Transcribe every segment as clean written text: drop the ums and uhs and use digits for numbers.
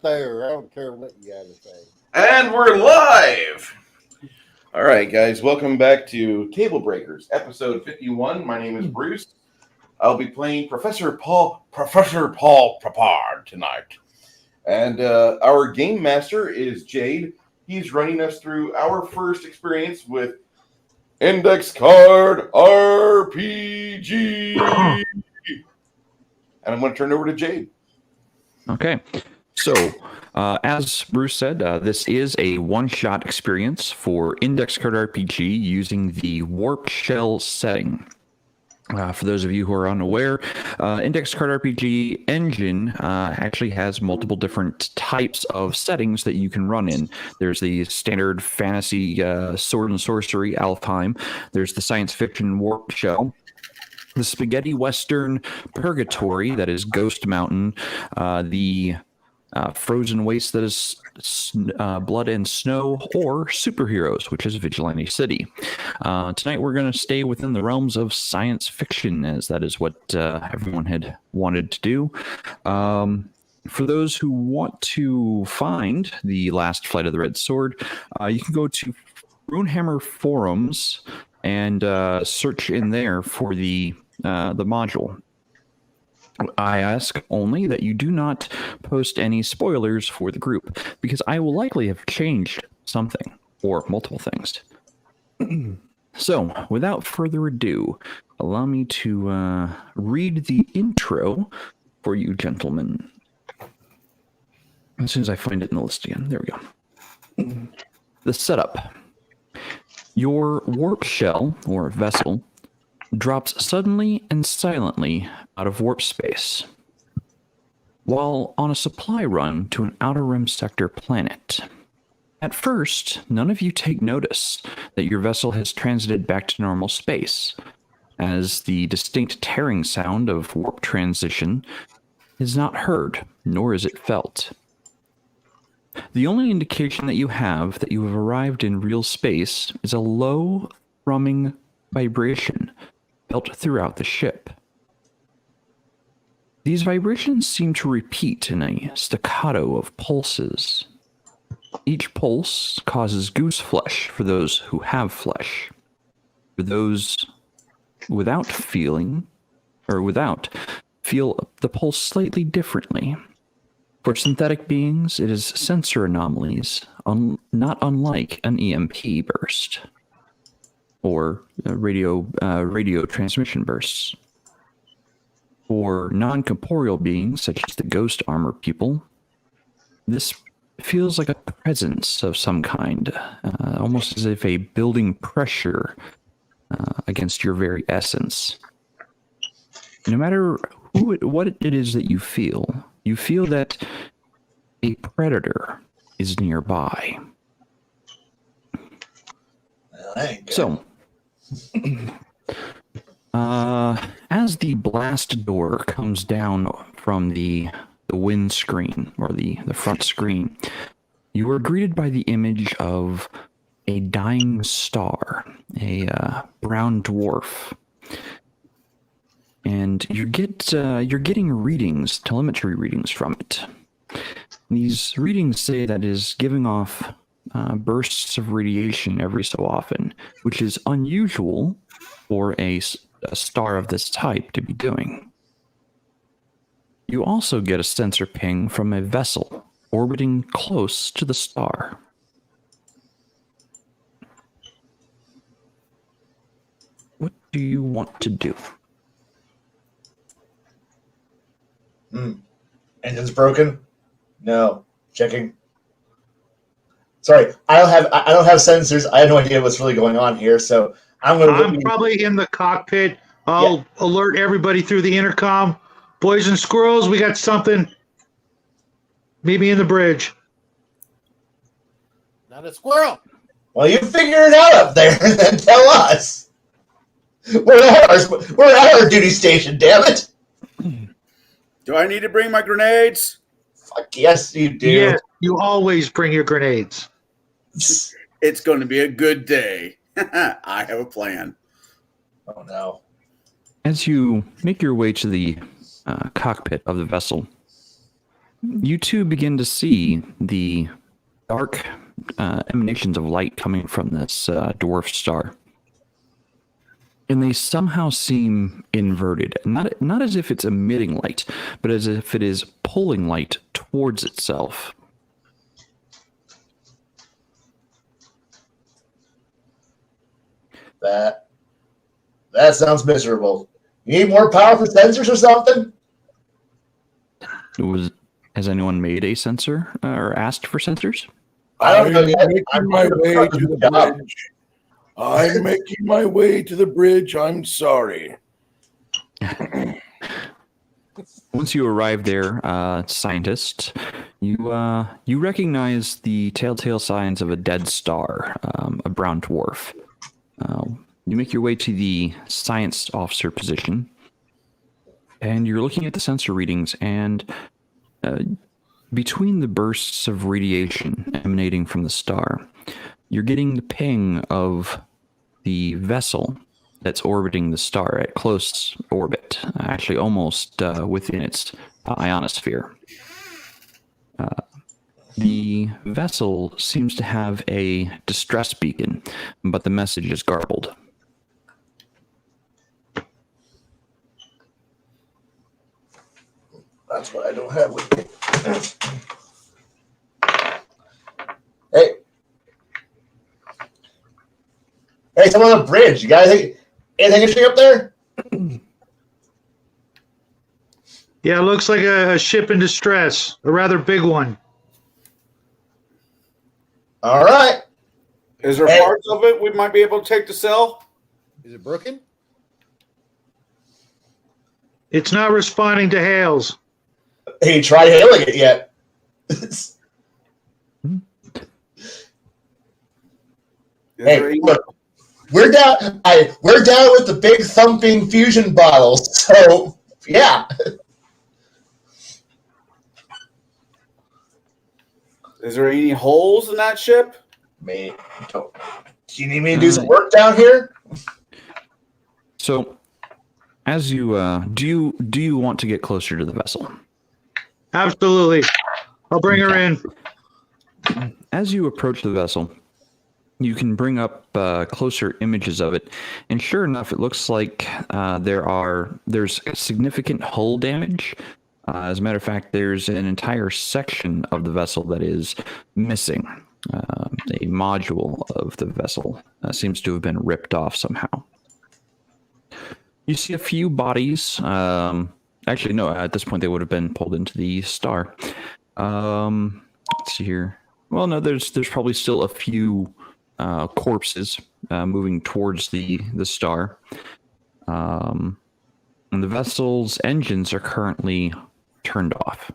there. I don't care what you got to say. And we're live! All right, guys, welcome back to TableBreakers, episode 51. My name is Bruce. I'll be playing Professor Paul Papard tonight. And our game master is Jaide. He's running us through our first experience with Index Card RPG. And I'm going to turn it over to Jaide. Okay, so as Bruce said, this is a one-shot experience for Index Card RPG using the Warp Shell setting. For those of you who are unaware, Index Card RPG engine actually has multiple different types of settings that you can run in. There's the standard fantasy sword and sorcery Alfheim. There's the science fiction Warp Shell. The spaghetti western purgatory, that is Ghost Mountain, the frozen waste, that is blood and snow, or superheroes, which is Vigilante City. Tonight we're going to stay within the realms of science fiction, as that is what everyone had wanted to do. For those who want to find the last Flight of the Red Sword, you can go to Runehammer forums and search in there for the module. I ask only that you do not post any spoilers for the group, because I will likely have changed something or multiple things. So, without further ado, allow me to read the intro for you gentlemen. As soon as I find it in the list again. There we go. The setup. Your warp shell, or vessel, drops suddenly and silently out of warp space, while on a supply run to an Outer Rim sector planet. At first, none of you take notice that your vessel has transited back to normal space, as the distinct tearing sound of warp transition is not heard, nor is it felt. The only indication that you have arrived in real space is a low, thrumming vibration felt throughout the ship. These vibrations seem to repeat in a staccato of pulses. Each pulse causes goose flesh for those who have flesh. For those without feel the pulse slightly differently. For synthetic beings, it is sensor anomalies, not unlike an EMP burst or radio transmission bursts. For non-corporeal beings, such as the ghost armor people, this feels like a presence of some kind, almost as if a building pressure against your very essence. No matter what it is that you feel that a predator is nearby. Well, so, as the blast door comes down from the windscreen, or the front screen, you are greeted by the image of a dying star, a brown dwarf. And you're getting readings, telemetry readings from it. These readings say that it is giving off bursts of radiation every so often, which is unusual for a star of this type to be doing. You also get a sensor ping from a vessel orbiting close to the star. What do you want to do? Engine's broken? No. Checking. Sorry, I don't have sensors. I have no idea what's really going on here, so I'm probably in the cockpit. I'll alert everybody through the intercom. Boys and squirrels, we got something. Meet me in the bridge. Not a squirrel. Well, you figure it out up there and then tell us. We're at our duty station, damn it. Do I need to bring my grenades? Fuck yes, you do. Yes, you always bring your grenades. It's going to be a good day. I have a plan. Oh, no. As you make your way to the cockpit of the vessel, You two begin to see the dark emanations of light coming from this dwarf star. And they somehow seem inverted. Not as if it's emitting light, but as if it is pulling light towards itself. That sounds miserable. You need more powerful sensors or something? Has anyone made a sensor or asked for sensors? I don't know yet. Making my way to the bridge. I'm making my way to the bridge. I'm sorry. Once you arrive there, scientist, you recognize the telltale signs of a dead star, a brown dwarf. You make your way to the science officer position, and you're looking at the sensor readings, and between the bursts of radiation emanating from the star, you're getting the ping of the vessel that's orbiting the star at close orbit, actually almost within its ionosphere. The vessel seems to have a distress beacon, but the message is garbled. That's what I don't have with me. Hey. Hey, someone on the bridge. You guys anything interesting up there? Yeah, it looks like a ship in distress, a rather big one. All right. Is there Hey. parts of it we might be able to take to sell? Is it broken? It's not responding to hails. Hey, you tried hailing it yet? Hey, look, we're down. We're down with the big thumping fusion bottles. So yeah. Is there any holes in that ship? Do you need me to do some work down here? So, as you do you want to get closer to the vessel? Absolutely. I'll bring her in. As you approach the vessel, you can bring up closer images of it, and sure enough, it looks like there's significant hull damage. As a matter of fact, there's an entire section of the vessel that is missing. A module of the vessel seems to have been ripped off somehow. You see a few bodies. Actually, no, at this point they would have been pulled into the star. Let's see here. Well, no, there's probably still a few corpses moving towards the star. And the vessel's engines are currently turned off.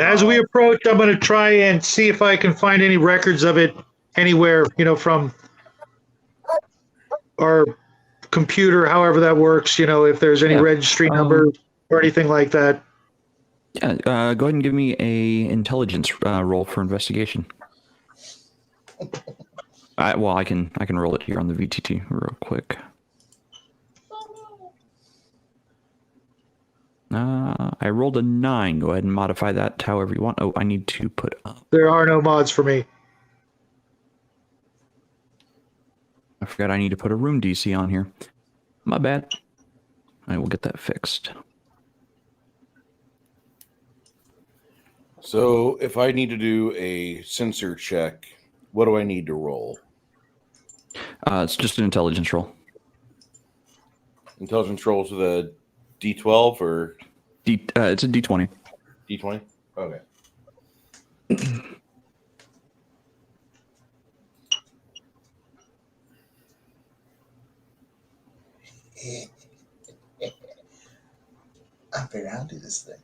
As we approach, I'm going to try and see if I can find any records of it anywhere, from our computer, however that works, if there's any registry number or anything like that. Yeah, go ahead and give me a intelligence roll for investigation. I can roll it here on the VTT real quick. I rolled a 9. Go ahead and modify that however you want. Oh, I need to put up. There are no mods for me. I forgot I need to put a room DC on here. My bad. I will get that fixed. So if I need to do a sensor check, what do I need to roll? It's just an intelligence roll. Intelligence rolls with a D12 or It's a D20. D20? Okay. I figured out how to do this thing.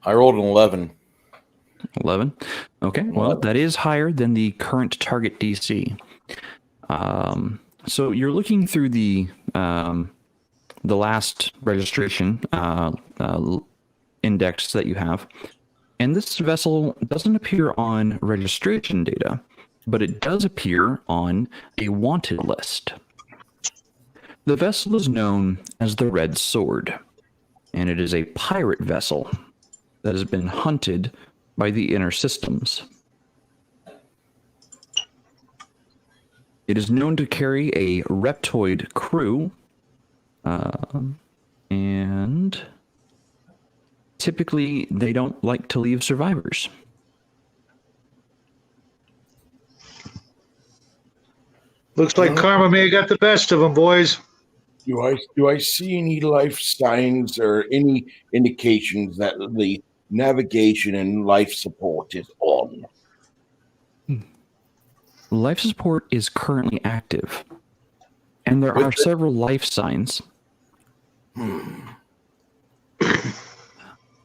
I rolled an 11. 11. Okay, well, that is higher than the current target DC. So you're looking through the last registration index that you have. And this vessel doesn't appear on registration data, but it does appear on a wanted list. The vessel is known as the Red Sword, and it is a pirate vessel that has been hunted by the Inner Systems. It is known to carry a reptoid crew, and typically they don't like to leave survivors. Looks like karma may have got the best of them, boys. Do I see any life signs or any indications that the navigation and life support is on? Life support is currently active, and there are several life signs.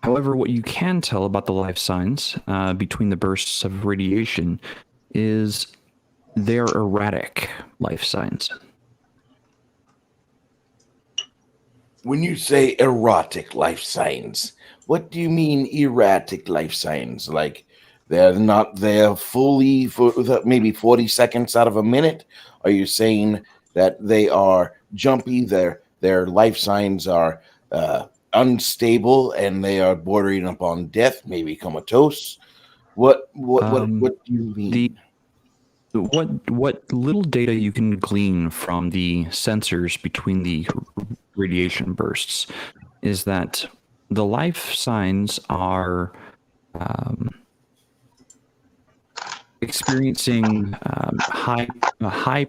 However, what you can tell about the life signs between the bursts of radiation is they're erratic life signs. When you say erotic life signs, what do you mean erratic life signs? Like they're not there fully for maybe 40 seconds out of a minute? Are you saying that they are jumpy, their life signs are unstable, and they are bordering upon death, maybe comatose? What do you mean? What little data you can glean from the sensors between the radiation bursts is that the life signs are experiencing high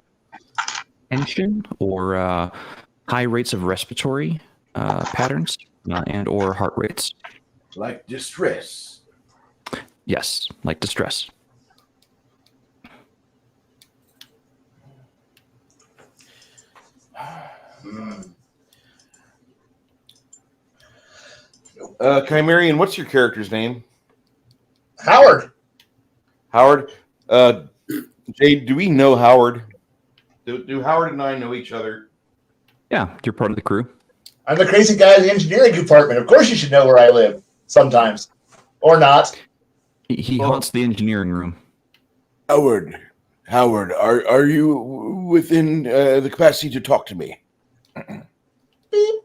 tension or high rates of respiratory patterns and or heart rates. Like distress. Yes, like distress. Chimerian, what's your character's name? Howard. Howard. Jade, do we know Howard? Do Howard and I know each other? Yeah, you're part of the crew. I'm the crazy guy in the engineering department. Of course you should know where I live. Sometimes. Or not. He haunts the engineering room. Howard, are you within the capacity to talk to me?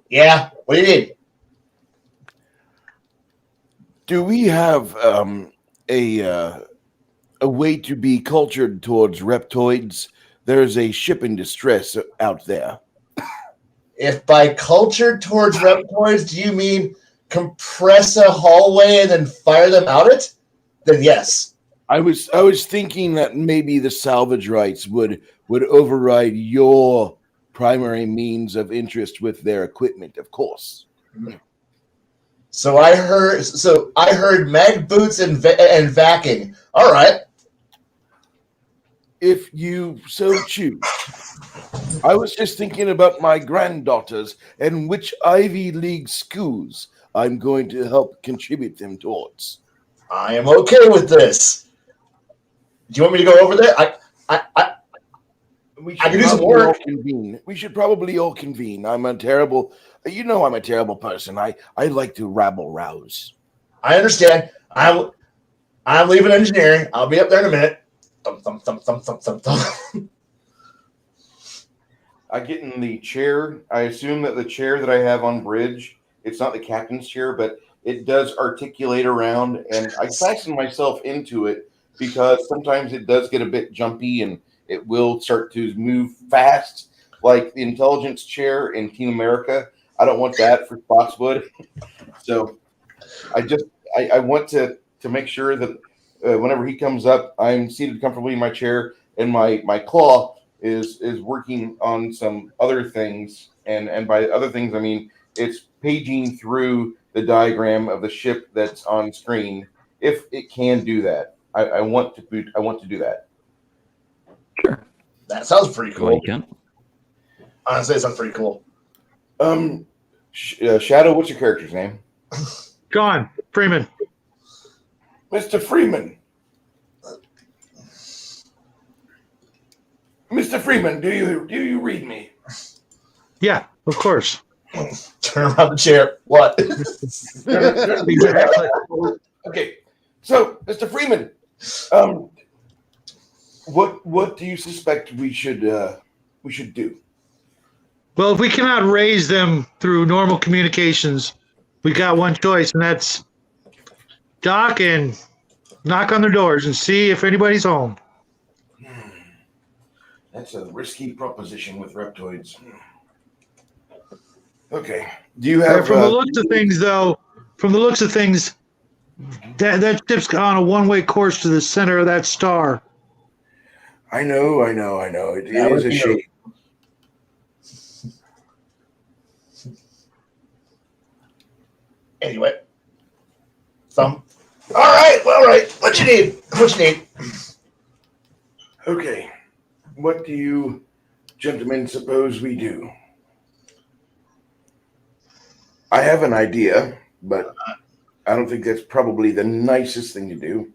Yeah. What do you need? Do we have a way to be cultured towards reptoids? There's a ship in distress out there. If by culture towards reptoids, do you mean compress a hallway and then fire them out it? Then yes. I was thinking that maybe the salvage rights would override your primary means of interest with their equipment, of course. So I heard mag boots and vacking. All right. If you so choose. I was just thinking about my granddaughters and which Ivy League schools I'm going to help contribute them towards. I am okay with this. Do you want me to go over there? I can do some work. We should probably all convene. I'm a terrible person. I like to rabble rouse. I understand. I'm leaving engineering. I'll be up there in a minute. Thump, thump, thump, thump, thump, thump. I get in the chair. I assume that the chair that I have on bridge, it's not the captain's chair, but it does articulate around, and I fasten myself into it because sometimes it does get a bit jumpy and it will start to move fast, like the intelligence chair in Team America. I don't want that for Spotswood. So I want to make sure that whenever he comes up, I'm seated comfortably in my chair, and my claw is working on some other things. And by other things, I mean it's paging through the diagram of the ship that's on screen. If it can do that, I want to do that. Sure. That sounds pretty cool. Well, Honestly, it sounds pretty cool. Shadow, what's your character's name? John Freeman. Mr. Freeman. Mr. Freeman, do you read me? Yeah, of course. Turn around the chair. What? Okay. So, Mr. Freeman, what do you suspect we should do? Well, if we cannot raise them through normal communications, we got one choice, and that's dock and knock on their doors and see if anybody's home. That's a risky proposition with reptoids. Okay. Do you have? From the looks of things, though, that ship's on a one-way course to the center of that star. I know. It is a shame. Anyway. All right. What you need? Okay. What do you gentlemen suppose we do? I have an idea, but I don't think that's probably the nicest thing to do.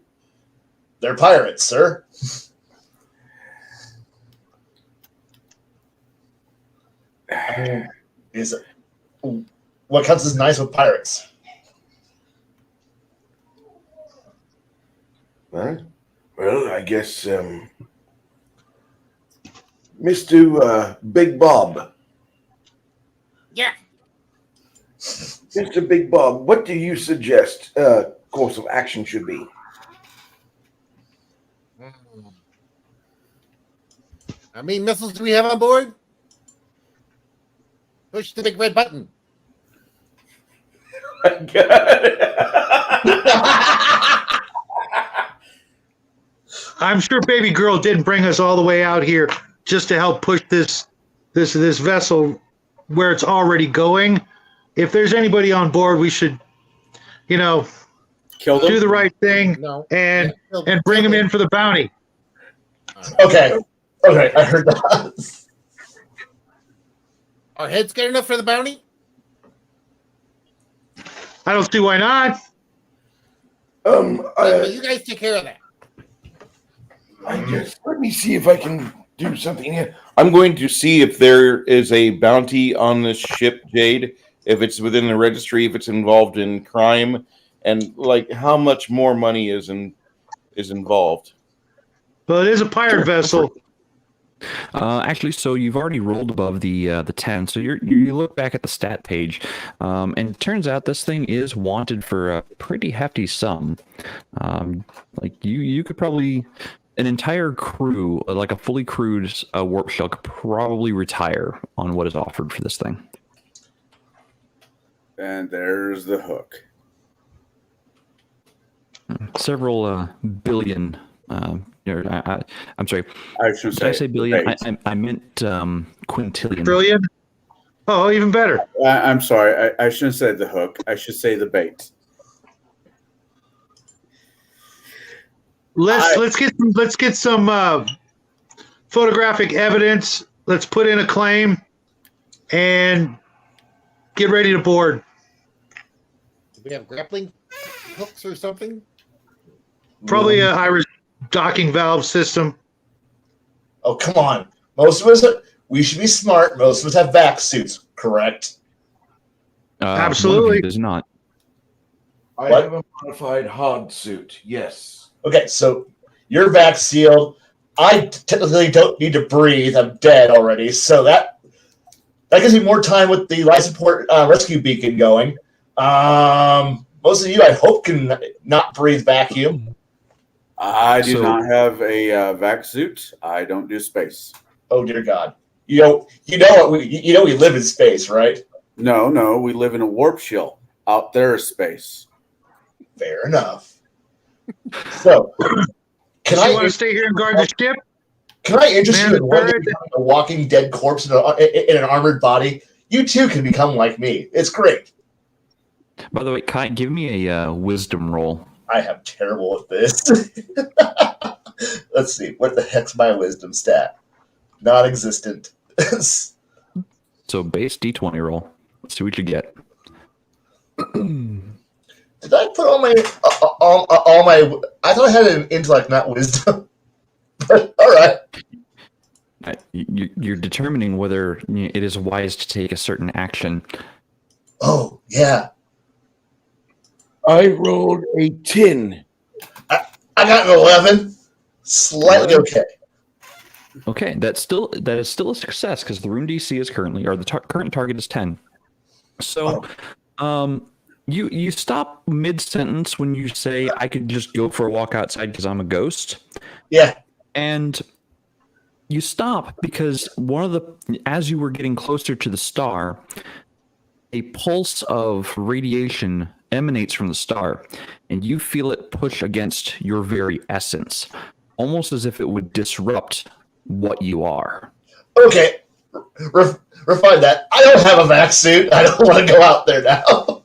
They're pirates, sir. I mean, what counts as nice with pirates? Huh? Well, I guess Mr. Big Bob. Yeah. Mr. Big Bob, what do you suggest course of action should be? How many missiles do we have on board? Push the big red button. My God. I'm sure Baby Girl didn't bring us all the way out here just to help push this vessel where it's already going. If there's anybody on board, we should, Kill them. do the right thing No. and Yeah, bring them in for the bounty. Okay, I heard that. Are heads good enough for the bounty? I don't see why not. You guys take care of that. I guess let me see if I can do something here. I'm going to see if there is a bounty on this ship, Jade, if it's within the registry, if it's involved in crime, and like how much more money is involved. Well, it is a pirate vessel. Actually, so you've already rolled above the 10. So you look back at the stat page, and it turns out this thing is wanted for a pretty hefty sum. Like you could probably, an entire crew, like a fully crewed warp shell, could probably retire on what is offered for this thing. And there's the hook. Several billion. I'm sorry. I should Did I say billion? bait. I meant quintillion. Brilliant. Oh, even better. I'm sorry. I shouldn't say the hook. I should say the bait. Let's get some photographic evidence. Let's put in a claim and get ready to board. Do we have grappling hooks or something? Probably a Irish docking valve system. Oh, come on. Most of us, we should be smart. Most of us have vac suits, correct? Absolutely. Does not. I What? have a modified hard suit. Yes. Okay, so you're vac sealed. I technically don't need to breathe. I'm dead already. So that gives me more time with the life support rescue beacon going. Most of you, I hope, can not breathe vacuum. I do not have a vac suit. I don't do space. Oh dear God! You know we live in space, right? No, we live in a warp shell. Out there is space. Fair enough. So, You want to stay here and guard the ship? Can I interest Man, you in one day bird. becoming a walking dead corpse in an armored body? You too can become like me. It's great. By the way, Kai, give me a wisdom roll. I am terrible at this. Let's see. What the heck's my wisdom stat? Non-existent. So base D20 roll. Let's see what you get. Did I put all my I thought I had an intellect, not wisdom. But all right. You're determining whether it is wise to take a certain action. Oh yeah. I rolled a 10. I got an 11. Slightly okay. Okay, that is still a success because the rune DC is currently, or the current target is 10. So, you stop mid sentence when you say I could just go for a walk outside because I'm a ghost, Yeah. and you stop because as you were getting closer to the star, a pulse of radiation emanates from the star, and you feel it push against your very essence, almost as if it would disrupt what you are. Okay. Refine that. I don't have a vac suit. I don't want to go out there now.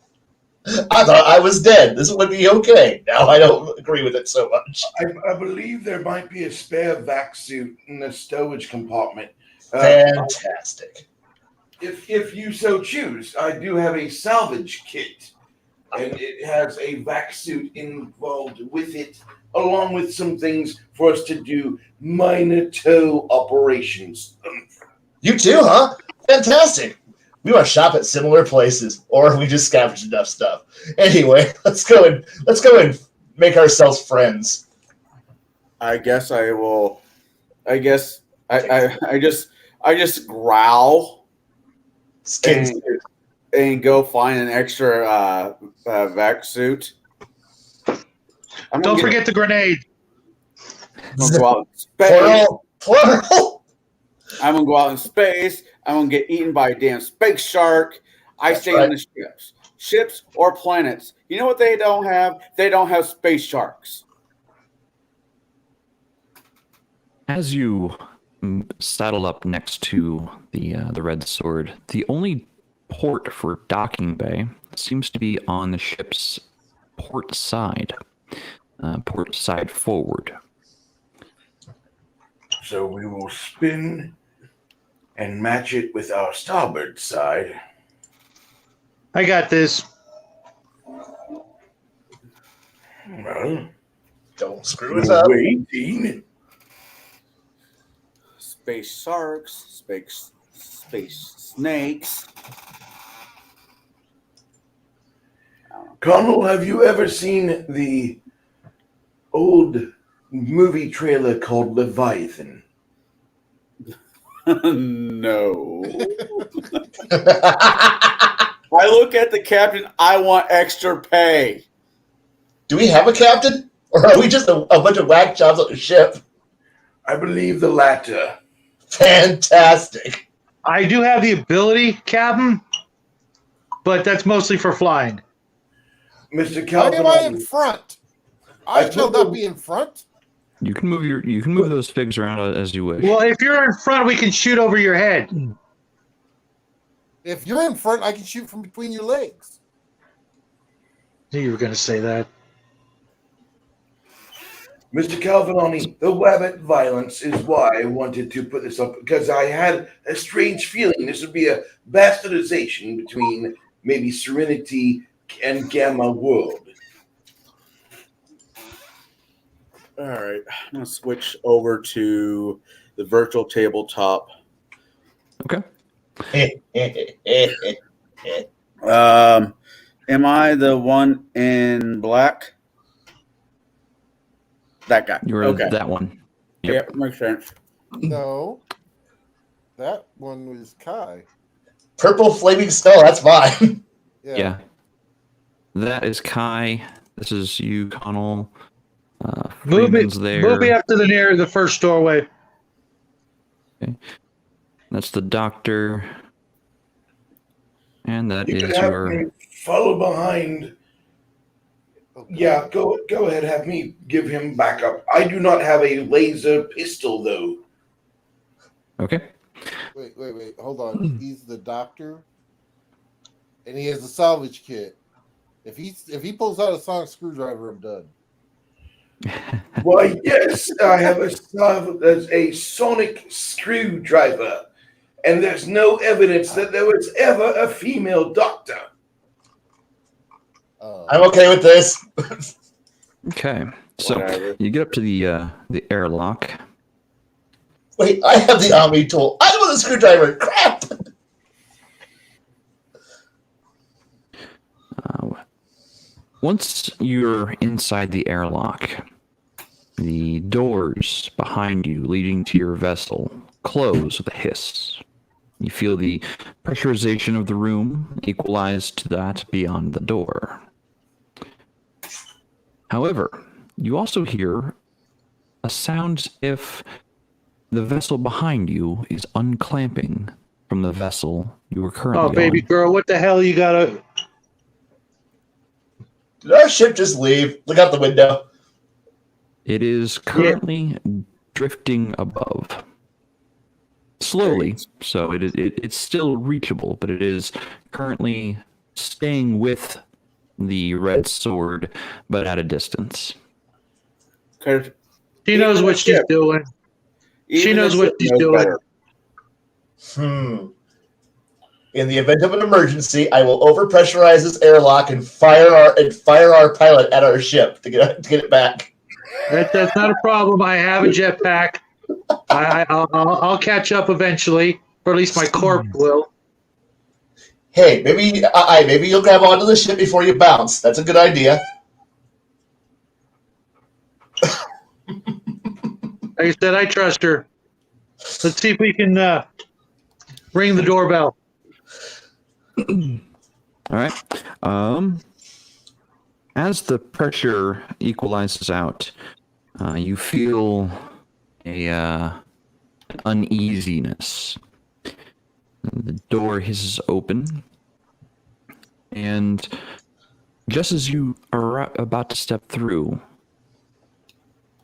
I thought I was dead. This would be okay. Now I don't agree with it so much. I believe there might be a spare vac suit in the stowage compartment. Fantastic. If you so choose, I do have a salvage kit, and it has a vac suit involved with it, along with some things for us to do minor tow operations. You too, huh? Fantastic. We want to shop at similar places, or we just scavenge enough stuff. Anyway, let's go and make ourselves friends. I guess I will. I guess I just growl Skins. and go find an extra vac suit. Don't forget the grenade. I'm gonna go out in space. Plural. I'm gonna go out in space. I'm gonna get eaten by a damn space shark. I That's stay right. on the ships or planets. You know what they don't have? They don't have space sharks. As you saddle up next to the Red Sword, the only port for docking bay seems to be on the ship's port side forward. So we will spin and match it with our starboard side. I got this. Well, Don't screw us up. waiting. Space sharks, space snakes. Connell, have you ever seen the old movie trailer called Leviathan? No. I look at the captain. I want extra pay. Do we have a captain? Or are we just a bunch of whack jobs on the ship? I believe the latter. Fantastic. I do have the ability, Captain, but that's mostly for flying. Mr. Why am I in Calvin, front? I I shall told not be in front. You can move those figs around as you wish. Well, if you're in front, we can shoot over your head. If you're in front, I can shoot from between your legs. Knew you were going to say that. Mr. Calvinoni, the wabbit violence is why I wanted to put this up, because I had a strange feeling this would be a bastardization between maybe Serenity and Gamma World. All right, I'm gonna switch over to the virtual tabletop. Okay. Am I the one in black? That guy. You're okay. that one. Yeah, makes sense. No. That one was Kai. Purple flaming skull, that's fine. Yeah. That is Kai. This is you, Connell. Move Freeman's it. there. Move me up to the first doorway. Okay. That's the doctor. And that You is could have your. me follow behind. Okay. Yeah, go ahead, have me give him backup. I do not have a laser pistol, though. Okay. Wait. Hold on. He's the doctor, and he has a salvage kit. If he pulls out a sonic screwdriver, I'm done. Why, yes, I have a sonic screwdriver, and there's no evidence that there was ever a female doctor. I'm okay with this. Okay. So Whatever. you get up to the airlock. Wait, I have the Omni tool. I want the screwdriver. Crap. Once you're inside the airlock, The doors behind you leading to your vessel close with a hiss. You feel the pressurization of the room equalized to that beyond the door. However, you also hear a sound as if the vessel behind you is unclamping from the vessel you are currently Oh, baby on. girl, what the hell you gotta? Did our ship just leave? Look out the window. It is currently drifting above. Slowly, so it's still reachable, but it is currently staying with the red sword, but at a distance. She knows what she's doing. She knows what she's doing. In the event of an emergency, I will overpressurize this airlock and fire our pilot at our ship to get it back. That's not a problem. I have a jetpack. I'll catch up eventually, or at least my corp will. Hey, maybe you'll grab onto the ship before you bounce. That's a good idea. Like I said, I trust her. Let's see if we can ring the doorbell. All right. As the pressure equalizes out, you feel an uneasiness. The door hisses open, and just as you are about to step through,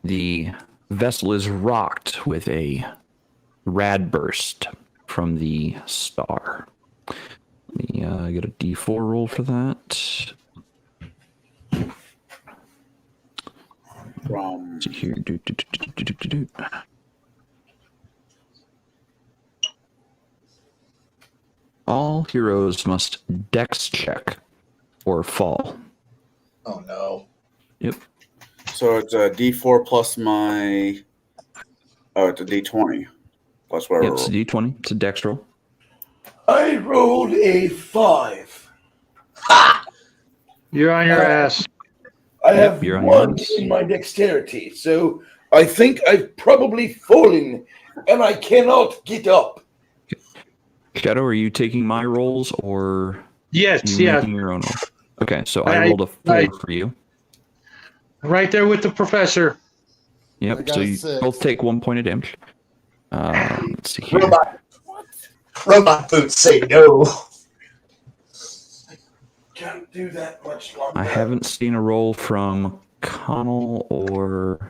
the vessel is rocked with a rad burst from the star. Let me get a D4 roll for that. From Here, all heroes must dex check or fall. Oh no. Yep. so it's a D4 plus my. Oh, it's a D20 plus whatever. Yep, it's a D20. It's a dex roll. I rolled a 5. You're on your ass. I have you're on 1 yours. in my dexterity, so I think I've probably fallen, and I cannot get up. Shadow, are you taking my rolls or Yes, you yeah. making your own roll? Okay, so I rolled a 4 for you. Right there with the professor. I Yep, got so a you 6. both take 1 point of damage. Let's see here. Robot boots say no. Can't do that much longer. I haven't seen a roll from Connell or...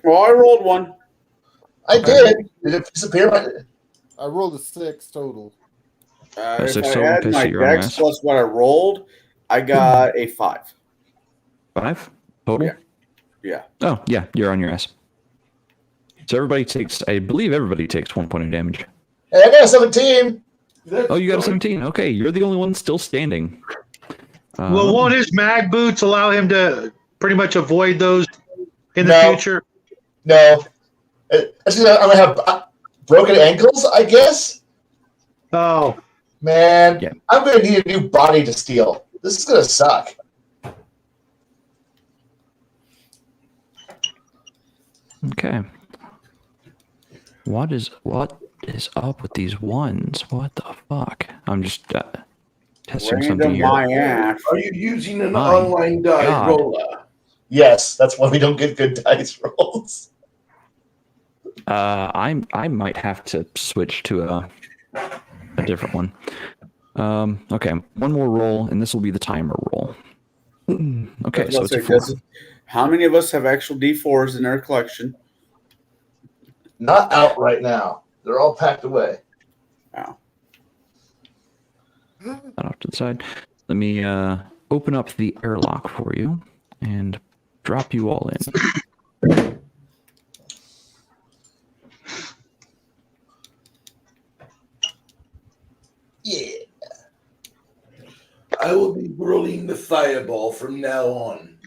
Well, I rolled one. I did. Did it disappear? I rolled a 6 total. If six I total, add okay, my so you're on your dex ass. plus what I rolled, I got a 5. 5 total? Yeah. Yeah. Oh, yeah, you're on your ass. So everybody takes, I believe everybody takes 1 point of damage. Hey, I got a 17. Oh, you got a 17. Okay, you're the only one still standing. Well, won't his mag boots allow him to pretty much avoid those in the No. future? No. I'm gonna have broken ankles, I guess. Oh, Man, Yeah. I'm gonna need a new body to steal. This is gonna suck. Okay. What is up with these ones? What the fuck? I'm just testing something Random here. my ass. Are you using an My online die God. roller? Yes, that's why we don't get good dice rolls. I might have to switch to a different one. Okay, one more roll, and this will be the timer roll. Okay, so it's a 4. How many of us have actual D4s in their collection? Not out right now. They're all packed away. Wow. That off to the side. Let me open up the airlock for you and drop you all in. Yeah. I will be rolling the fireball from now on.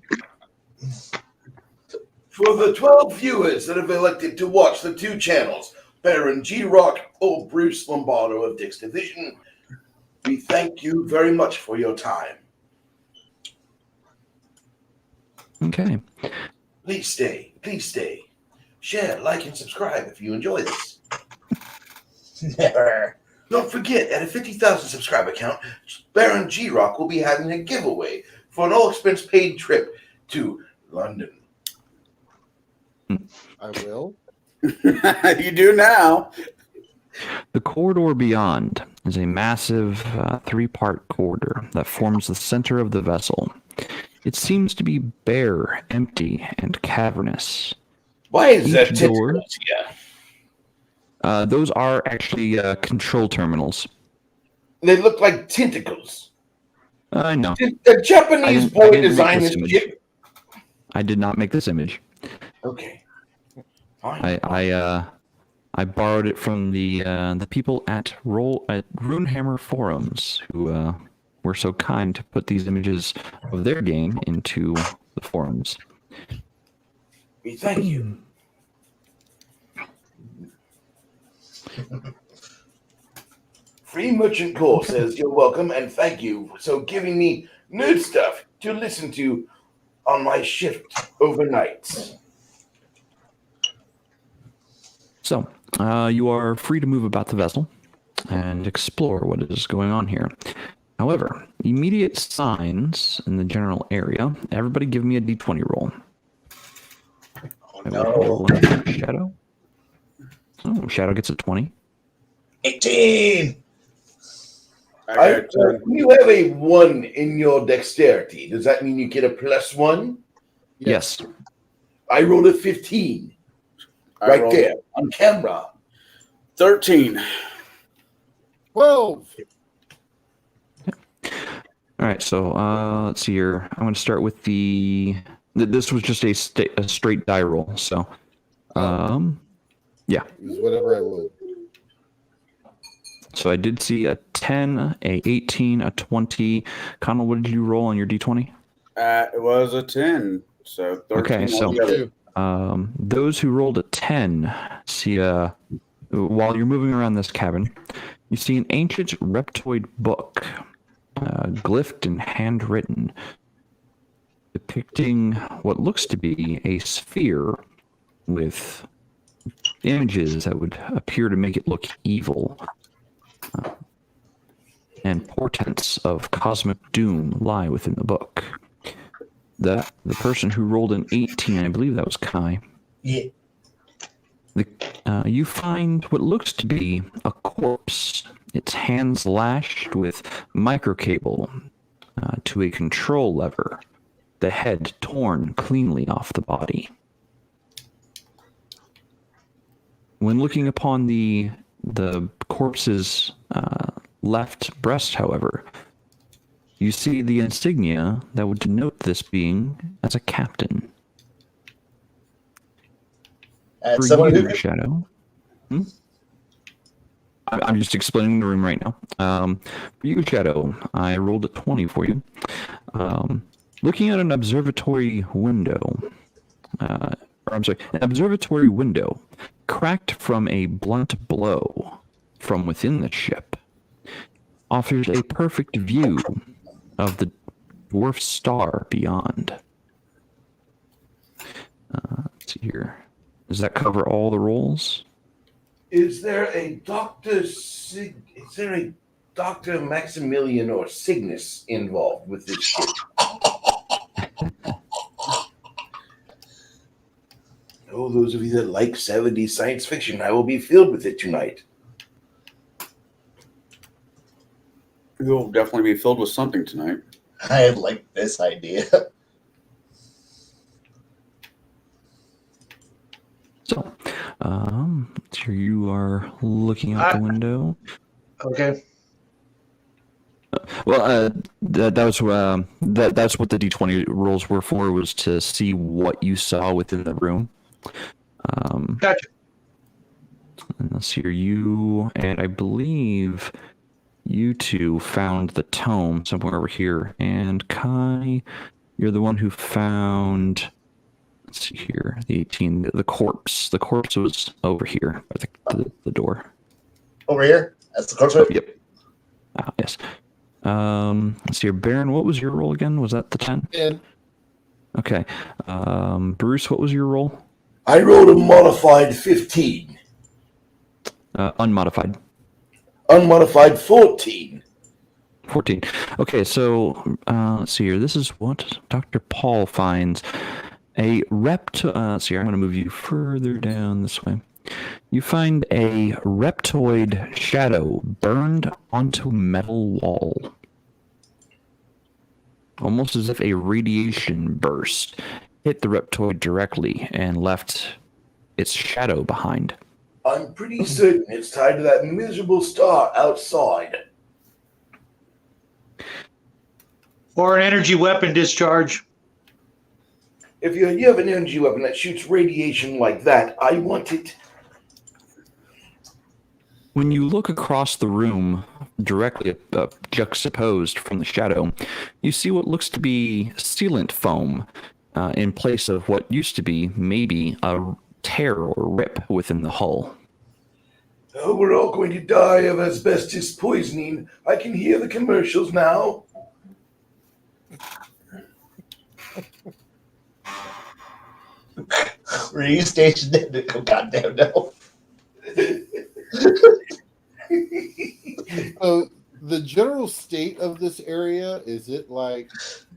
For the 12 viewers that have elected to watch the 2 channels, Baron G. Rock or Bruce Lombardo of Dick's Division, we thank you very much for your time. Okay. Please stay. Please stay. Share, like, and subscribe if you enjoy this. Never. Don't forget, at a 50,000 subscriber count, Baron G-Rock will be having a giveaway for an all-expense-paid trip to London. I will. You do now. The corridor beyond is a massive 3-part corridor that forms the center of the vessel. It seems to be bare, empty, and cavernous. Why is there Each door- tentacles here? Those are actually control terminals. They look like tentacles. I know. Did the Japanese I boy didn't make design this this image. ship? I did not make this image. Okay. Fine. I borrowed it from the people at Runehammer forums who were so kind to put these images of their game into the forums. We thank you. Free Merchant Core says you're welcome and thank you for giving me nerd stuff to listen to on my shift overnight. So, you are free to move about the vessel and explore what is going on here. However, immediate signs in the general area, everybody give me a d20 roll. Oh, I will no. roll Shadow. Oh, Shadow gets a 20. 18. When you have a 1 in your dexterity, does that mean you get a +1? Yes. I rolled a 15 I rolled there on camera. 13. 12. All right, so let's see here. I'm going to start with this was just a straight die roll, so yeah. Use whatever I would. So I did see a 10, a 18, a 20. Connell, what did you roll on your d20? It was a 10. So 13 Okay, so altogether. those who rolled a 10 see while you're moving around this cabin, you see an ancient reptoid book, glyphed and handwritten, depicting what looks to be a sphere with images that would appear to make it look evil. And portents of cosmic doom lie within the book. The person who rolled an 18, I believe that was Kai. Yeah. You find what looks to be a corpse, its hands lashed with microcable to a control lever, the head torn cleanly off the body. When looking upon the corpse's left breast, however, you see the insignia that would denote this being as a captain. And For someone you, who Shadow. I'm just explaining the room right now. For you, Shadow, I rolled a 20 for you. Looking at an observatory window, an observatory window cracked from a blunt blow from within the ship, offers a perfect view of the dwarf star beyond. Let's see here. Does that cover all the rolls? Is there a Dr. Maximilian or Cygnus involved with this ship? Oh, those of you that like 70s science fiction, I will be filled with it tonight. You'll definitely be filled with something tonight. I like this idea. So, here you are looking out the window. Okay. Well, that's what the D20 rolls were for, was to see what you saw within the room. Gotcha. And let's see here, you and I believe you two found the tome somewhere over here, and Kai, you're the one who found. Let's see here, the 18, the corpse. The corpse was over here by the door. Over here? That's the corpse. Oh, yep. Yes. Let's see here, Baron. What was your roll again? Was that the 10? And Okay. Bruce, what was your roll? I rolled a modified 15. Unmodified. Unmodified 14. 14. Okay, so let's see here. This is what Dr. Paul finds. A let's see here. I'm going to move you further down this way. You find a reptoid shadow burned onto a metal wall. Almost as if a radiation burst hit the reptoid directly and left its shadow behind. I'm pretty certain it's tied to that miserable star outside. Or an energy weapon discharge. If you have an energy weapon that shoots radiation like that, I want it. When you look across the room, directly juxtaposed from the shadow, you see what looks to be sealant foam in place of what used to be maybe a tear or rip within the hull. Oh, we're all going to die of asbestos poisoning. I can hear the commercials now. Were you stationed in? Oh, goddamn no. So the general state of this area, is it like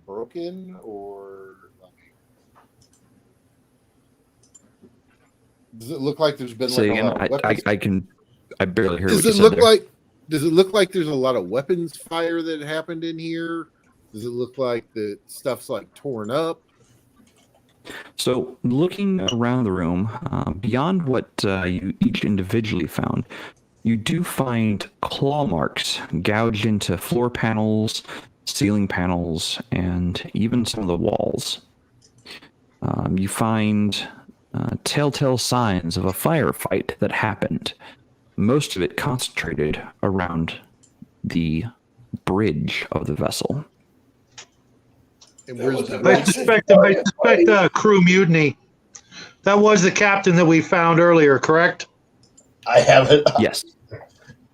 broken or like, does it look like there's been Say like a again, lot of weapons? I barely heard what Does you it said look there. like does it look like there's a lot of weapons fire that happened in here? Does it look like the stuff's like torn up? So, looking around the room, beyond what you each individually found, you do find claw marks gouged into floor panels, ceiling panels, and even some of the walls. You find telltale signs of a firefight that happened, most of it concentrated around the bridge of the vessel. And where's the I suspect crew mutiny. That was the captain that we found earlier, correct? I have it. Yes.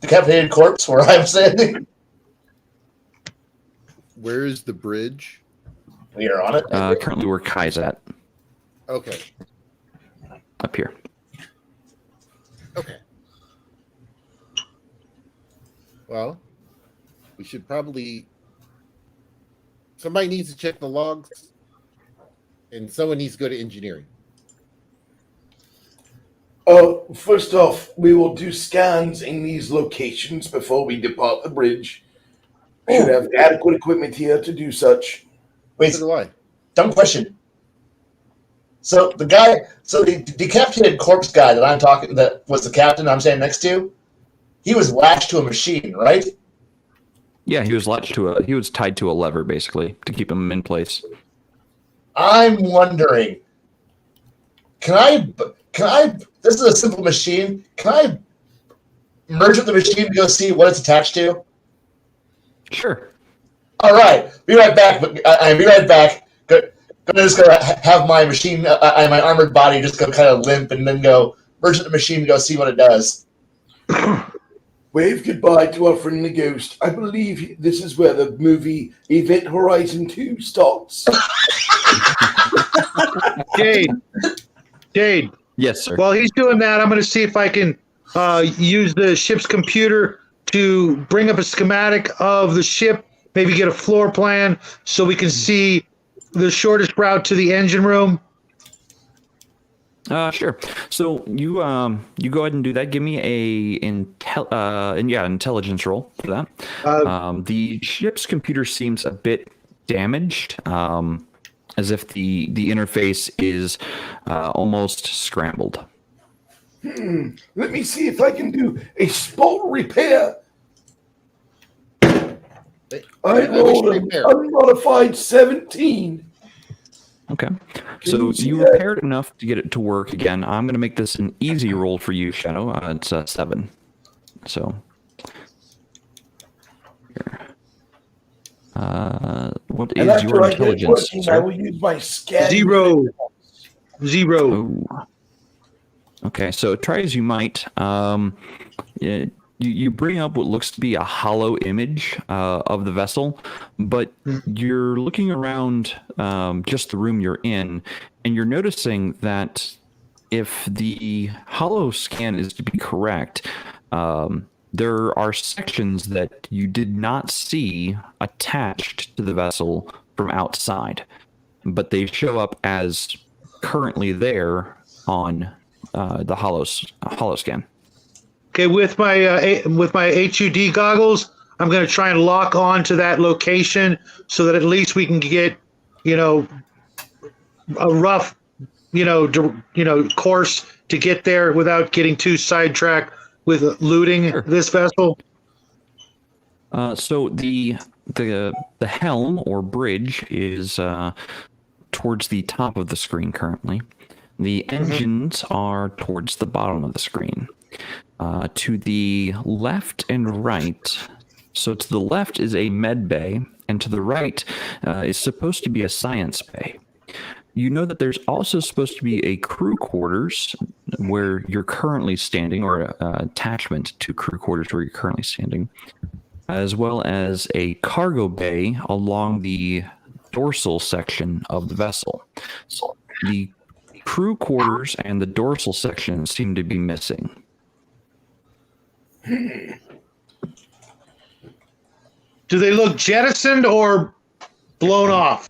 Decapitated corpse where I'm standing. where is the bridge? We are on it. Currently, where Kai's at, Okay. up here. Okay. Well, we should probably. Somebody needs to check the logs, and someone needs to go to engineering. First off, we will do scans in these locations before we depart the bridge. Should have adequate equipment here to do such. Wait, So do I. dumb question. So the decapitated corpse guy that was the captain I'm standing next to, he was latched to a machine, right? Yeah, he was tied to a lever basically to keep him in place. I'm wondering, can I, this is a simple machine, can I merge with the machine to go see what it's attached to? Sure. All right, be right back. I'll be right back. Gonna just go have my machine, my armored body just go kind of limp and then go merge with the machine to go see what it does. Wave goodbye to our friendly ghost. I believe this is where the movie Event Horizon 2 starts. Jade. Yes, sir. While he's doing that, I'm going to see if I can use the ship's computer to bring up a schematic of the ship, maybe get a floor plan so we can see the shortest route to the engine room. Sure. So you go ahead and do that. Give me a intelligence roll for that. The ship's computer seems a bit damaged, as if the interface is almost scrambled. Let me see if I can do a spot repair. I rolled an unmodified 17. Okay. So you repaired enough to get it to work again. I'm going to make this an easy roll for you, Shadow. It's 7. So. Here. What is your intelligence? I will use my scan. 0. Oh. Okay, so try as you might. you bring up what looks to be a hollow image of the vessel, but you're looking around just the room you're in, and you're noticing that if the hollow scan is to be correct, there are sections that you did not see attached to the vessel from outside, but they show up as currently there on the hollow scan. Okay, with my HUD goggles, I'm going to try and lock on to that location so that at least we can get, a rough, course to get there without getting too sidetracked with looting this vessel. So the helm or bridge is towards the top of the screen currently. The engines are towards the bottom of the screen. To the left and right, so to the left is a med bay, and to the right is supposed to be a science bay. You know that there's also supposed to be a crew quarters where you're currently standing, or attachment to crew quarters where you're currently standing, as well as a cargo bay along the dorsal section of the vessel. So the crew quarters and the dorsal section seem to be missing. Do they look jettisoned or blown off?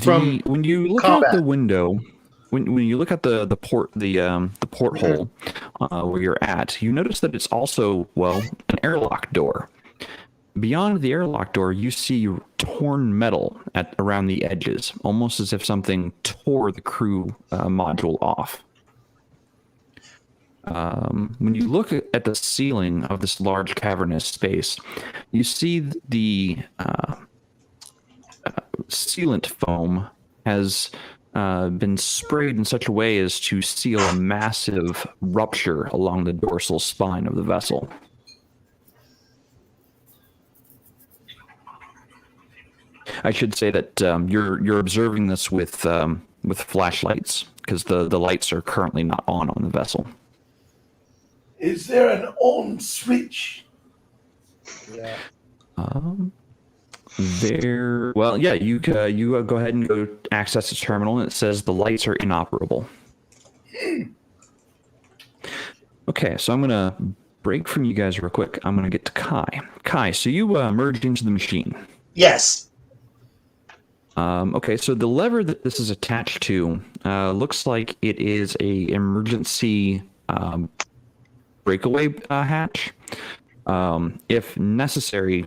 When you look out the window, when you look at the porthole where you're at, you notice that it's also an airlock door. Beyond the airlock door, you see torn metal around the edges, almost as if something tore the crew module off. When you look at the ceiling of this large cavernous space, you see the sealant foam has been sprayed in such a way as to seal a massive rupture along the dorsal spine of the vessel. I should say that you're observing this with flashlights, because the lights are currently not on the vessel. Is there an on switch? Yeah. You go ahead and go access the terminal, and it says the lights are inoperable. Okay, so I'm gonna break from you guys real quick. I'm gonna get to Kai. Kai, so you merged into the machine. Yes. Okay, so the lever that this is attached to looks like it is a emergency breakaway hatch. If necessary,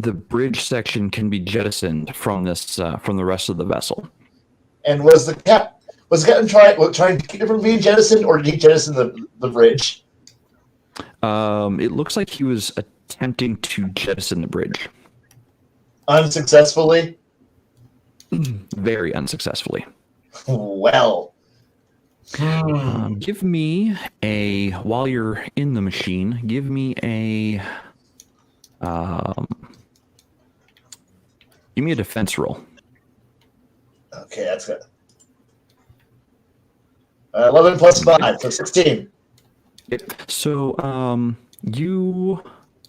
the bridge section can be jettisoned from the rest of the vessel. And was the captain trying to keep it from being jettisoned, or did he jettison the bridge? It looks like he was attempting to jettison the bridge. Unsuccessfully? Very unsuccessfully. Well. Give me while you're in the machine, give me a defense roll. Okay, that's good. 11 plus 5, so 16. So,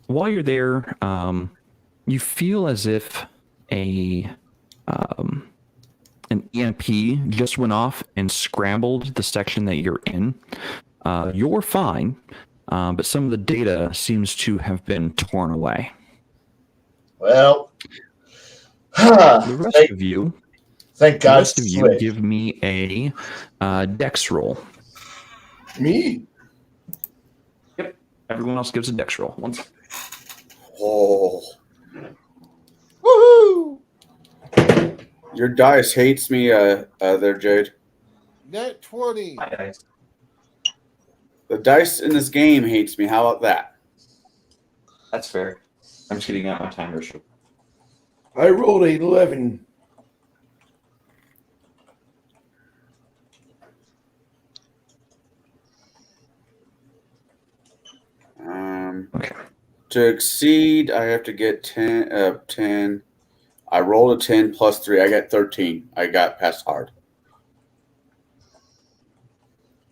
while you're there, you feel as if an EMP just went off and scrambled the section that you're in. You're fine, but some of the data seems to have been torn away. Well, the rest of you, thank God. The rest of you, give me a dex roll. Me? Yep. Everyone else gives a dex roll. Once. Oh. Woohoo! Your dice hates me there, Jade. Net 20. Hi, guys. The dice in this game hates me. How about that? That's fair. I'm just getting out my timer. I rolled 11. Okay. To exceed, I have to get 10. I rolled a 10 plus 3. I got 13. I got past hard.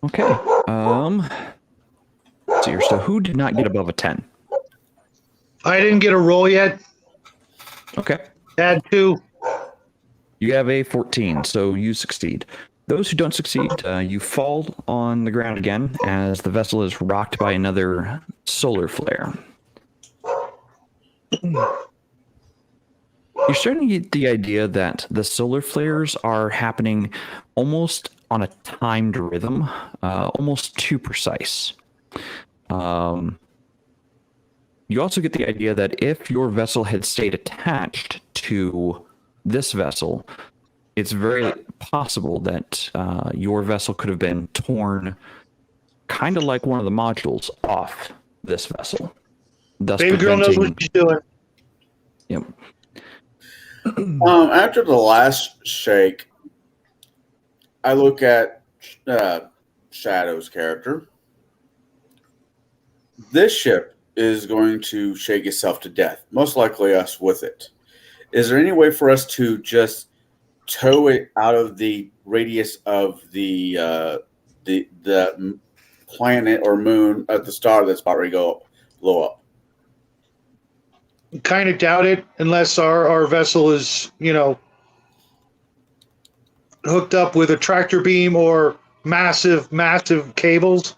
Okay. see here. So who did not get above a 10? I didn't get a roll yet. Okay. Add 2. You have a 14, so you succeed. Those who don't succeed, you fall on the ground again as the vessel is rocked by another solar flare. You're starting to get the idea that the solar flares are happening almost on a timed rhythm, almost too precise. You also get the idea that if your vessel had stayed attached to this vessel, it's very possible that your vessel could have been torn, kind of like one of the modules, off this vessel. Thus Baby girl knows what she's doing. Yep. After the last shake, I look at Shadow's character. This ship is going to shake itself to death, most likely us with it. Is there any way for us to just tow it out of the radius of the planet or moon at the star that's about ready to go blow up? Kind of doubt it unless our vessel is, hooked up with a tractor beam or massive cables.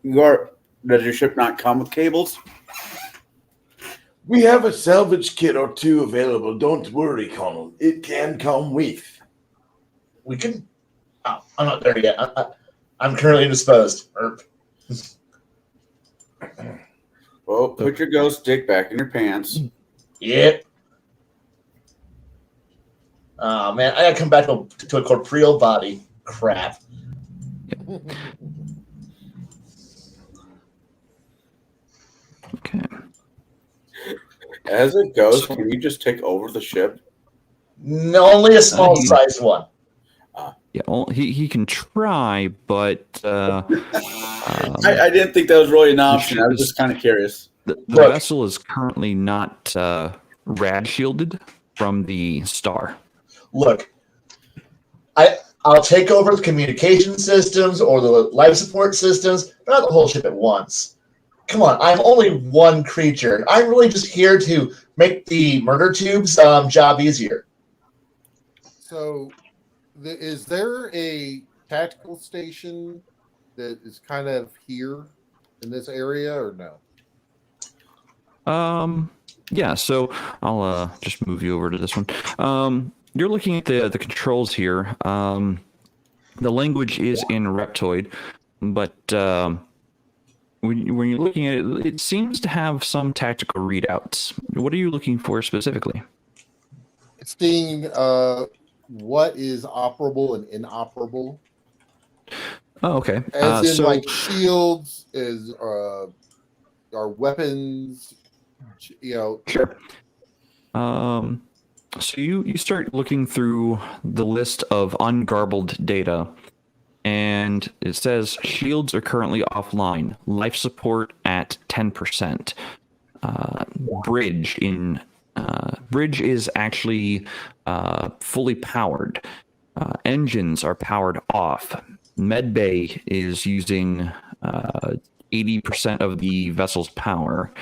Does your ship not come with cables? We have a salvage kit or two available. Don't worry, Connell. It can come with. We can. Oh, I'm not there yet. I'm currently indisposed. Well, put your ghost dick back in your pants. Yep. Oh, man. I gotta come back to a corporeal body. Crap. Okay. As a ghost, can you just take over the ship? No, only a small sized one. Yeah, he can try, but I didn't think that was really an option. I was just kind of curious. The vessel is currently not rad shielded from the star. Look, I'll take over the communication systems or the life support systems, but not the whole ship at once. Come on, I'm only one creature. I'm really just here to make the murder tubes job easier. So, is there a tactical station that is kind of here in this area, or no? Yeah, so I'll just move you over to this one. You're looking at the controls here. The language is in Reptoid, but when you're looking at it, it seems to have some tactical readouts. What are you looking for specifically? It's seeing what is operable and inoperable. Oh, okay. As in, so, like shields, is our weapons. Sure. So you start looking through the list of ungarbled data, and it says shields are currently offline. Life support at 10%. Bridge is actually fully powered. Engines are powered off. Medbay is using 80% of the vessel's power.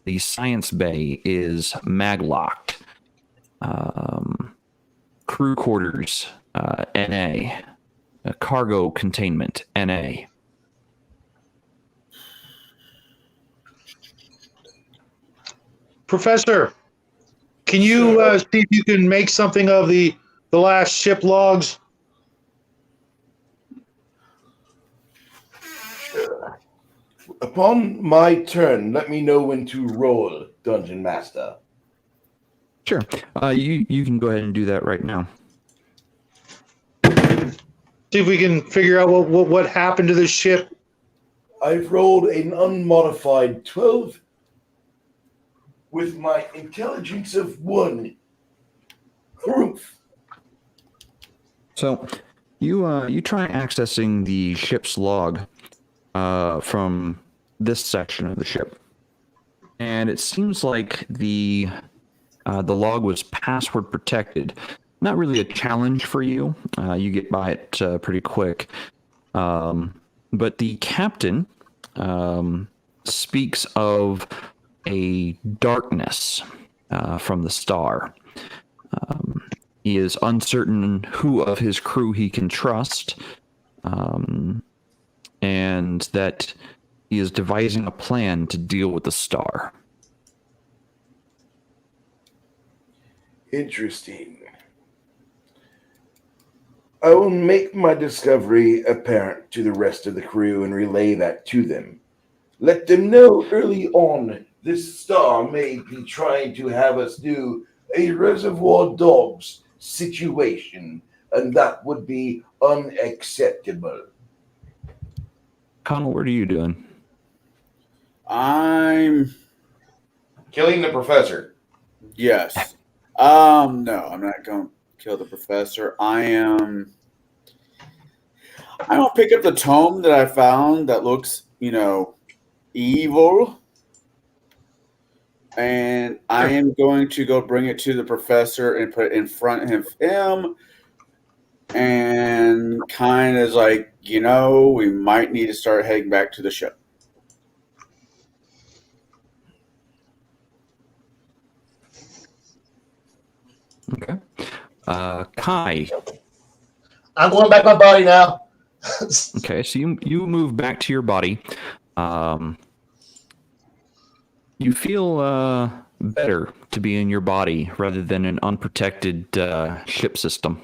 The science bay is maglocked. Crew quarters, NA. Cargo containment, NA. Professor, can you see if you can make something of the last ship logs? Upon my turn, let me know when to roll, Dungeon Master. Sure. You can go ahead and do that right now. See if we can figure out what happened to this ship. I've rolled an unmodified 12 with my intelligence of 1. Proof. So you try accessing the ship's log from this section of the ship, and it seems like the log was password protected. Not really a challenge for you. You get by it pretty quick. But the captain speaks of a darkness from the star. He is uncertain who of his crew he can trust, and that he is devising a plan to deal with the star. Interesting. I will make my discovery apparent to the rest of the crew and relay that to them. Let them know early on this star may be trying to have us do a Reservoir Dogs situation, and that would be unacceptable. Connell, what are you doing? I'm Killing the professor. yes. No, I'm not going to kill the professor. I'm gonna pick up the tome that I found that looks, evil, and I am going to go bring it to the professor and put it in front of him, and kind of like, we might need to start heading back to the ship. Okay. Kai. I'm going back my body now. Okay, so you move back to your body. You feel better to be in your body rather than an unprotected ship system.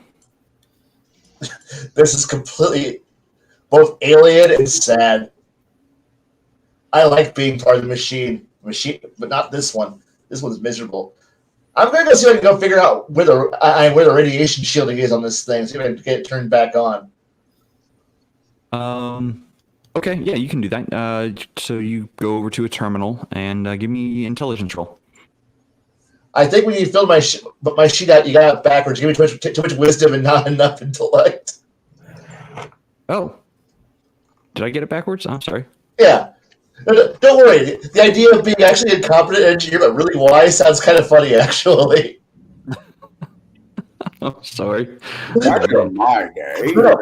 This is completely both alien and sad. I like being part of the machine, but not this one. This one's miserable. I'm going to go see if I can go figure out where the radiation shielding is on this thing. See if I can get it turned back on. Okay, yeah, you can do that. So you go over to a terminal and give me intelligence roll. I think when you filled my sheet out, you got it backwards. You gave me too much wisdom and not enough intellect. Oh, did I get it backwards? I'm sorry. Yeah. Don't worry. The idea of being actually a competent engineer but really wise sounds kind of funny, actually. Oh, sorry. Back in my day. No,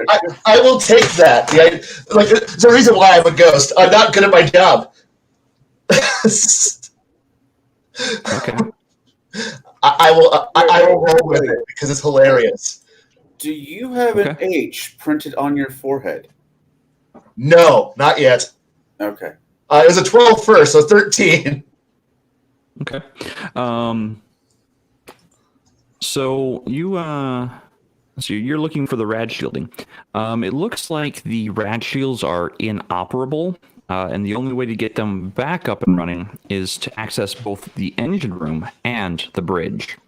I will take that. There's a reason why I'm a ghost. I'm not good at my job. Okay. I will roll with it because it's hilarious. Do you have an H printed on your forehead? No, not yet. Okay. It was a 12 first, so 13. Okay. So you're looking for the rad shielding. It looks like the rad shields are inoperable, and the only way to get them back up and running is to access both the engine room and the bridge.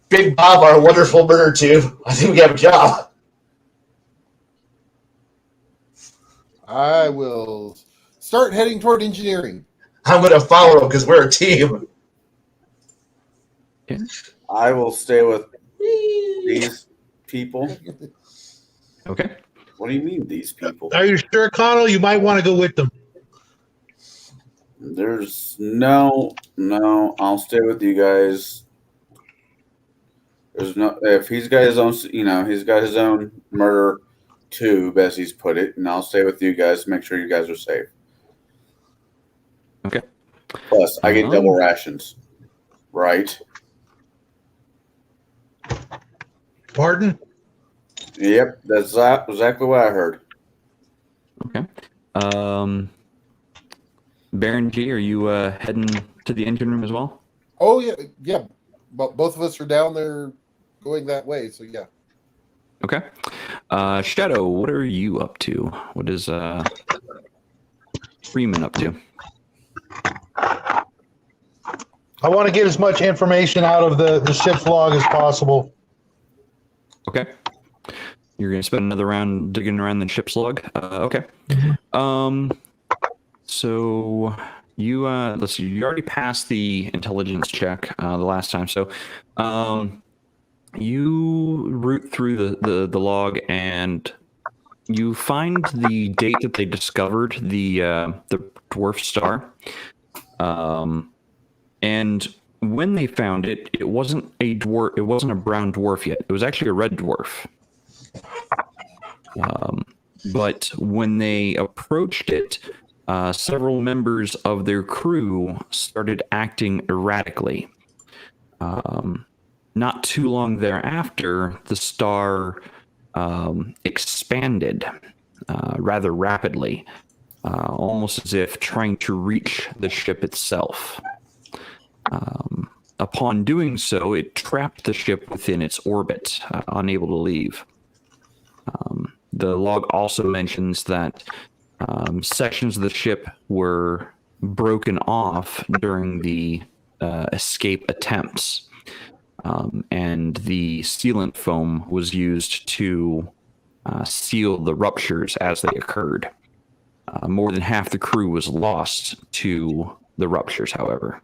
Big Bob, our wonderful murder tube. I think we have a job. I will start heading toward engineering. I'm going to follow him because we're a team. Okay. I will stay with these people. Okay. What do you mean, these people? Are you sure, Connell? You might want to go with them. There's no. I'll stay with you guys. There's no. If he's got his own, he's got his own murder tube, as he's put it, and I'll stay with you guys to make sure you guys are safe. Okay. Plus, I get double rations, right? Pardon? Yep, that's exactly what I heard. Okay. Baron G, are you heading to the engine room as well? Oh yeah. But both of us are down there going that way. So yeah. Okay. Shadow, what are you up to? What is Freeman up to? I want to get as much information out of the ship's log as possible. Okay. You're going to spend another round digging around the ship's log? Okay. So you, let's see, you already passed the intelligence check the last time. So you root through the log and you find the date that they discovered the dwarf star. And when they found it, it wasn't a dwarf. It wasn't a brown dwarf yet. It was actually a red dwarf. But when they approached it, several members of their crew started acting erratically. Not too long thereafter, the star expanded rather rapidly, almost as if trying to reach the ship itself. Upon doing so, it trapped the ship within its orbit, unable to leave. The log also mentions that sections of the ship were broken off during the escape attempts, and the sealant foam was used to seal the ruptures as they occurred. More than half the crew was lost to the ruptures, however.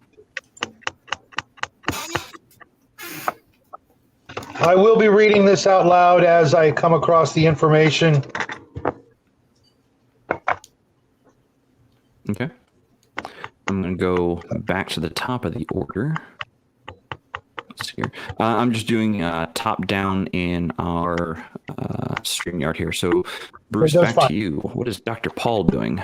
I will be reading this out loud as I come across the information. Okay. I'm going to go back to the top of the order. Let's see here. I'm just doing top down in our StreamYard here. So, Bruce, That's back fine. to you. What is Dr. Paul doing?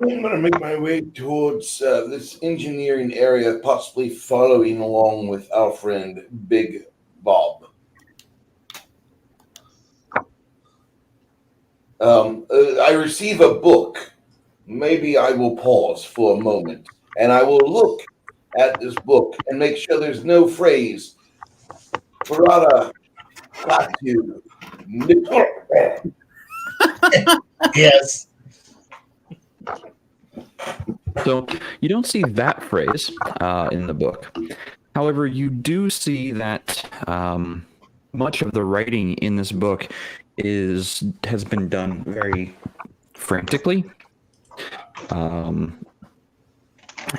I'm going to make my way towards this engineering area, possibly following along with our friend Big Bob. I receive a book. Maybe I will pause for a moment, and I will look at this book and make sure there's no phrase, Parada, Katu, Yes. So you don't see that phrase in the book. However, you do see that much of the writing in this book has been done very frantically.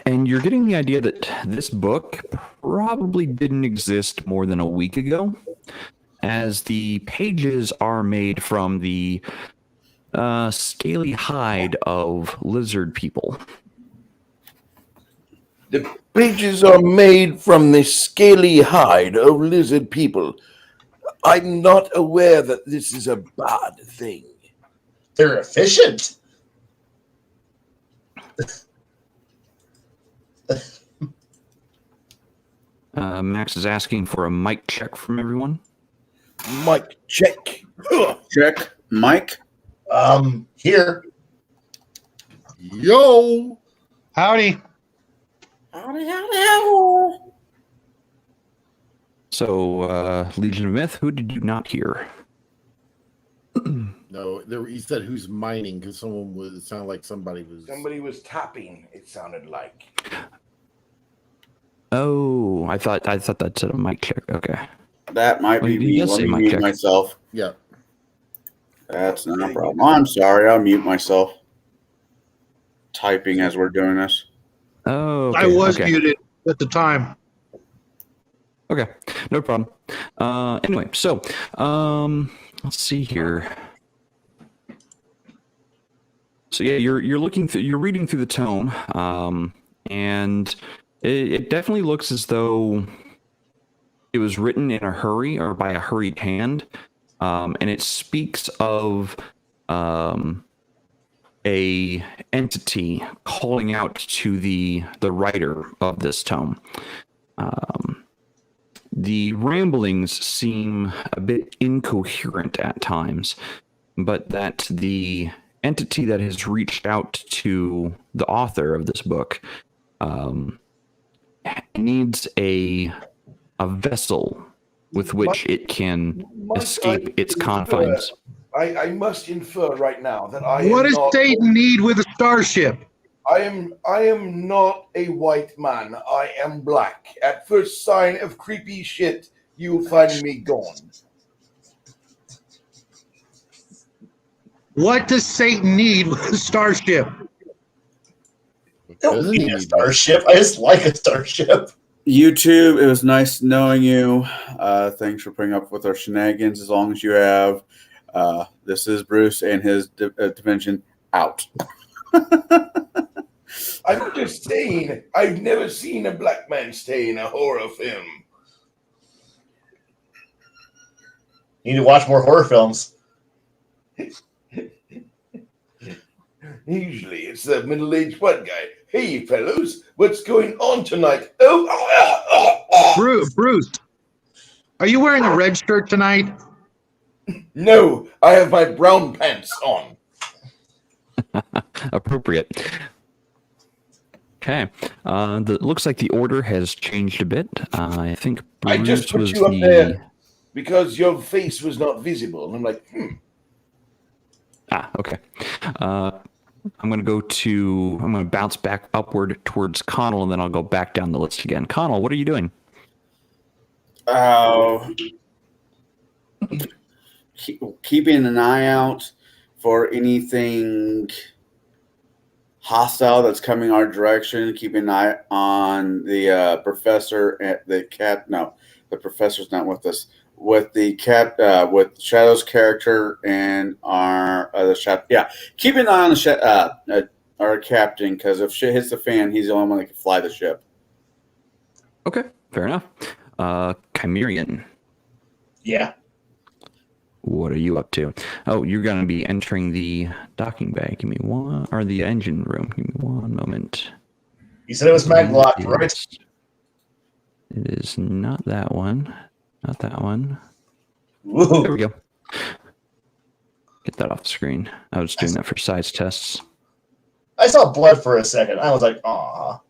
And you're getting the idea that this book probably didn't exist more than a week ago, as the pages are made from the scaly hide of lizard people. The pages are made from the scaly hide of lizard people. I'm not aware that this is a bad thing. They're efficient. Max is asking for a mic check from everyone. Mike, check. Ugh. Check. Mike. Here. Yo, Howdy. So, Legion of Myth, who did you not hear? no, there. He said who's mining because someone was. It sounded like somebody was. Somebody was tapping, it sounded like. Oh, I thought that said a mic check. Okay. That might be Well, he me. does Let say me mic mute check. myself. Yeah. That's not a problem. I'm sorry. I'll mute myself. Typing as we're doing this. Oh, okay, I was okay. muted at the time. Okay, no problem. Anyway, so let's see here. So yeah, you're looking through, you're reading through the tome, and it definitely looks as though it was written in a hurry or by a hurried hand, and it speaks of a entity calling out to the writer of this tome. The ramblings seem a bit incoherent at times, but that the entity that has reached out to the author of this book needs a vessel with which it can escape its confines. I must infer right now that I What am does not, Satan need with a starship? I am not a white man. I am black. At first sign of creepy shit, you'll find me gone. What does Satan need with a starship? Don't Doesn't need he a need starship. I just like a starship. YouTube, it was nice knowing you. Thanks for putting up with our shenanigans as long as you have. This is Bruce and his dimension out. I'm just saying, I've never seen a black man stay in a horror film. You need to watch more horror films. Usually it's the middle-aged white guy. Hey, fellows, what's going on tonight? Oh, Bruce, are you wearing a red shirt tonight? no, I have my brown pants on. Appropriate. Okay. Looks like the order has changed a bit. I think I just Bruce put was you up the. there because your face was not visible. And I'm like, Okay. I'm going to bounce back upward towards Connell, and then I'll go back down the list again. Connell, what are you doing? Keeping an eye out for anything hostile that's coming our direction. Keeping an eye on the professor at the cat. No, the professor's not with us. With the cat, with Shadow's character and our other shot. Yeah, keep an eye on the our captain, because if shit hits the fan, he's the only one that can fly the ship. Okay, fair enough. Chimerian, Yeah. what are you up to? Oh, you're going to be entering the docking bay. Give me one, or the engine room. Give me one moment. You said it was mag locked, right? It is not that one. Not that one. Woo. There we go. Get that off the screen. I was doing that for size tests. I saw blood for a second. I was like, aw.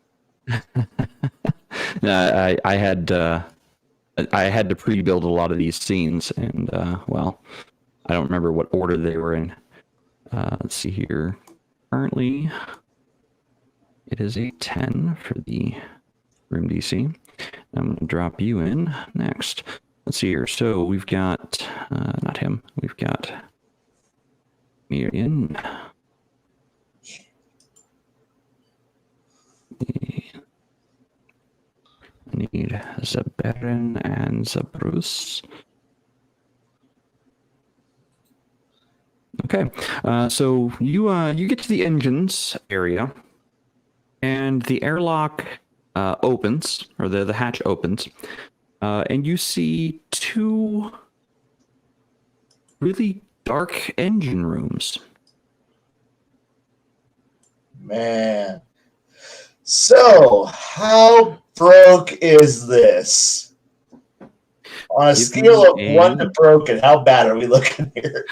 I had to pre-build a lot of these scenes, and well, I don't remember what order they were in. Let's see here. Currently, it is a 10 for the room DC. I'm going to drop you in next. Let's see here. So we've got, not him, we've got Miriam. I need the Baron and the Bruce. Okay, so you get to the engines area, and the airlock opens, or the hatch opens, and you see two really dark engine rooms. Man. So, how broke is this? On a Give scale of me 1 to broken, how bad are we looking here?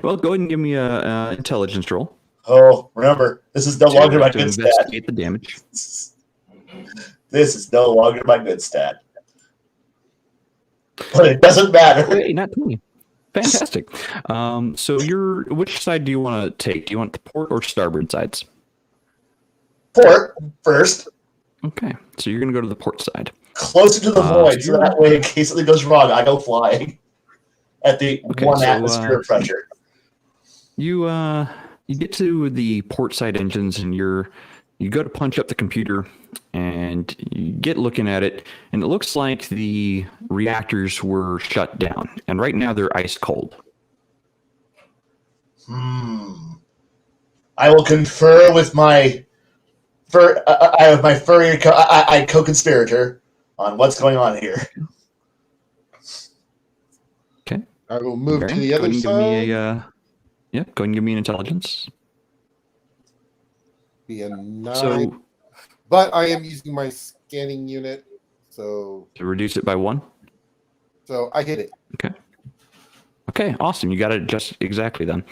Well, go ahead and give me a intelligence roll Oh, remember, this is no longer my to good stat. investigate the damage. This is no longer my good stat. But it doesn't matter. Okay, not 20. Fantastic. So which side do you want to take? Do you want the port or starboard sides? Port first, Okay, so you're going to go to the port side. closer to the void, so you're- that way, in case something goes wrong, I go flying at the Okay, 1 so, atmosphere of pressure. You get to the port side engines, and you go to punch up the computer, and you get looking at it, and it looks like the reactors were shut down, and right now they're ice cold. I will confer with my furry co-conspirator on what's going on here. Okay. I will move Baron, to the go other ahead and give me side. go ahead and give me an intelligence. Be a 9. So But I am using my scanning unit, so to reduce it by 1. I hit it. Okay, awesome. You got it just exactly then.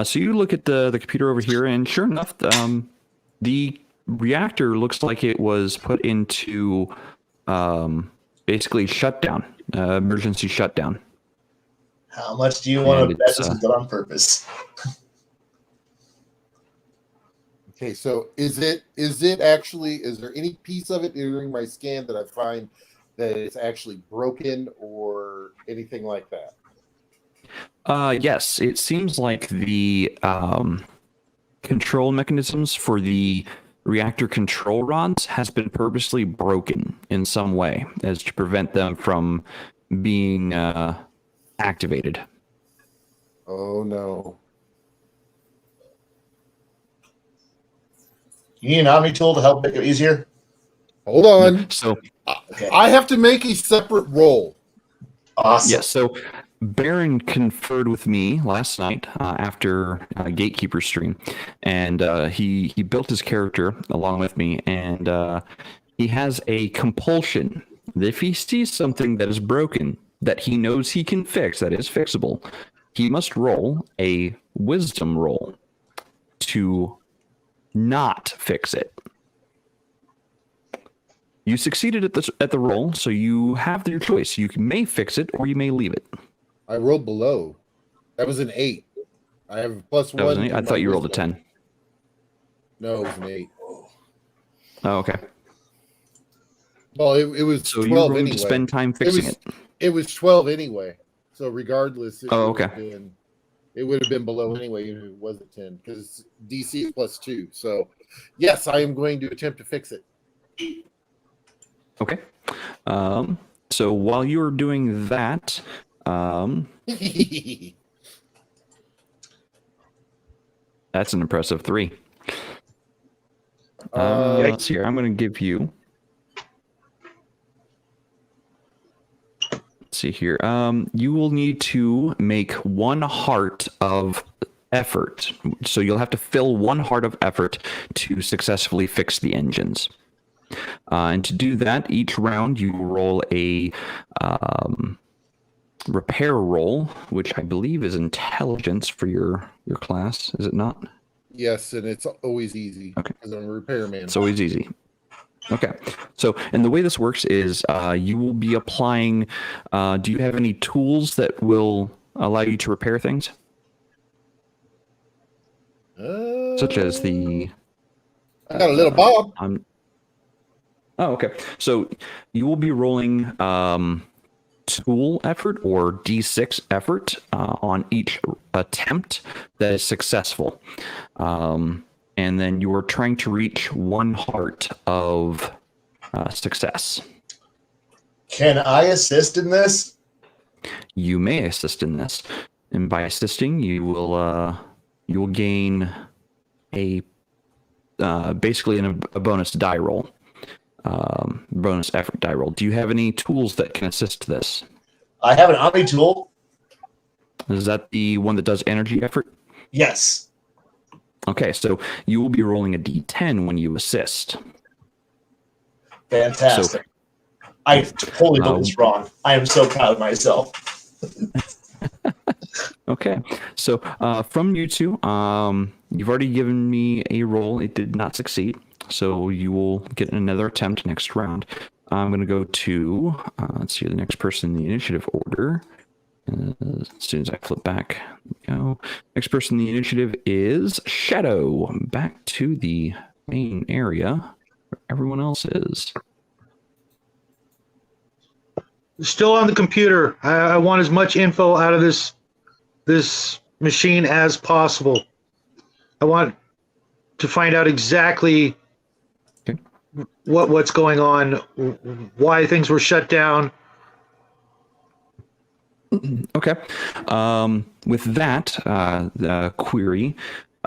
So you look at the computer over here, and sure enough, the reactor looks like it was put into basically shutdown, emergency shutdown. How much do you want And to bet it's, this was done on purpose? Okay, so is it actually, is there any piece of it during my scan that I find that it's actually broken or anything like that? Yes, it seems like the control mechanisms for the reactor control rods has been purposely broken in some way as to prevent them from being activated. Oh no. You need an Omni tool to help make it easier? Hold on. So Okay. I have to make a separate roll. Awesome. yes, so Baron conferred with me last night after Gatekeeper stream, and he built his character along with me, and he has a compulsion that if he sees something that is broken that he knows he can fix, that is fixable, he must roll a wisdom roll to not fix it. You succeeded at the roll, so you have your choice. You may fix it or you may leave it. I rolled below. That was an 8. I have plus That was 1. an 8? to I my thought you rolled a wisdom. 10. No, it was an 8. Oh, okay. Well, it was So 12 you're going anyway. to spend time fixing it. It was 12 anyway. So regardless, it Oh, would have okay. been, it would have been below anyway if it wasn't 10 because DC is plus 2. So yes, I am going to attempt to fix it. Okay. So while you were doing that, that's an impressive 3. Let's see here. I'm going to give you. Let's see here. You will need to make 1 heart of effort. So you'll have to fill 1 heart of effort to successfully fix the engines. And to do that, each round you roll a repair roll, which I believe is intelligence for your class. Is it not? Yes, and it's always easy Okay. because I'm a repairman. It's always easy. Okay. So, and the way this works is you will be applying. Do you have any tools that will allow you to repair things? Such as the. I got a little Bob. Oh, okay. So you will be rolling tool effort or D6 effort on each attempt that is successful. And then you are trying to reach 1 heart of success. Can I assist in this? You may assist in this, and by assisting, you will gain a basically a bonus die roll, bonus effort die roll. Do you have any tools that can assist this? I have an Omni tool. Is that the one that does energy effort? Yes. Okay, so you will be rolling a D10 when you assist. Fantastic. I totally built this wrong. I am so proud of myself. Okay, so from you two, you've already given me a roll. It did not succeed, so you will get another attempt next round. I'm going to go to, let's see, the next person in the initiative order. As soon as I flip back, go. Next person in the initiative is Shadow. Back to the main area where everyone else is. Still on the computer. I want as much info out of this machine as possible. I want to find out exactly what's going on, why things were shut down. Okay. With that query,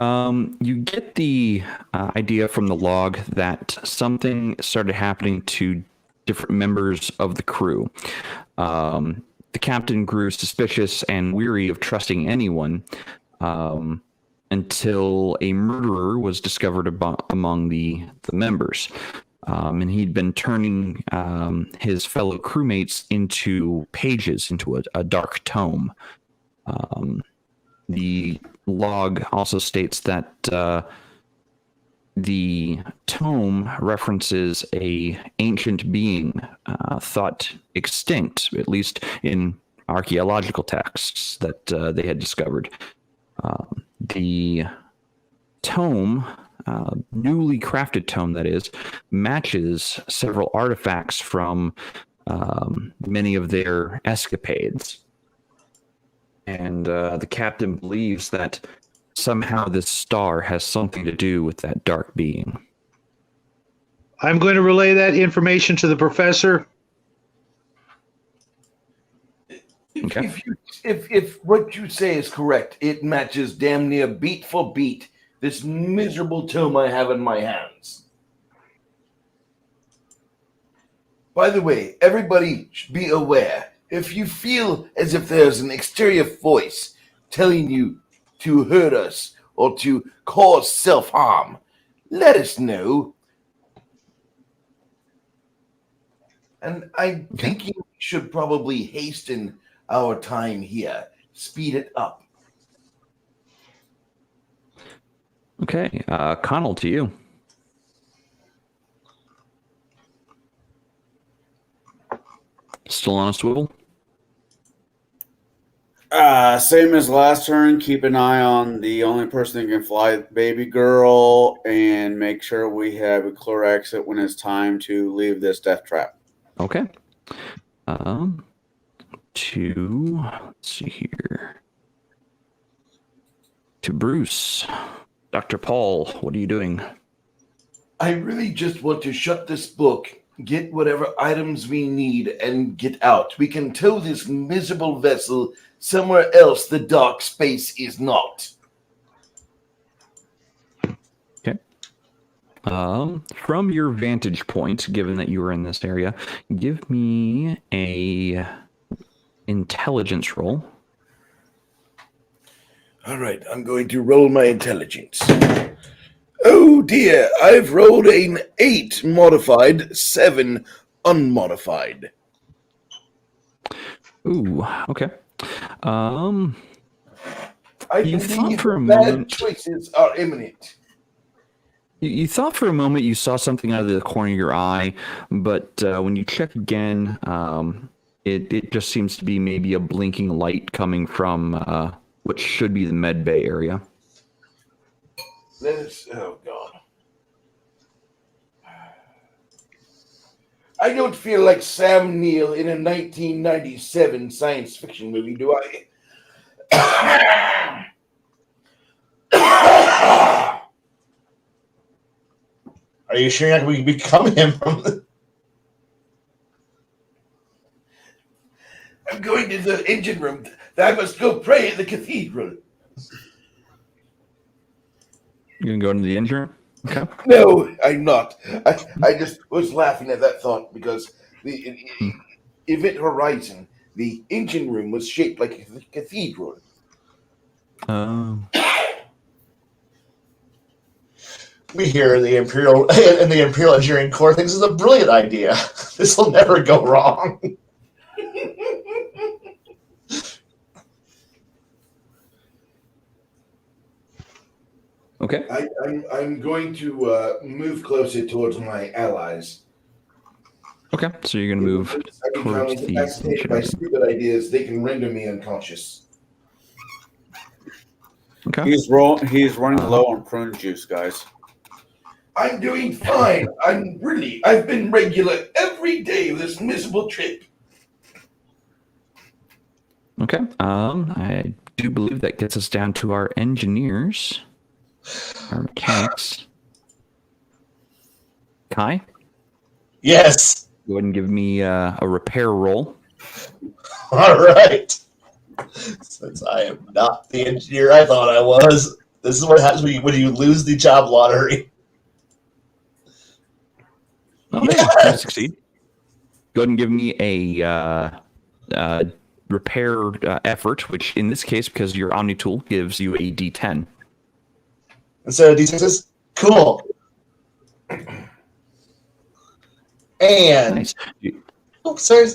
you get the idea from the log that something started happening to different members of the crew. The captain grew suspicious and weary of trusting anyone until a murderer was discovered among the members. And he'd been turning his fellow crewmates into pages, into a dark tome. The log also states that the tome references a ancient being thought extinct, at least in archaeological texts that they had discovered. The tome, newly crafted tome that is, matches several artifacts from many of their escapades. And the captain believes that somehow this star has something to do with that dark being. I'm going to relay that information to the professor. Okay. If what you say is correct, it matches damn near beat for beat this miserable tome I have in my hands. By the way, everybody should be aware, if you feel as if there's an exterior voice telling you to hurt us or to cause self-harm, let us know. And I'm thinking we should probably hasten our time here, speed it up. Okay, Connell, to you. Still on a swivel? Same as last turn. Keep an eye on the only person that can fly, baby girl, and make sure we have a clear exit when it's time to leave this death trap. Okay. Let's see here. To Bruce. Dr. Paul, what are you doing? I really just want to shut this book, get whatever items we need, and get out. We can tow this miserable vessel somewhere else the dark space is not. Okay. From your vantage point, given that you were in this area, give me a intelligence roll. All right, I'm going to roll my intelligence. Oh dear, I've rolled an 8 modified, 7 unmodified. Ooh, okay. I You thought believe for a bad moment- choices are imminent. You thought for a moment you saw something out of the corner of your eye, but when you check again, it just seems to be maybe a blinking light coming from what should be the med bay area. Oh God. I don't feel like Sam Neill in a 1997 science fiction movie, do I? Are you sure you're not going to become him from the... I'm going to the engine room. I must go pray at the cathedral. You're gonna go into the engine room? Okay. No, I'm not. I just was laughing at that thought because the Event Horizon, the engine room was shaped like a cathedral. We here in the Imperial Engineering Corps thinks this is a brilliant idea. This will never go wrong. Okay. I'm going to move closer towards my allies. Okay. So you're gonna move Every time I towards get the fascinated by stupid ideas, they can render me unconscious. Okay. He's running low on prune juice, guys. I'm doing fine. I've been regular every day of this miserable trip. Okay. I do believe that gets us down to our engineers, our mechanics. Kai, Yes. go ahead and give me a repair roll. All right. Since I am not the engineer I thought I was, this is what happens when you lose the job lottery. Oh, Yes! yeah, you succeed. Go ahead and give me a repair effort, which in this case, because your Omni tool gives you a D10. Instead of D6s? Cool. And Nice. oops, sorry.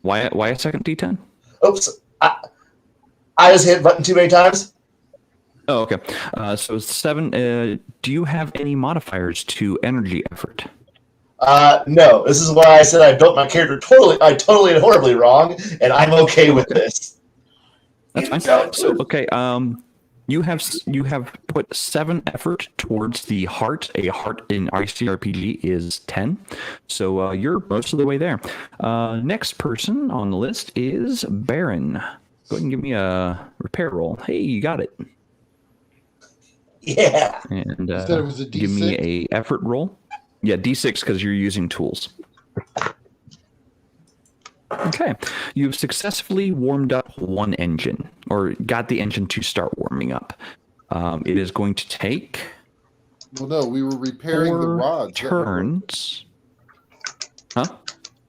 Why a second D10? Oops. I just hit button too many times. Oh, okay. So 7. Do you have any modifiers to energy effort? No. This is why I said I built my character totally and horribly wrong, and I'm okay with this. That's fine. So okay. You have put 7 effort towards the heart. A heart in ICRPG is 10. So you're most of the way there. Next person on the list is Baron. Go ahead and give me a repair roll. Hey, you got it. Yeah. And You said it was a give me D6? a effort roll. Yeah, D6 because you're using tools. Okay, you've successfully warmed up one engine. or got the engine to start warming up. It is going to take Well, no, we were repairing the 4 rods. that weren't working. turns. Huh?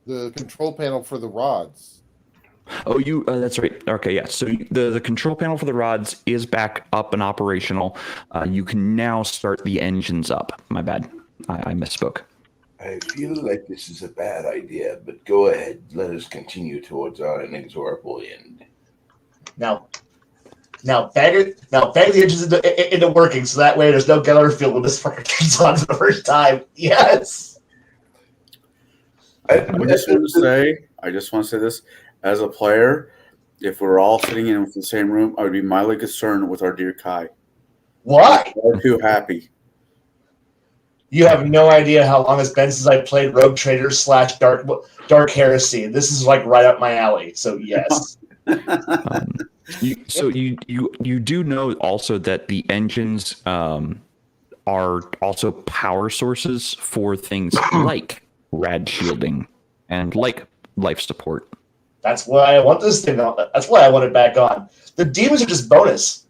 The control panel for the rods. Oh, you. That's right. Okay, yeah. So the control panel for the rods is back up and operational. You can now start the engines up. My bad. I misspoke. I feel like this is a bad idea, but go ahead. Let us continue towards our inexorable end. Now bag the engines into working, so that way there's no Geller field when this fucker gets on for the first time. Yes. I just want to say this as a player. If we're all sitting in the same room, I would be mildly concerned with our dear Kai. Why? I'm too happy. You have no idea how long it's been since I played Rogue Trader / Dark Heresy, and this is like right up my alley. So yes. You do know also that the engines are also power sources for things like rad shielding and like life support. That's why I want this thing on. That's why I want it back on. The demons are just bonus.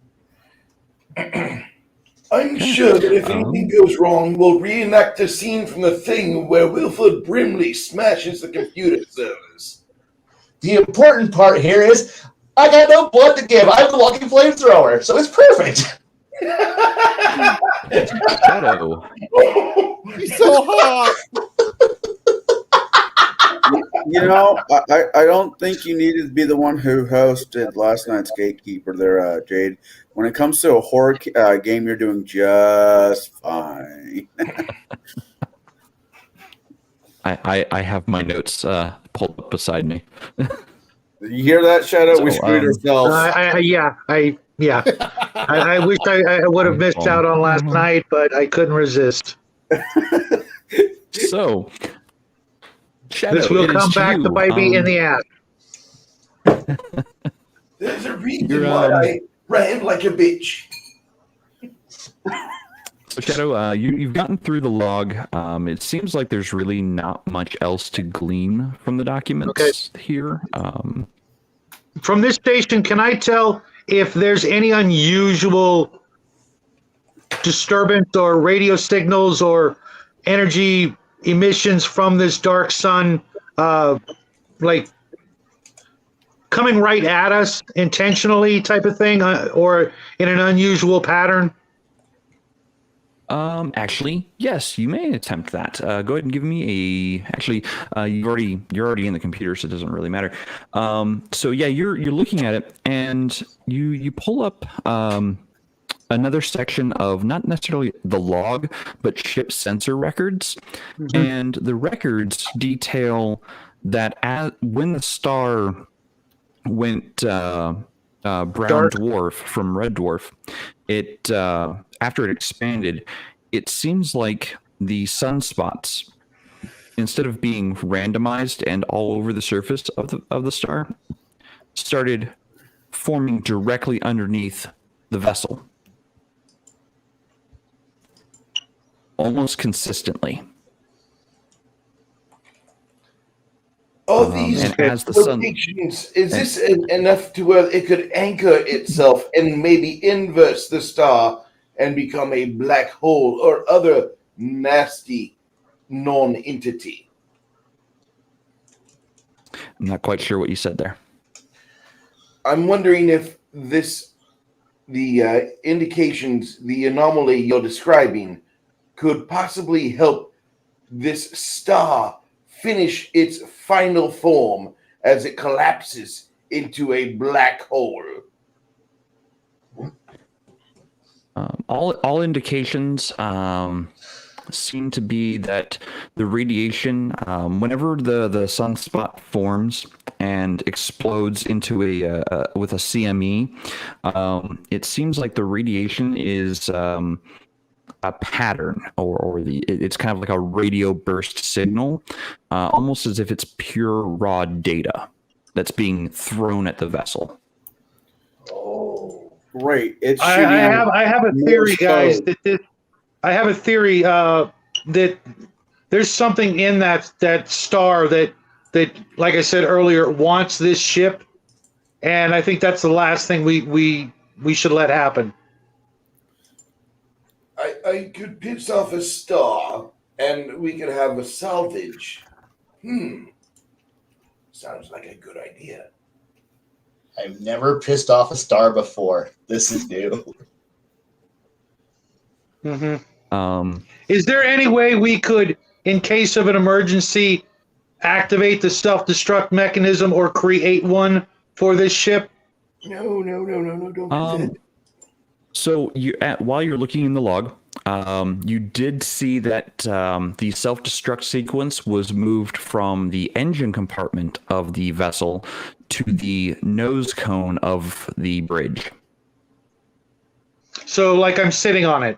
I'm sure that if anything goes wrong, we'll reenact a scene from The Thing where Wilford Brimley smashes the computer servers. The important part here is I got no blood to give. I'm the walking flamethrower, so it's perfect. Shadow. He's so hot. You know, I don't think you needed to be the one who hosted last night's Gatekeeper there, Jade. When it comes to a horror game, you're doing just fine. I have my notes pulled up beside me. You hear that, Shadow? We screwed ourselves. I wish I would have missed out on last night, but I couldn't resist. So, Shadow, This will come back to bite me in the ass. There's a reason why I ran like a bitch. So, Shadow, you've gotten through the log. It seems like there's really not much else to glean from the documents here. From this station, can I tell if there's any unusual disturbance or radio signals or energy emissions from this dark sun, like coming right at us intentionally type of thing, or in an unusual pattern? Actually, yes, you may attempt that. Go ahead and give me a. Actually, you're already in the computer, so it doesn't really matter. So yeah, you're looking at it, and you pull up another section of not necessarily the log, but ship sensor records, and the records detail that when the star went brown dwarf from red dwarf, it after it expanded, it seems like the sunspots, instead of being randomized and all over the surface of the star, started forming directly underneath the vessel, almost consistently. All these and as the sun, locations, is this enough to where it could anchor itself and maybe inverse the star and become a black hole or other nasty non-entity? I'm not quite sure what you said there. I'm wondering if the indications, the anomaly you're describing, could possibly help this star finish its final form as it collapses into a black hole. All indications seem to be that the radiation, whenever the sunspot forms and explodes into with a CME, it seems like the radiation is a pattern, or it's kind of like a radio burst signal, almost as if it's pure raw data that's being thrown at the vessel. Oh, Great! I have a theory, guys. I have a theory that there's something in that star that, like I said earlier, wants this ship and I think that's the last thing we should let happen. I could piss off a star and we could have a salvage. Sounds like a good idea. I've never pissed off a star before. This is new. Is there any way we could, in case of an emergency, activate the self-destruct mechanism or create one for this ship? No, don't do that. So while you're looking in the log, you did see that the self-destruct sequence was moved from the engine compartment of the vessel to the nose cone of the bridge. So, like, I'm sitting on it.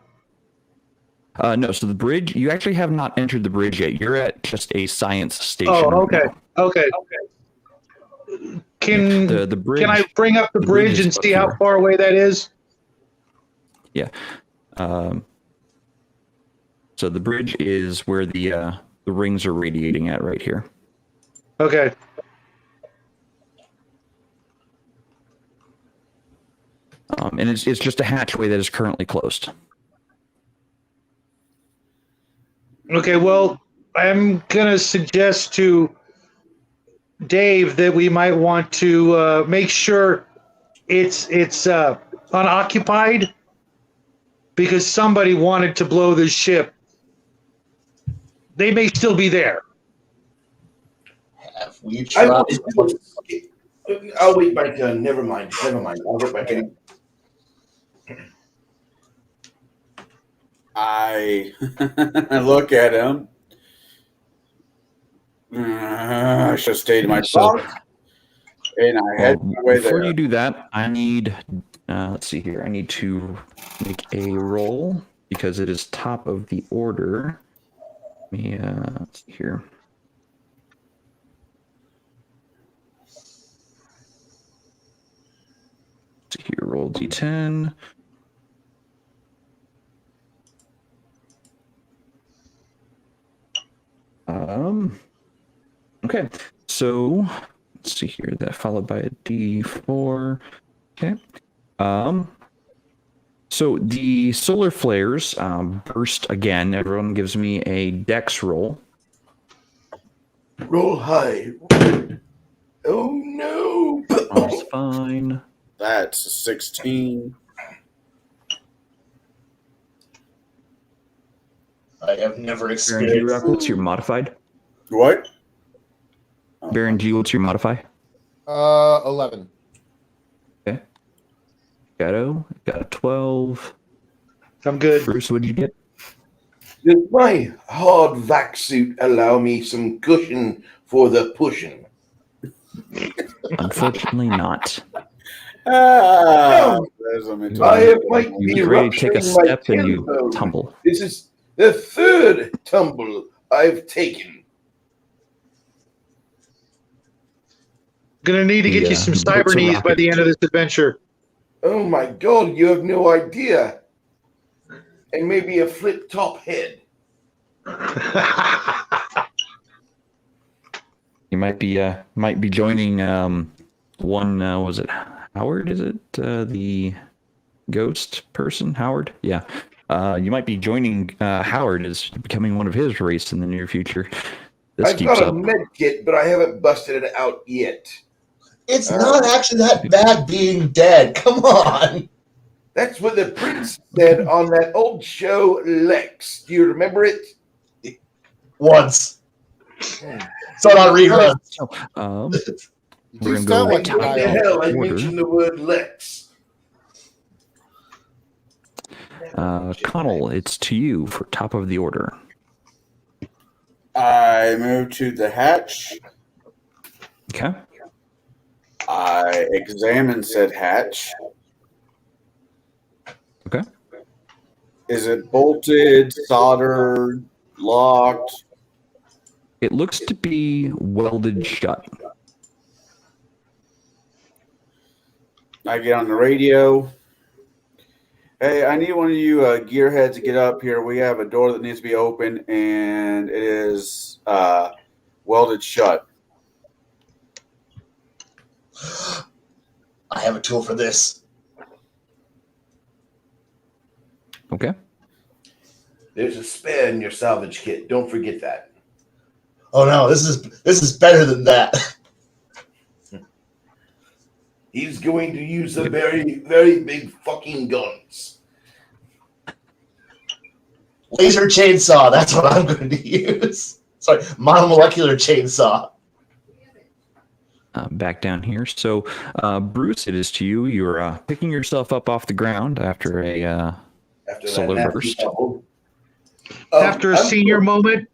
No, so the bridge, you actually have not entered the bridge yet. You're at just a science station. Oh, okay. Now. Okay. Can The bridge, can I bring up the bridge and see how far away that is? Yeah. So the bridge is where the rings are radiating at right here. Okay. And it's just a hatchway that is currently closed. Okay, well, I'm going to suggest to Dave that we might want to make sure it's unoccupied because somebody wanted to blow this ship. They may still be there. Have we tried? I'll wait my turn. Never mind. I'll wait my turn. I look at him. I should have stayed in my spot. And I head away there. Before you do that, I need, let's see here, I need to make a roll because it is top of the order. Let me, let's see here. Let's see here, roll D10. Okay, so let's see here, that followed by a D4. Okay. So the solar flares burst again. Everyone gives me a dex roll. Roll high. Oh no. That's fine. That's a 16. I have never Baron G, experienced. what's your modified? What? Baron G, what's your modify? 11. Okay. Gato, got a 12. I'm good. Bruce, what'd you get? Does my hard vac suit allow me some cushion for the pushing? Unfortunately not. Ah, I might be You ready to take a rupturing my step and you tailbone. tumble. This is the third tumble I've taken. Gonna need to get you some boat's cyber a knees by rocket. the end of this adventure. Oh my god, you have no idea. And maybe a flip top head. You might be joining one. Was it Howard? Is it the ghost person? Howard? Yeah. You might be joining Howard as becoming one of his race in the near future. This I've keeps got a up. med kit, but I haven't busted it out yet. It's not actually that bad being dead. Come on. That's what the prince said on that old show, Lex. Do you remember it? Once. So on rerun. We're You gonna sound go like top Why the of hell I order. mentioned the word Lex? Connell, it's to you for top of the order. I move to the hatch. Okay. I examine said hatch. Okay. Is it bolted, soldered, locked? It looks to be welded shut. I get on the radio. Hey, I need one of you gearheads to get up here. We have a door that needs to be open, and it is welded shut. I have a tool for this. Okay. There's a spare in your salvage kit. Don't forget that. Oh no, this is better than that. He's going to use the very, very big fucking guns. Laser chainsaw, that's what I'm going to use. Sorry, monomolecular chainsaw. Back down here. So, Bruce, it is to you. You're picking yourself up off the ground after a After solar that burst. tumble. After a I'm- senior moment,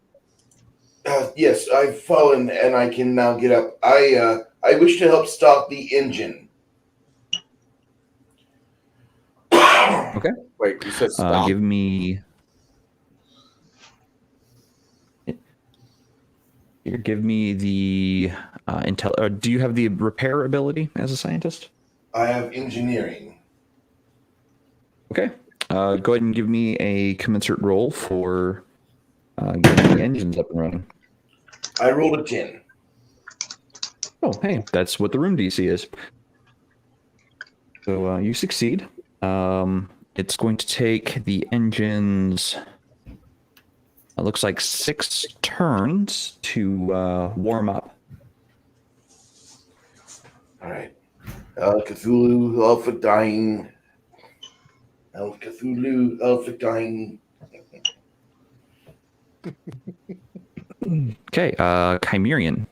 yes, I've fallen and I can now get up. I wish to help stop the engine. Okay. Wait, you said stop? Give me. Here, give me the intel. Do you have the repair ability as a scientist? I have engineering. Okay. Go ahead and give me a commensurate roll for getting the engines up and running. I rolled a 10. Oh, hey, that's what the room DC is. So you succeed. It's going to take the engines. It looks like 6 turns to warm up. All right. El Cthulhu, Alpha Dying. El Cthulhu, Alpha Dying. Okay, Chimerian.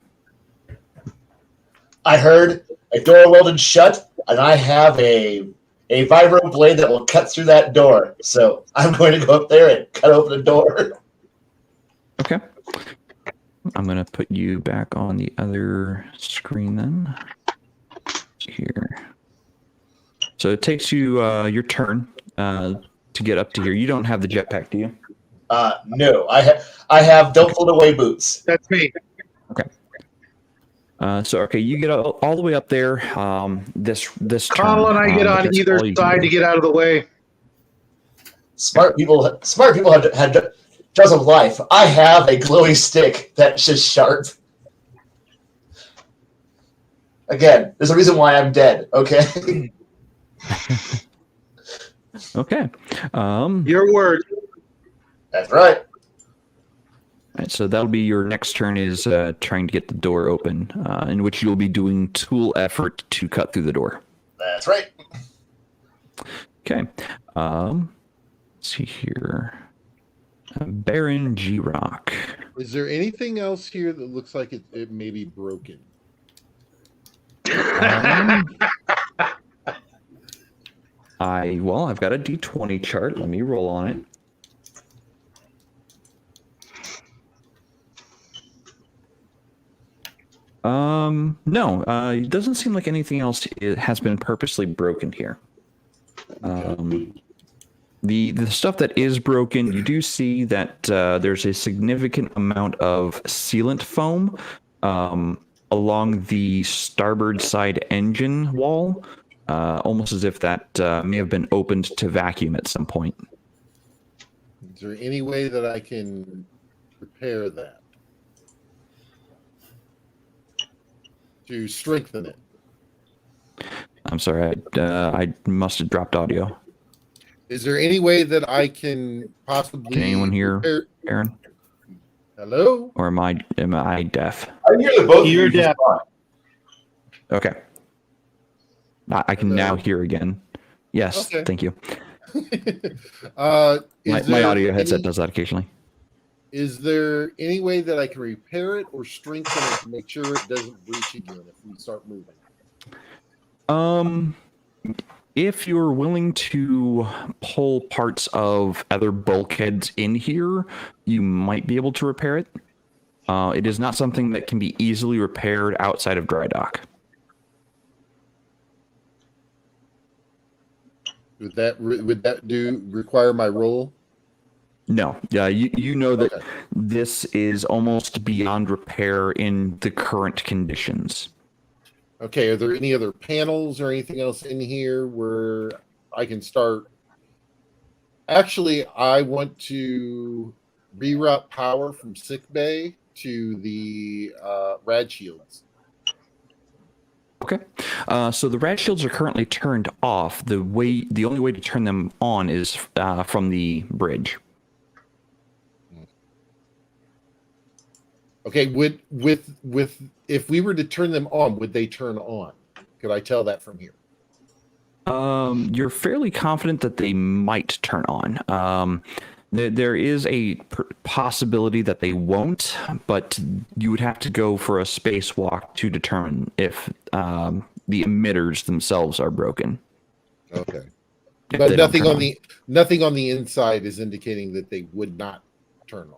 I heard a door welded shut, and I have a vibro blade that will cut through that door. So I'm going to go up there and cut open the door. Okay. I'm going to put you back on the other screen then. Here. So it takes you your turn to get up to here. You don't have the jetpack, do you? No, I have don't float away boots. that's me. Okay, you get all the way up there. This Carl turn, and I get but on that's either all you can side do. to get out of the way. Smart people had jaws of life. I have a glowy stick that's just sharp. Again, there's a reason why I'm dead. Okay. Okay. Your word. That's right. Right, so that'll be your next turn is trying to get the door open, in which you'll be doing tool effort to cut through the door. That's right. Okay. Let's see here. Baron G Rock. Is there anything else here that looks like it may be broken? I've got a D20 chart. Let me roll on it. No, it doesn't seem like anything else has been purposely broken here. The stuff that is broken, you do see that there's a significant amount of sealant foam along the starboard side engine wall, almost as if that may have been opened to vacuum at some point. Is there any way that I can repair that? To strengthen it. I'm sorry, I must have dropped audio. Is there any way that I can possibly? Can anyone hear repair- Aaron? Hello? Or am I deaf? I hear the both of You're you just deaf. fine. Okay. I can now hear again. Yes, Okay. thank you. Is My there audio headset any- does that occasionally. Is there any way that I can repair it or strengthen it to make sure it doesn't breach again if we start moving? If you're willing to pull parts of other bulkheads in here, you might be able to repair it. It is not something that can be easily repaired outside of dry dock. Would that require my roll? No, you know that Okay. this is almost beyond repair in the current conditions. Okay, are there any other panels or anything else in here where I can start? Actually, I want to reroute power from sick bay to the rad shields. Okay. So the rad shields are currently turned off. The only way to turn them on is from the bridge. Okay, with if we were to turn them on, would they turn on? Could I tell that from here? You're fairly confident that they might turn on. There is a possibility that they won't, but you would have to go for a spacewalk to determine if the emitters themselves are broken. Okay, If but they don't turn nothing on the inside is indicating that they would not turn on.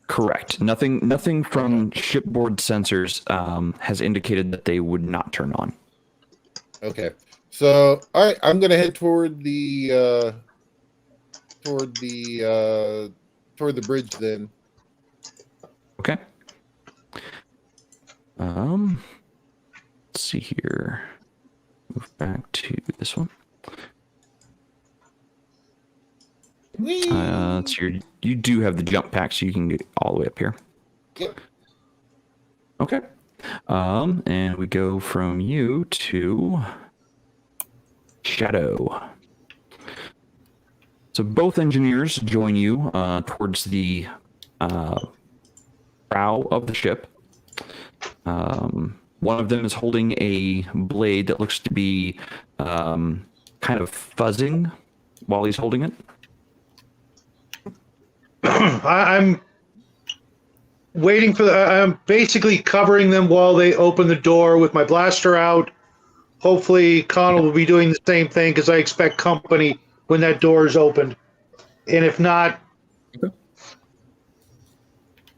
Correct. Nothing from shipboard sensors has indicated that they would not turn on. Okay, so all right, I'm gonna head toward the bridge then. Okay. Let's see here. Move back to this one. You do have the jump pack, so you can get all the way up here. Yep. Okay. And we go from you to Shadow. So both engineers join you towards the prow of the ship. One of them is holding a blade that looks to be kind of fuzzing while he's holding it. I'm waiting for I'm basically covering them while they open the door with my blaster out. Hopefully, Connell will be doing the same thing because I expect company when that door is opened. And if not,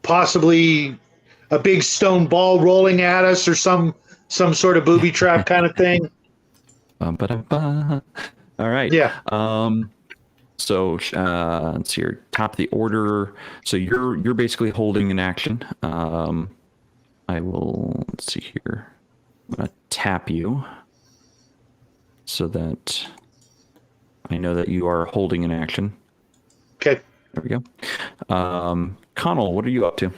possibly a big stone ball rolling at us or some sort of booby trap kind of thing. All right. Yeah. So let's see here, top of the order. So you're basically holding an action. I will, let's see here. I'm gonna tap you so that I know that you are holding an action. Okay. There we go. Connell, what are you up to?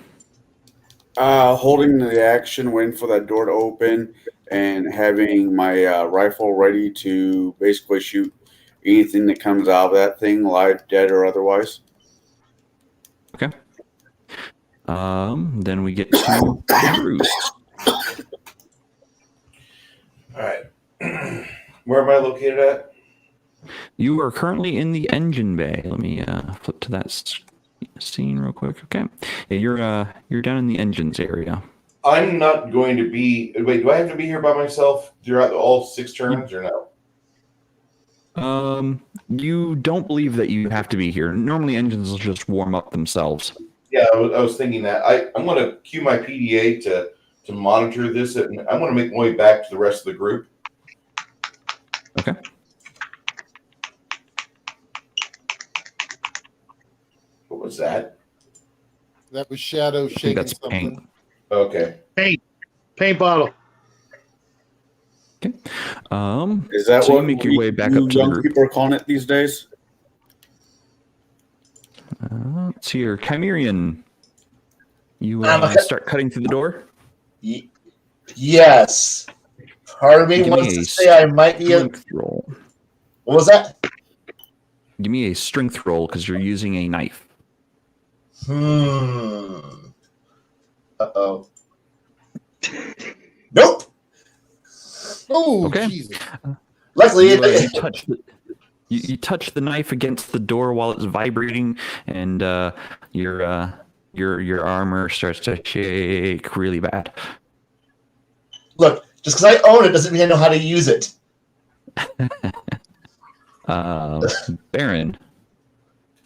Holding the action, waiting for that door to open, and having my rifle ready to basically shoot anything that comes out of that thing, live, dead, or otherwise. Okay. Then we get to Bruce. All right. Where am I located at? You are currently in the engine bay. Let me flip to that scene real quick. Okay. Yeah, you're down in the engines area. I'm not going to be. Wait, do I have to be here by myself throughout all 6 turns or no? You don't believe that you have to be here. Normally, engines will just warm up themselves. Yeah, I was thinking that. I'm going to cue my PDA to monitor this, and I'm going to make my way back to the rest of the group. Okay. What was that? That was Shadow shaking that's something. paint. Okay. Paint bottle. Okay. Is that so what you make your way back you up to the young group? people are calling it these days? Let's see here. Chimerian, you start cutting through the door? Yes. Part of me Give me wants a to say I might be a. Strength roll. What was that? Give me a strength roll because you're using a knife. Uh-oh. Nope. Oh, Okay. Jesus. Luckily, You touch the knife against the door while it's vibrating, and your armor starts to shake really bad. look, just because I own it doesn't mean I know how to use it. Baron.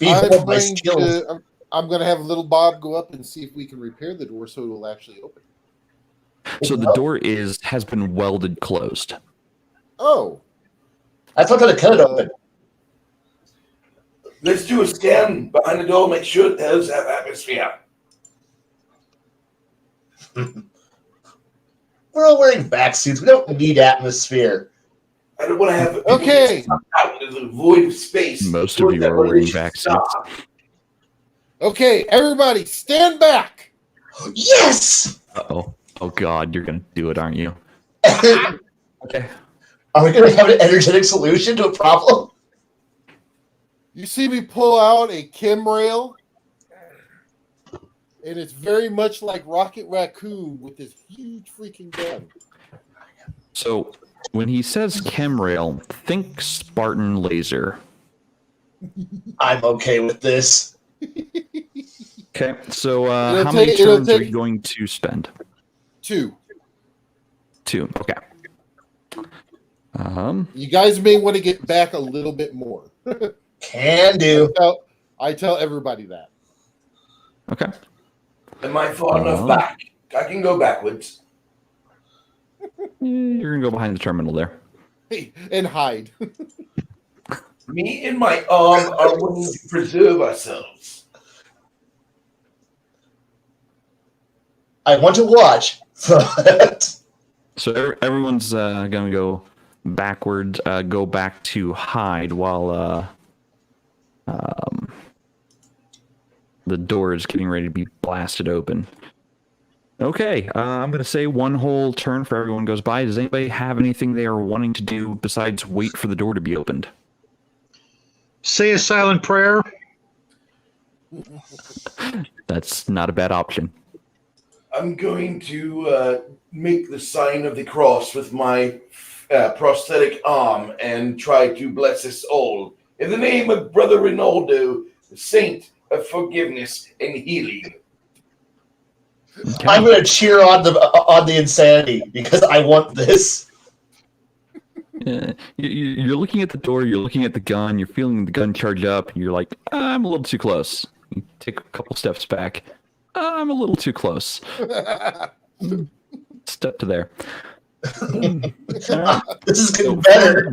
I'm going to have little Bob go up and see if we can repair the door so it will actually open. So the door has been welded closed. Oh. I thought I cut it open. Let's do a scan behind the door. Make sure it does have atmosphere. We're all wearing back suits. We don't need atmosphere. I don't want to have Okay. out into the void of space. Most of you are wearing vaccines. Okay, everybody, stand back. Yes! Uh-oh. Oh, God, you're going to do it, aren't you? Are we going to have an energetic solution to a problem? You see me pull out a chem rail, and it's very much like Rocket Raccoon with this huge freaking gun. So when he says chemrail, think Spartan laser. I'm okay with this. Okay, so It'll how many take- it'll turns are take- you going to spend? 2. 2. Okay. You guys may want to get back a little bit more. Can do. I tell everybody that. Okay. Am I far enough back? I can go backwards. You're gonna go behind the terminal there. Hey, and hide. Me and my arm are willing to preserve ourselves. I want to watch. So everyone's gonna go backwards, go back to hide while the door is getting ready to be blasted open. Okay, I'm gonna say one whole turn for everyone goes by. Does anybody have anything they are wanting to do besides wait for the door to be opened? Say a silent prayer. That's not a bad option. I'm going to make the sign of the cross with my prosthetic arm and try to bless us all. In the name of Brother Ronaldo, the saint of forgiveness and healing. Okay. I'm going to cheer on the insanity because I want this. You're looking at the door, you're looking at the gun, you're feeling the gun charge up, and you're like, I'm a little too close. You take a couple steps back. I'm a little too close. Step to there. All right. This is getting So better.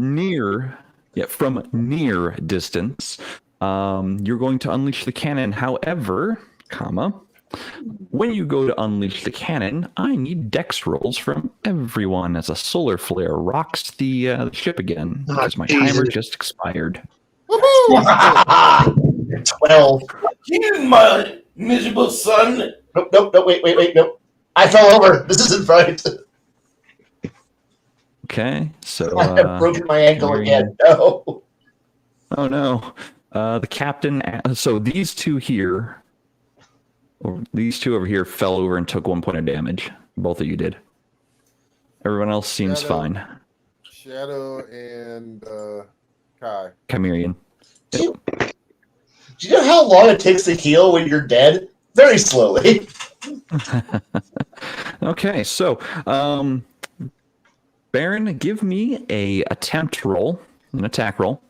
from near distance, you're going to unleash the cannon. However, when you go to unleash the cannon, I need dex rolls from everyone as a solar flare rocks the ship again because my timer Jesus. just expired. 12. You, my miserable son. Nope, wait, nope. I fell over. This isn't right. Okay, so I have broken my ankle again. No. oh no, the captain. So these two here, or these two over here, fell over and took 1 point of damage. Both of you did. Everyone else seems Shadow. fine. Shadow and Kai. Chimerian. Do you know how long it takes to heal when you're dead? Very slowly. Okay, so Baron, give me a attempt roll, an attack roll.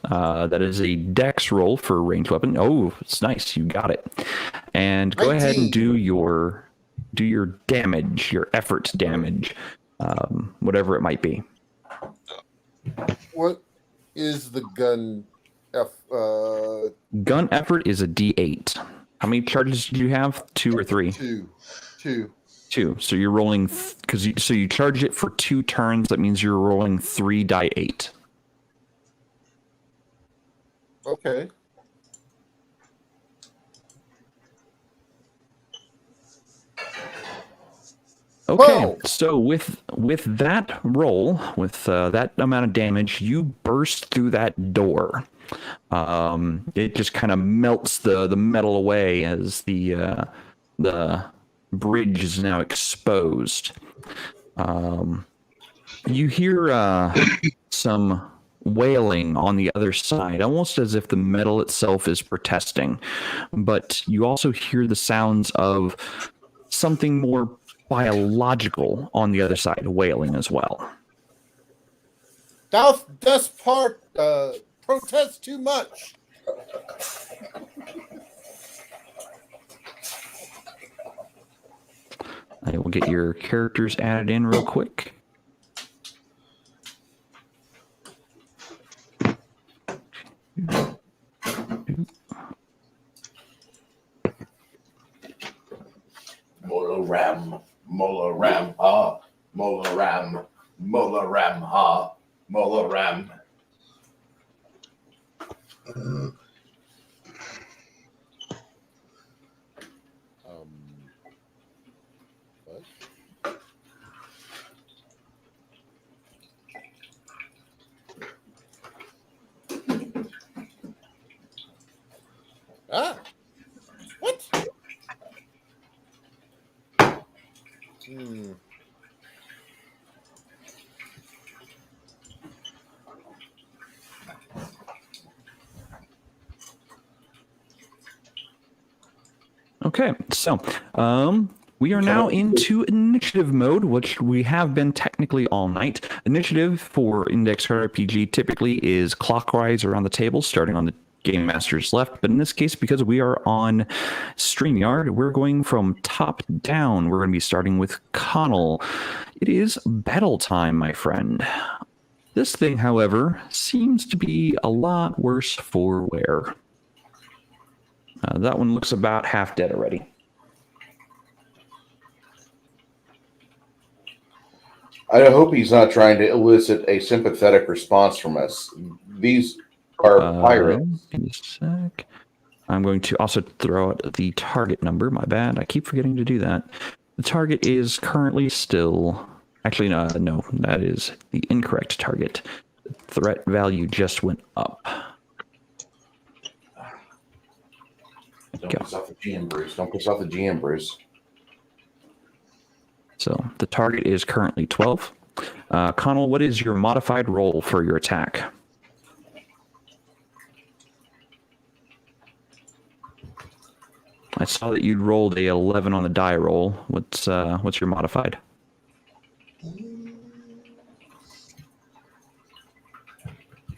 That is a dex roll for a ranged weapon. Oh, it's nice. You got it. And go ahead and 19. do your damage, your effort damage, whatever it might be. What is the gun? Gun effort is a D8. How many charges do you have? 2 or 3? 2. 2. So you're rolling so you charge it for 2 turns. That means you're rolling 3 die 8. Okay. Okay, Whoa. so with that roll, with that amount of damage, you burst through that door. It just kind of melts the metal away as the bridge is now exposed. You hear some wailing on the other side, almost as if the metal itself is protesting. But you also hear the sounds of something more biological on the other side, wailing as well. Thou dost protest too much. I will get your characters added in real quick. Mola ram, ha, mola ram, ha, mola ram. What? Hmm. Okay, so we are now into initiative mode, which we have been technically all night. Initiative for Index Card RPG typically is clockwise around the table, starting on the Game Master's left. But in this case, because we are on StreamYard, we're going from top down. We're going to be starting with Connell. It is battle time, my friend. This thing, however, seems to be a lot worse for wear. That one looks about half dead already. I hope he's not trying to elicit a sympathetic response from us. These are pirates. Give me a sec. I'm going to also throw out the target number. My bad. I keep forgetting to do that. The target is currently still... Actually, no, that is the incorrect target. The threat value just went up. Don't piss off the GM, Bruce. Don't piss off the GM, Bruce. So the target is currently 12. Connell, what is your modified roll for your attack? I saw that you'd rolled a 11 on the die roll. What's your modified?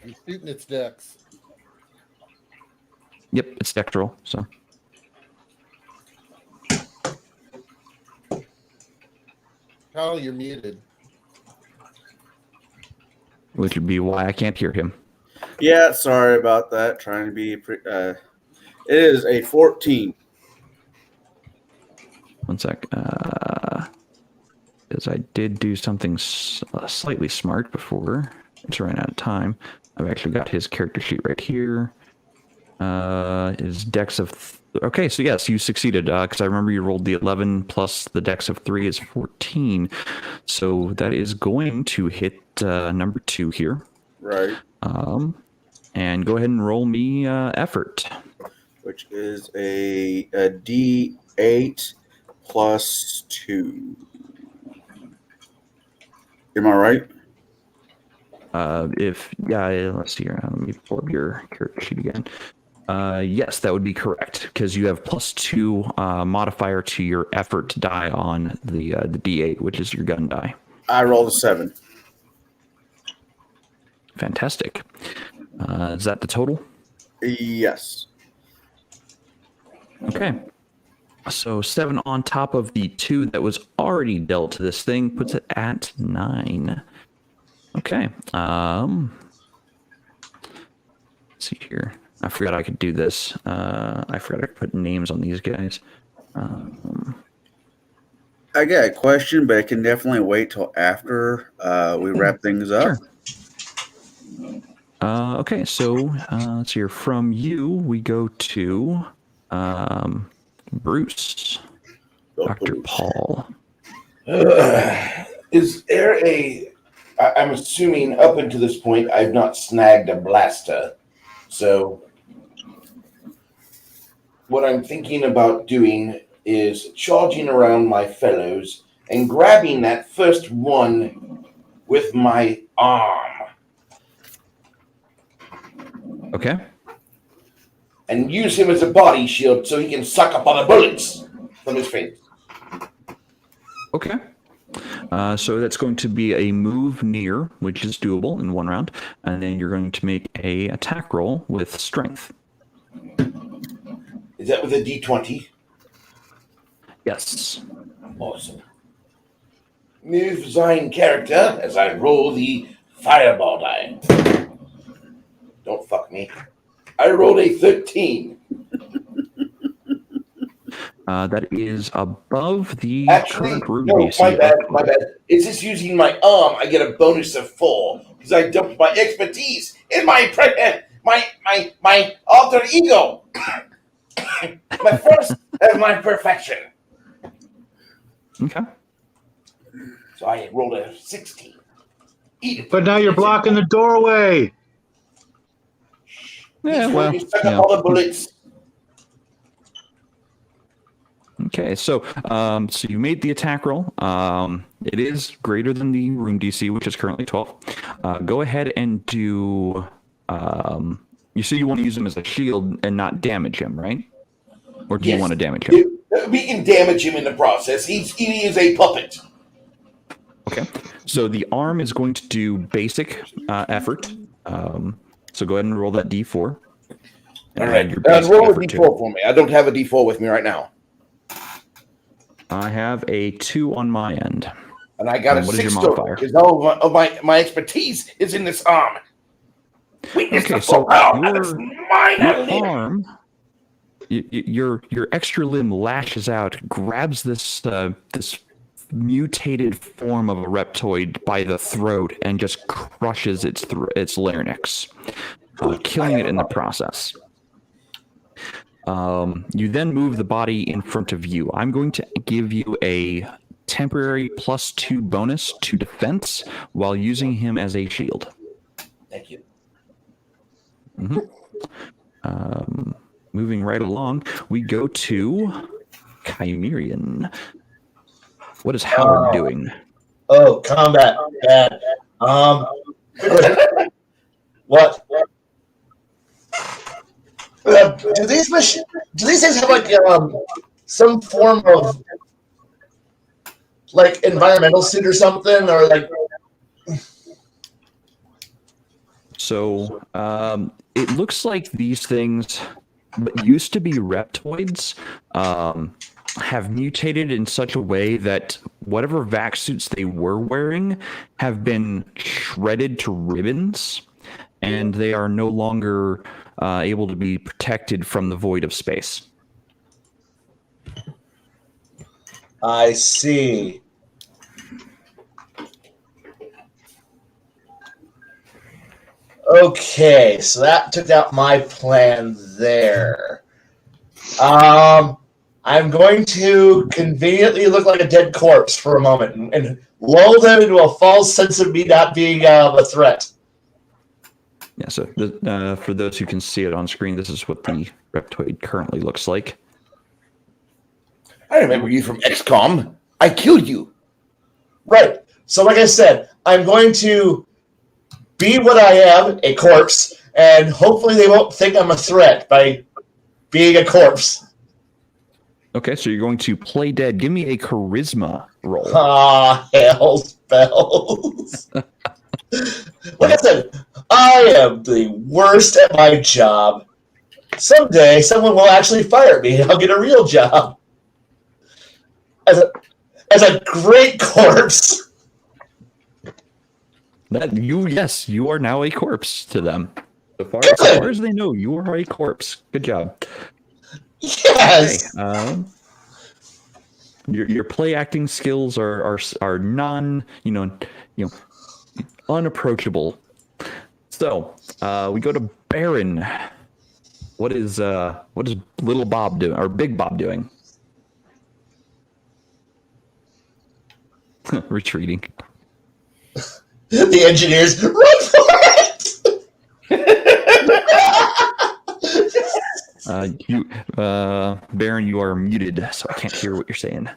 You're shooting its decks. Yep, it's dex roll. So. Kyle, you're muted. Which would be why I can't hear him. Yeah, sorry about that. Trying to be... it is a 14. One sec. Because I did do something slightly smart before. It's running out of time. I've actually got his character sheet right here. His dex of... Okay, so yes, you succeeded. Because I remember you rolled the 11 plus the dex of 3 is 14. So that is going to hit number 2 here. Right. And go ahead and roll me effort. Which is a D8 plus 2. Am I right? Let's see here. Let me pull up your character sheet again. Yes, that would be correct because you have +2 modifier to your effort die on the D8, which is your gun die. I rolled a 7. Fantastic. Is that the total? Yes. Okay. So 7 on top of the 2 that was already dealt to this thing puts it at 9. Okay. Let's see here. I forgot I could do this. I forgot I could put names on these guys. I got a question, but it can definitely wait till after we wrap things up. Sure. Okay, so let's hear from you. We go to Bruce, Dr. Paul. Is there I'm assuming up until this point I've not snagged a blaster. So what I'm thinking about doing is charging around my fellows and grabbing that first one with my arm. Okay. And use him as a body shield so he can suck up all the bullets from his face. Okay. So that's going to be a move near, which is doable in 1 round, and then you're going to make a attack roll with strength. Is that with a D20? Yes. Awesome. Move design character as I roll the fireball die. Don't fuck me. I rolled a 13. That is above the Actually, current room no, DC. my bad. Is this using my arm? I get a bonus of 4 because I dumped my expertise in my alter ego. My first of my perfection. Okay. So I rolled a 16. Eat it. But now you're blocking the doorway. Yeah, well, you suck up all the bullets. Okay, so so you made the attack roll. It is greater than the room DC, which is currently 12. Go ahead and do. You say you want to use him as a shield and not damage him, right? Or do you want to damage him? We can damage him in the process. He is a puppet. Okay, so the arm is going to do basic effort. So go ahead and roll that D4. All And right, add your basic roll a effort to D4 it. for me. I don't have a D4 with me right now. I have a 2 on my end. And I got And a what is your 6 total, modifier? because all of my expertise is in this arm. Weakness Okay, to so full power. That's mine. your arm, your extra limb lashes out, grabs this this mutated form of a reptoid by the throat, and just crushes its larynx, killing it in the process. You then move the body in front of you. I'm going to give you a temporary +2 bonus to defense while using him as a shield. Thank you. Moving right along, we go to Chimerian. What is Howard doing? Oh, combat. Bad. What? Do these things have like some form of like environmental suit or something, or like? So it looks like these things that used to be reptoids have mutated in such a way that whatever vac suits they were wearing have been shredded to ribbons, and they are no longer able to be protected from the void of space. I see. Okay, so that took out my plan there. I'm going to conveniently look like a dead corpse for a moment and lull them into a false sense of me not being a threat. Yeah, so for those who can see it on screen, this is what the reptoid currently looks like. I remember you from XCOM. I killed you. Right. So like I said, I'm going to be what I am, a corpse, and hopefully they won't think I'm a threat by being a corpse. Okay, so you're going to play dead. Give me a charisma roll. Ah, hell's bells. Like I said, I am the worst at my job. Someday, someone will actually fire me and I'll get a real job. As a great corpse. Yes, you are now a corpse to them. So far as they know, you are a corpse. Good job. Yes. Okay, your play acting skills are non unapproachable. So we go to Baron. What is Little Bob doing or Big Bob doing? Retreating. The engineers, run for it! Baron, you are muted, so I can't hear what you're saying.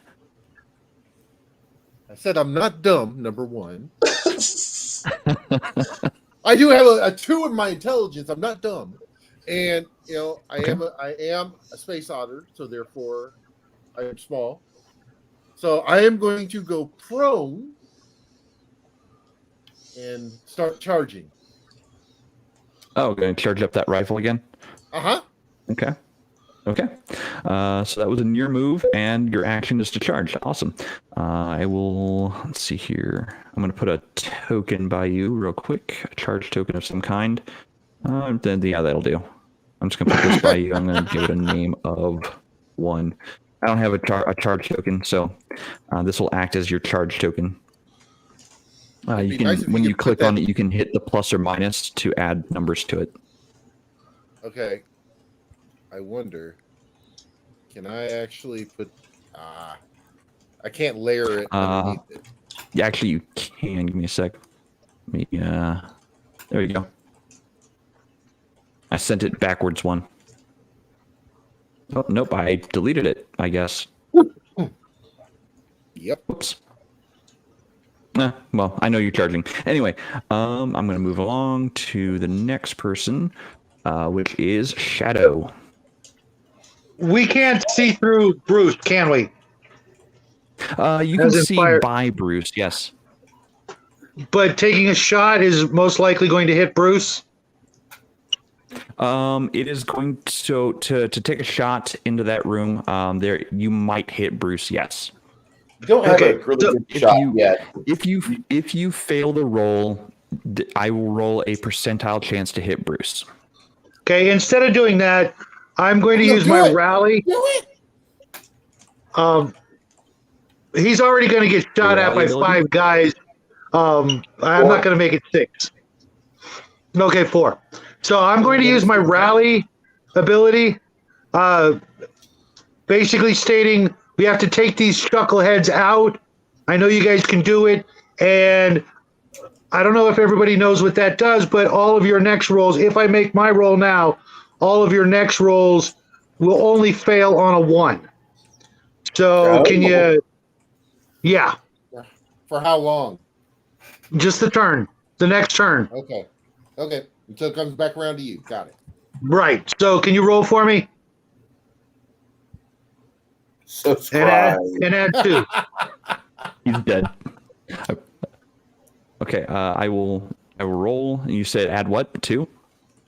I said I'm not dumb. Number one. I do have a 2 in my intelligence. I'm not dumb, and I am a space otter, so therefore I am small. So I am going to go prone and start charging. Oh, going to charge up that rifle again? Uh-huh. Okay. So that was a near move, and your action is to charge. Awesome. I will, let's see here. I'm going to put a token by you real quick, a charge token of some kind. Then yeah, that'll do. I'm just going to put this by you. I'm going to give it a name of 1. I don't have a charge token, so this will act as your charge token. You can, when you click on it, you can hit the plus or minus to add numbers to it. Okay. I wonder, can I actually put? I can't layer it underneath it. Yeah, actually, you can. Give me a sec. There you go. I sent it backwards 1. Oh, nope, I deleted it, I guess. Yep. Whoops. Well, I know you're charging. Anyway, I'm going to move along to the next person, which is Shadow. We can't see through Bruce, can we? You can As in see fire. by Bruce, yes. But taking a shot is most likely going to hit Bruce. It is going to take a shot into that room. There, you might hit Bruce, yes. You don't have Okay, a really so good If shot you yet. if you fail the roll, I will roll a percentile chance to hit Bruce. Okay, instead of doing that, I'm going to No, use do my it. rally. Do it. He's already going to get shot at rally by ability? 5 guys. I'm not going to make it 6. Okay, 4. So I'm going to use my rally ability, basically stating we have to take these chuckleheads out. I know you guys can do it, and I don't know if everybody knows what that does, but all of your next rolls, if I make my roll now, all of your next rolls will only fail on a 1. So can you? Yeah, For how long? just the turn, the next turn. Okay. Okay. Until it comes back around to you. Got it. Right. So can you roll for me Subscribe. and add 2? He's dead. Okay, I will roll. You said add what? 2?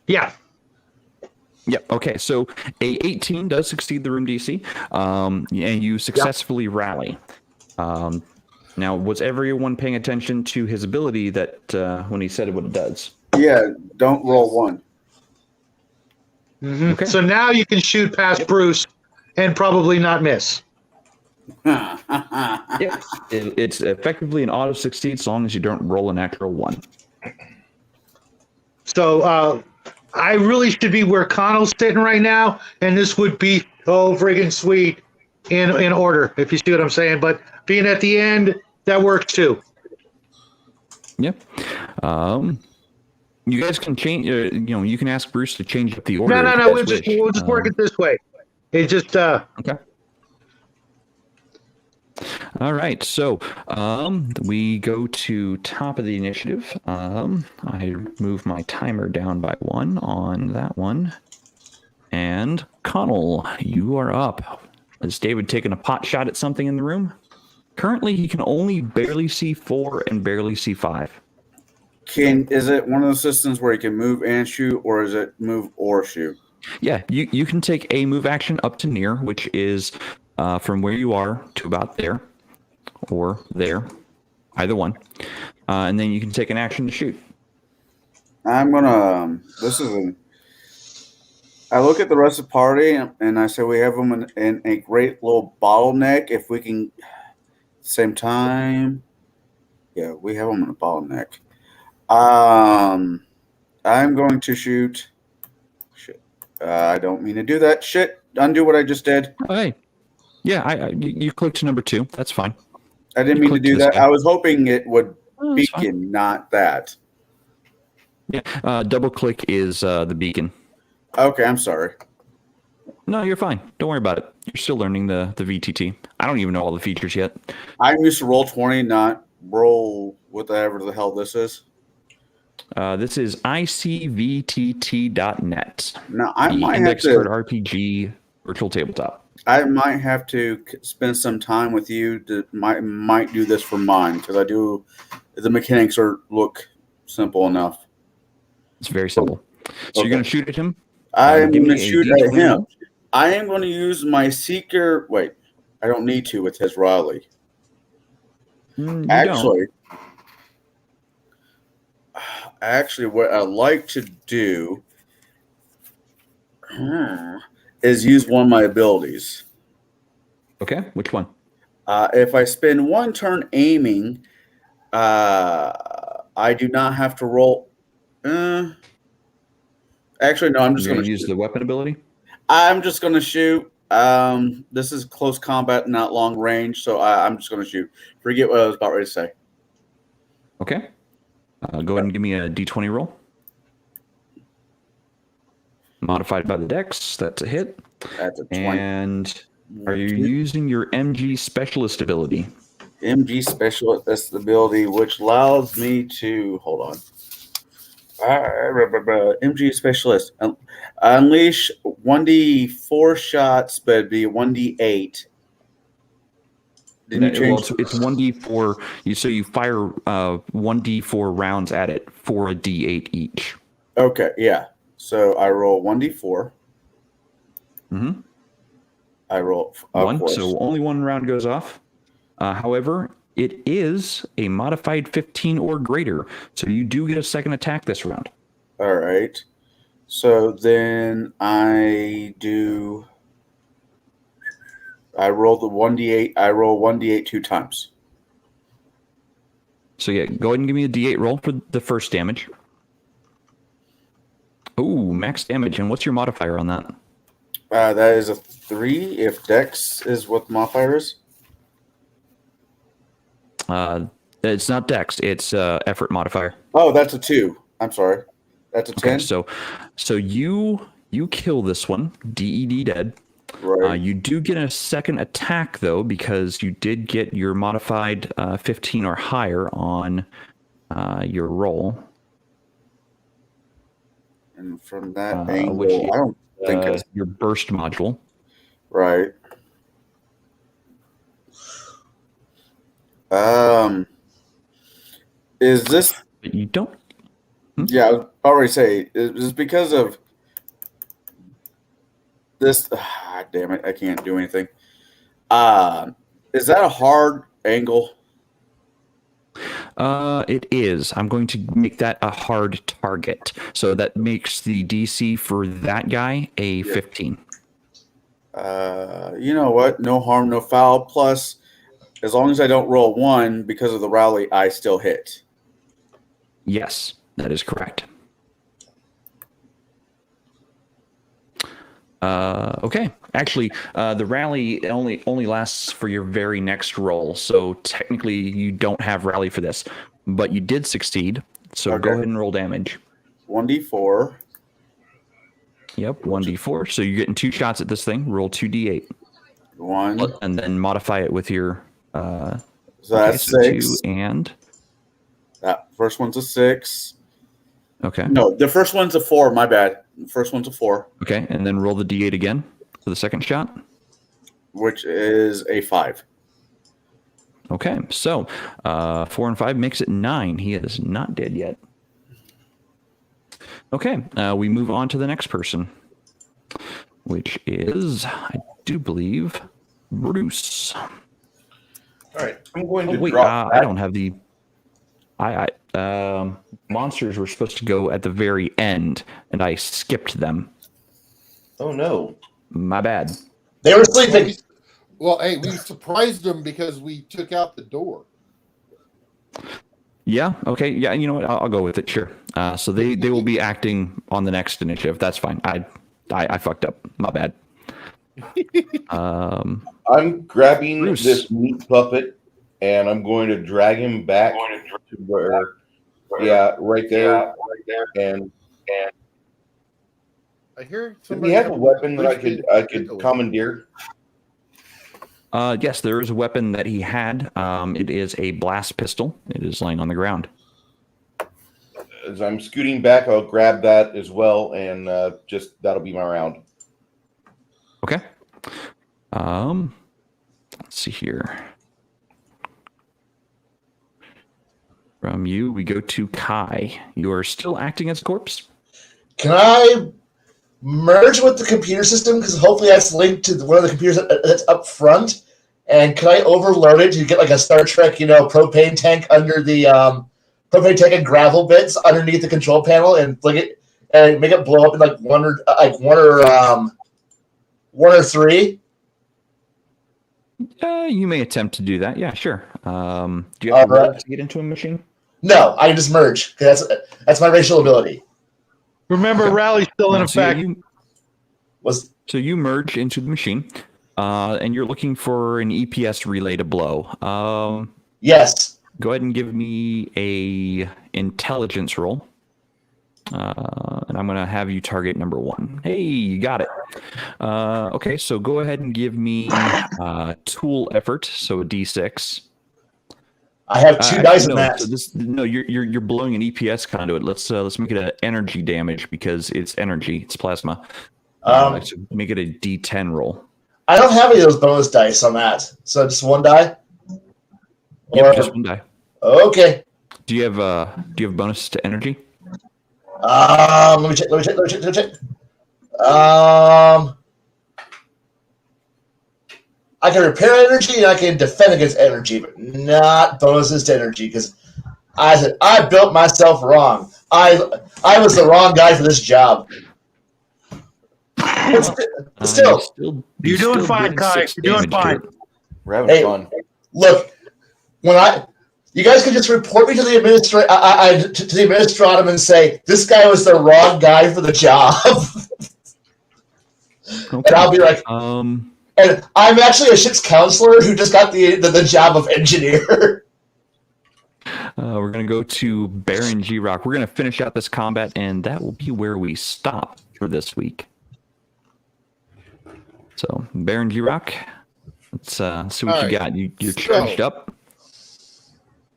Yeah. Yep. Okay, so a 18 does exceed the room DC, and you successfully rally. Now, was everyone paying attention to his ability that when he said what it does? Yeah, don't roll 1. Mm-hmm. Okay. So now you can shoot past Bruce and probably not miss. Yep. It's effectively an auto succeed as long as you don't roll a natural 1. So I really should be where Connell's sitting right now, and this would be friggin' sweet in order, if you see what I'm saying. But being at the end, that works too. Yep. You guys can change. You can ask Bruce to change up the order. No. if you We'll guys just wish. work it this way. It just Okay. All right, so we go to top of the initiative. I move my timer down by 1 on that one. And Connell, you are up. Is David taking a pot shot at something in the room? Currently, he can only barely see 4 and barely see 5. Is it one of those systems where you can move and shoot, or is it move or shoot? Yeah, you can take a move action up to near, which is from where you are to about there, or there, either one. And then you can take an action to shoot. I'm gonna. I look at the rest of the party and I say we have them in a great little bottleneck. If we can, same time, yeah, we have them in a bottleneck. I'm going to shoot. Shit, I don't mean to do that. Shit, undo what I just did. Oh, hey, yeah, you clicked to number 2. That's fine. I didn't You mean to clicked do this that. guy. I was hoping it would Oh, that's fine. beacon, not that. Yeah, double click is the beacon. Okay, I'm sorry. No, you're fine. Don't worry about it. You're still learning the VTT. I don't even know all the features yet. I'm used to roll 20, not roll whatever the hell this is. This is icvtt.net. Now I the might have Index to. Card RPG virtual tabletop. I might have to spend some time with you to might do this for mine because I do. The mechanics look simple enough. It's very simple. So you're going to shoot at him? I am give going me to a shoot D20 at him. roll. I am going to use my seeker. Wait, I don't need to with his Raleigh. You Actually, what I like to do is use one of my abilities. don't. Okay, which one? If I spend one turn aiming, I do not have to roll. Actually, no, I'm just You're going going to to use the weapon ability? I'm just going to shoot. This is close combat, not long range, so I'm just going to shoot. Forget what I was about ready to say. Okay. Go ahead and give me a D20 roll. Modified by the dex. That's a hit. That's a 20. And are you using your MG specialist ability? MG special. That's the ability which allows me to hold on. MG specialist. Unleash 1d4 shots, but it'd be 1d8. Didn't you Well, change? it's 1d4. So you fire 1d4 rounds at it for a d8 each. Okay, yeah. So I roll 1d4. Mm-hmm. I roll One. course. So only one round goes off. However, it is a modified 15 or greater, so you do get a second attack this round. All right. So then I roll the 1d8. I roll 1d8 2 times. So yeah, go ahead and give me a d8 roll for the first damage. Ooh, max damage. And what's your modifier on that? That is a 3 if Dex is what the modifier is. It's not Dex. It's effort modifier. Oh, that's a 2. I'm sorry. That's a 10. Okay, so you kill this one, DED dead. Right. You do get a second attack though, because you did get your modified 15 or higher on your roll. And from that Which angle, I don't think it's your burst module. right. Is this? But you don't. Yeah, I was already say is because of this. Damn it! I can't do anything. Is that a hard angle? It is. I'm going to make that a hard target. So that makes the DC for that guy a 15. You know what? No harm, no foul. Plus, as long as I don't roll 1 because of the rally, I still hit. Yes, that is correct. Okay. Actually, the rally only lasts for your very next roll, so technically you don't have rally for this, but you did succeed. So Okay. go ahead and roll damage. 1d4. Yep, 1d4. So you're getting 2 shots at this thing. Roll 2d8, 1. and then modify it with your. So that's so 6. 2 and. That first one's a 6. Okay. No, the first one's a 4. My bad. The first one's a 4, Okay, and then roll the d8 again for the second shot. which is a 5. Okay, so 4 and 5 makes it 9. He is not dead yet. Okay, we move on to the next person, which is, I do believe, Bruce. All right, I'm going to Wait, drop I that. don't have the. Monsters were supposed to go at the very end, and I skipped them. Oh no! My bad. They were sleeping. Well, hey, we surprised them because we took out the door. Yeah. Okay. Yeah. You know what? I'll go with it. Sure. So they will be acting on the next initiative. That's fine. I fucked up. My bad. I'm grabbing Bruce. this meat puppet and I'm going to drag him back to where, right there, and I hear do somebody. we have a weapon that I could commandeer? Yes, there is a weapon that he had. It is a blast pistol. It is laying on the ground. As I'm scooting back, I'll grab that as well, and just that'll be my round. Okay. Let's see here. From you, we go to Kai. You are still acting as a corpse? Can I merge with the computer system? Because hopefully that's linked to one of the computers that's up front. And can I overload it to get like a Star Trek, propane tank under the propane tank and gravel bits underneath the control panel and flick it and make it blow up in like one or three? You may attempt to do that. Yeah, sure. Do you All have to roll right. to get into a machine? No, I can just merge because that's my racial ability. Remember, Okay. rally's still in So, yeah, effect. so you merge into the machine, and you're looking for an EPS relay to blow. Yes. Go ahead and give me a intelligence roll. And I'm going to have you target number 1. Hey, you got it. Okay, so go ahead and give me tool effort, so a D6. I have two dice in that. So you're blowing an EPS conduit. Let's make it an energy damage because it's energy. It's plasma. So make it a D10 roll. I don't have any of those bonus dice on that. So just one die? Yep, just one die. Okay. Do you have bonus to energy? Let me check. I can repair energy and I can defend against energy, but not bonuses to energy because I built myself wrong. I was the wrong guy for this job. Still, you're doing fine, Kai. You're doing fine. We're having fun. Look, you guys can just report me to the administratum and say this guy was the wrong guy for the job, Okay. and I'll be like, and I'm actually a ship's counselor who just got the job of engineer. We're going to go to Baron G-Rock. We're going to finish out this combat, and that will be where we stop for this week. So, Baron G-Rock, let's see what you got. You're charged up.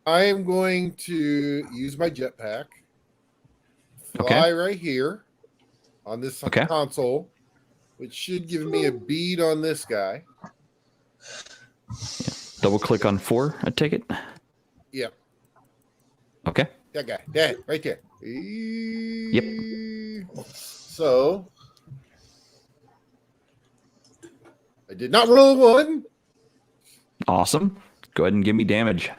I am going to use my jetpack, fly right here on this console, which should give me a bead on this guy. Yeah. Double click on 4, I take it? Yeah. Okay. That guy. That right there. Yep. So I did not roll 1. Awesome. Go ahead and give me damage.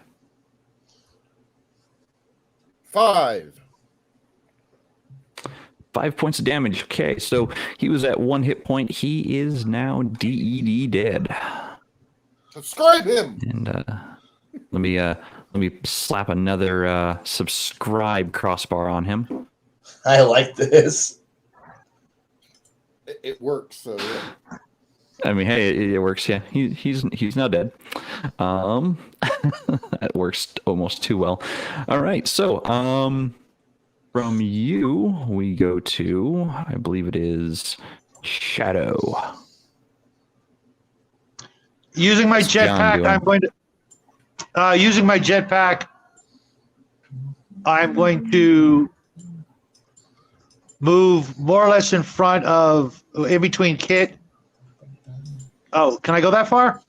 5. 5 points of damage. Okay, so he was at 1 hit point. He is now DED dead. Subscribe him. And let me slap another subscribe crossbar on him. I like this. It works. So yeah. I mean, hey, it works. Yeah, he's not dead. That works almost too well. All right, so from you we go to, I believe it is Shadow. Using my jetpack, I'm going to. Using my jetpack, I'm going to move more or less in between Kit. Oh, can I go that far?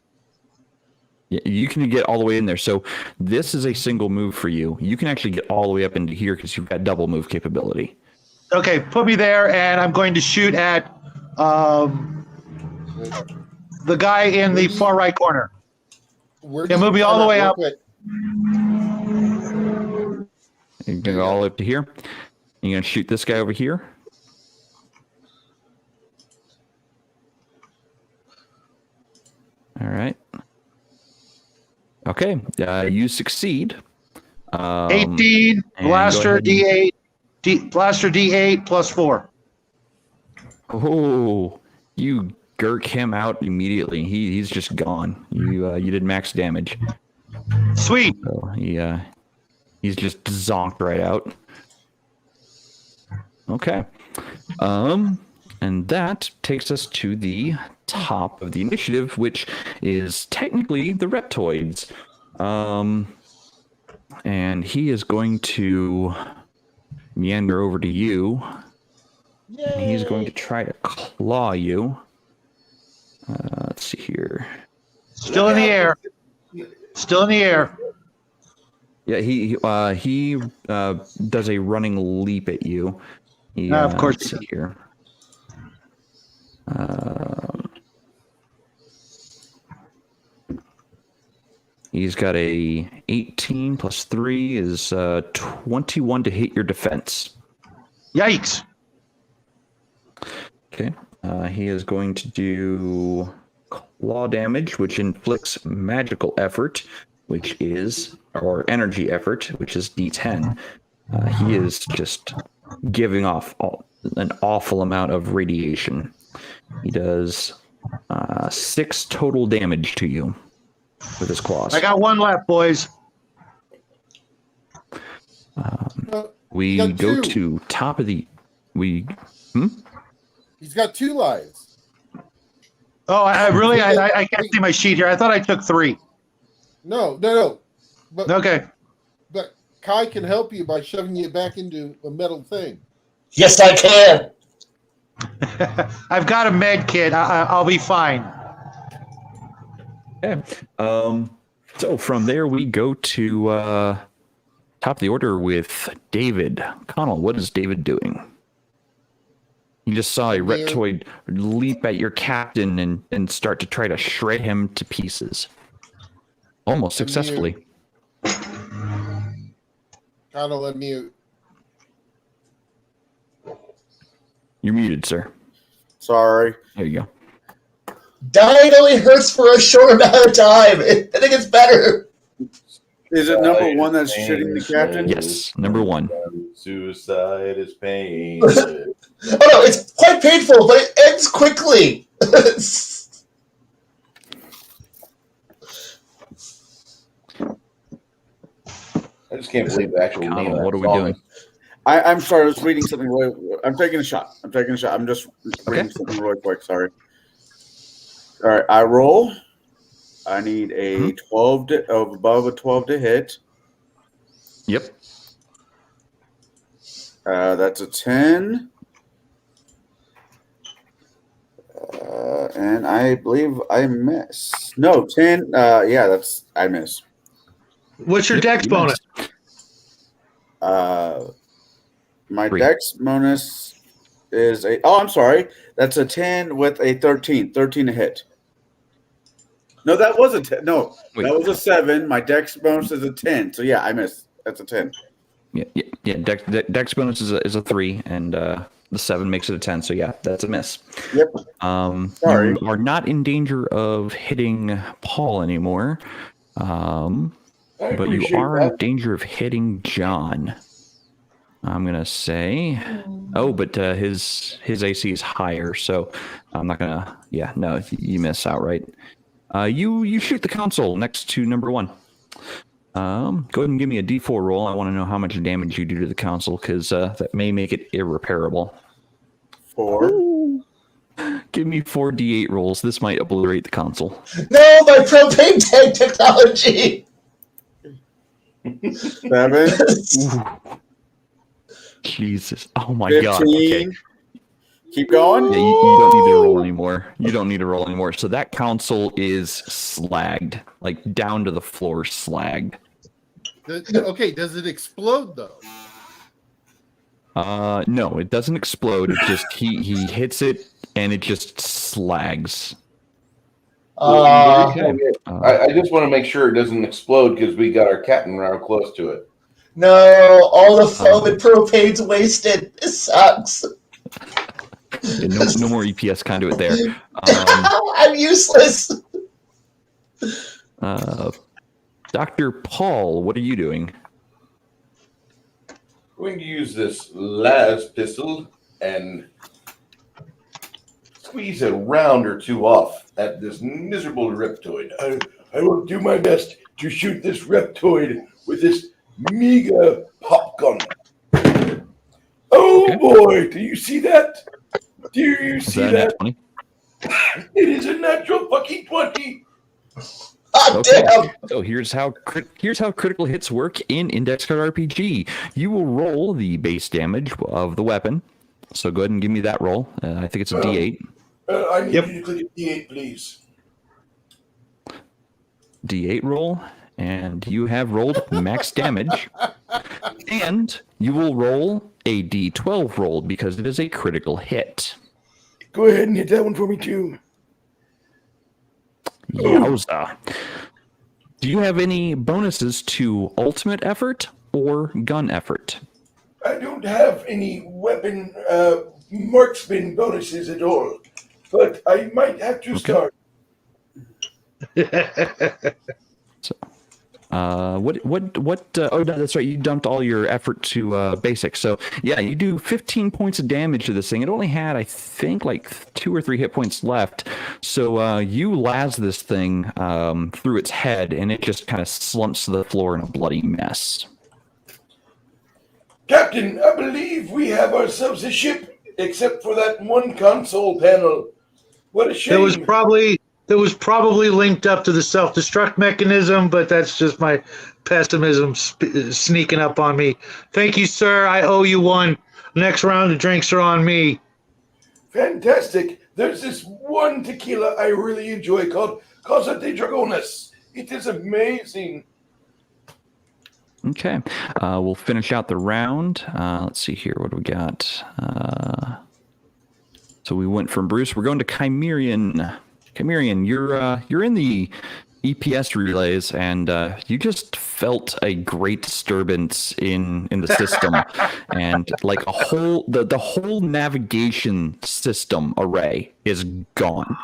Yeah, you can get all the way in there. So this is a single move for you. You can actually get all the way up into here because you've got double move capability. Okay, put me there, and I'm going to shoot at the guy in the far right corner. Yeah, move me all the way up. You can go all the way up to here. You're going to shoot this guy over here. All right. Okay. You succeed. 18, blaster D8, blaster D8 plus 4. Oh, you gurk him out immediately. He's just gone. You did max damage. Sweet. So he's just zonked right out. Okay. And that takes us to the top of the initiative, which is technically the Reptoids. And he is going to meander over to you. And he's going to try to claw you. Let's see here. Still in the air. Still in the air. Yeah, he does a running leap at you. Of course. Let's see here. He's got a 18 plus 3 is 21 to hit your defense. Yikes. Okay. He is going to do claw damage, which inflicts magical effort, or energy effort, which is D10. He is just giving off an awful amount of radiation. He does 6 total damage to you with his claws. I got 1 left, boys. We go to top of the. He's got 2 lives. Oh, I can't see my sheet here. I thought I took 3. No. But Okay. but Kai can help you by shoving you back into a metal thing. Yes, I can. I've got a med kit. I'll be fine. Okay. So from there we go to top of the order with David. Connell, what is David doing? You just saw a reptoid leap at your captain and start to try to shred him to pieces. Almost successfully. Kind of unmute. You're muted, sir. Sorry. There you go. Dying only hurts for a short amount of time. I think it's better. Is it number one that's shooting the captain? Yes, number one. Suicide is pain. Oh no, it's quite painful, but it ends quickly. I just can't believe the actual Connell, name of that what are we song. doing? I'm sorry, I was reading something I'm taking a shot. I'm just reading something really quick. Sorry. All right, I roll. I need a 12 above a 12 to hit. Yep. That's a 10. And I believe I miss. No, 10. Yeah, I miss. What's your dex you bonus? My 3. dex bonus is I'm sorry. That's a 10 with a 13. 13 to hit. No, that was a 10. No, Wait. that was a 7. My dex bonus is a 10. So yeah, I missed. That's a 10. Yeah. Dex bonus is a 3, and the 7 makes it a 10. So yeah, that's a miss. Yep. Sorry. You are not in danger of hitting Paul anymore, but you are in danger of hitting John. I'm gonna say, but his AC is higher, so I'm not gonna. Yeah, no, you miss outright. You shoot the console next to number 1. Go ahead and give me a D4 roll. I want to know how much damage you do to the console, because that may make it irreparable. 4. Give me 4 D8 rolls. This might obliterate the console. No, my propane tank technology. 7. Jesus. Oh my 15. god. Okay. Keep going. Yeah, you don't need to roll anymore. You don't need to roll anymore. So that console is slagged, like down to the floor, slagged. Okay, does it explode though? No, it doesn't explode. It just he hits it and it just slags. Uh, I just want to make sure it doesn't explode because we got our captain right close to it. no, all the foam and propane's wasted. This sucks. Yeah, no more EPS conduit there. I'm useless. Dr. Paul, what are you doing? We're going to use this las pistol and squeeze a round or 2 off at this miserable reptoid. I will do my best to shoot this reptoid with this mega pop gun. Oh boy, do you see that? Do you Is see that a that? nat 20? It is a natural fucking 20. God Okay. damn. So here's how critical hits work in Index Card RPG. You will roll the base damage of the weapon. So go ahead and give me that roll. I think it's a D8. I need Yep. you to click D8, please. D8 roll, and you have rolled max damage. And you will roll a D12 roll because it is a critical hit. Go ahead and hit that one for me too. Yowza. Do you have any bonuses to ultimate effort or gun effort? I don't have any weapon marksman bonuses at all, but I might have to start. Oh, no, that's right. You dumped all your effort to basic. So yeah, you do 15 points of damage to this thing. It only had, I think, like 2 or 3 hit points left. So you las this thing through its head, and it just kind of slumps to the floor in a bloody mess. Captain, I believe we have ourselves a ship, except for that one console panel. What a shame. That was probably linked up to the self-destruct mechanism, but that's just my pessimism sneaking up on me. Thank you, sir. I owe you one. Next round of drinks are on me. Fantastic. There's this one tequila I really enjoy called Casa de Dragones. It is amazing. Okay. We'll finish out the round. Let's see here. What do we got? So we went from Bruce. We're going to Chimerian. Chimerian, you're in the EPS relays, and you just felt a great disturbance in the system, and like the whole navigation system array is gone.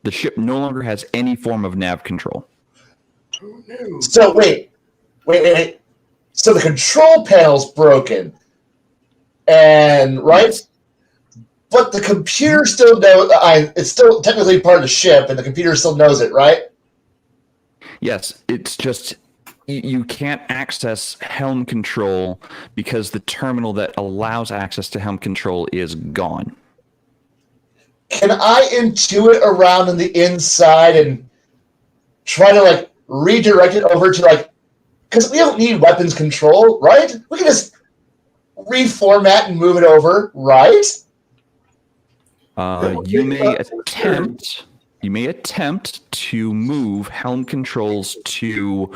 The ship no longer has any form of nav control. Oh, no. So wait. So the control panel's broken, and right, but the computer still knows. It's still technically part of the ship, and the computer still knows it, right? Yes, it's just you can't access helm control because the terminal that allows access to helm control is gone. Can I intuit around on the inside and try to like redirect it over to like? Because we don't need weapons control, right? We can just reformat and move it over, right? You may attempt. You may attempt to move helm controls to